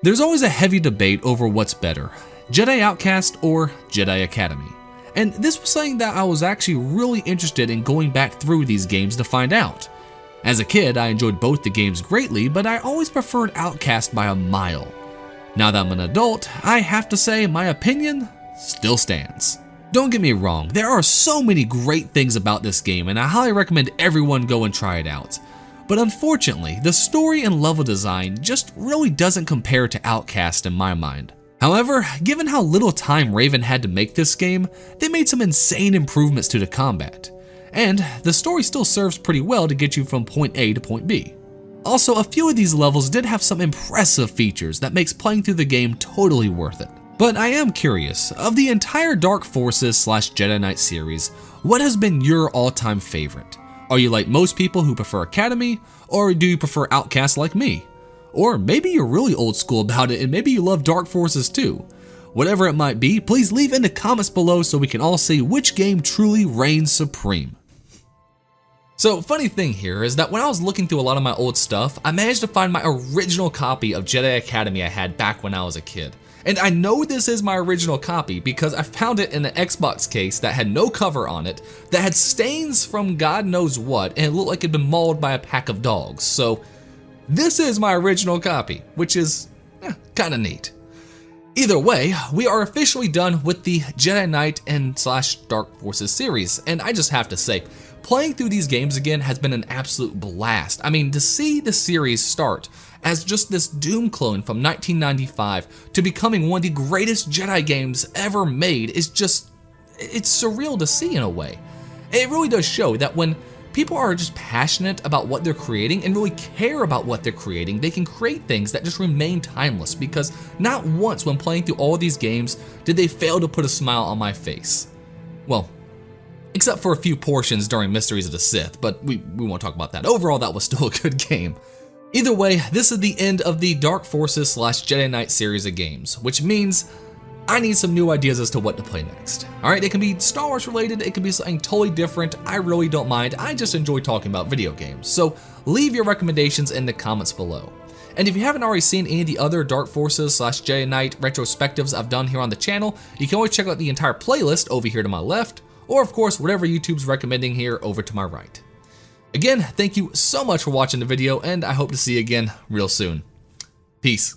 There's always a heavy debate over what's better, Jedi Outcast or Jedi Academy. And this was something that I was actually really interested in going back through these games to find out. As a kid, I enjoyed both the games greatly, but I always preferred Outcast by a mile. Now that I'm an adult, I have to say my opinion still stands. Don't get me wrong, there are so many great things about this game and I highly recommend everyone go and try it out. But unfortunately, the story and level design just really doesn't compare to Outcast in my mind. However, given how little time Raven had to make this game, they made some insane improvements to the combat. And the story still serves pretty well to get you from point A to point B. Also, a few of these levels did have some impressive features that makes playing through the game totally worth it. But I am curious, of the entire Dark Forces / Jedi Knight series, what has been your all-time favorite? Are you like most people who prefer Academy, or do you prefer Outcast like me? Or maybe you're really old school about it and maybe you love Dark Forces too. Whatever it might be, please leave in the comments below so we can all see which game truly reigns supreme. So, funny thing here is that when I was looking through a lot of my old stuff, I managed to find my original copy of Jedi Academy I had back when I was a kid. And I know this is my original copy because I found it in an Xbox case that had no cover on it, that had stains from God knows what, and it looked like it'd been mauled by a pack of dogs. So this is my original copy, which is kinda neat. Either way, we are officially done with the Jedi Knight and / Dark Forces series, and I just have to say, playing through these games again has been an absolute blast. I mean, to see the series start as just this Doom clone from 1995 to becoming one of the greatest Jedi games ever made is just, it's surreal to see in a way. It really does show that when people are just passionate about what they're creating and really care about what they're creating, they can create things that just remain timeless, because not once when playing through all these games did they fail to put a smile on my face. Well, except for a few portions during Mysteries of the Sith, but we won't talk about that. Overall, that was still a good game. Either way, this is the end of the Dark Forces / Jedi Knight series of games, which means I need some new ideas as to what to play next. Alright, it can be Star Wars related, it can be something totally different, I really don't mind, I just enjoy talking about video games, so leave your recommendations in the comments below. And if you haven't already seen any of the other Dark Forces / Jedi Knight retrospectives I've done here on the channel, you can always check out the entire playlist over here to my left, or of course whatever YouTube's recommending here over to my right. Again, thank you so much for watching the video, and I hope to see you again real soon. Peace.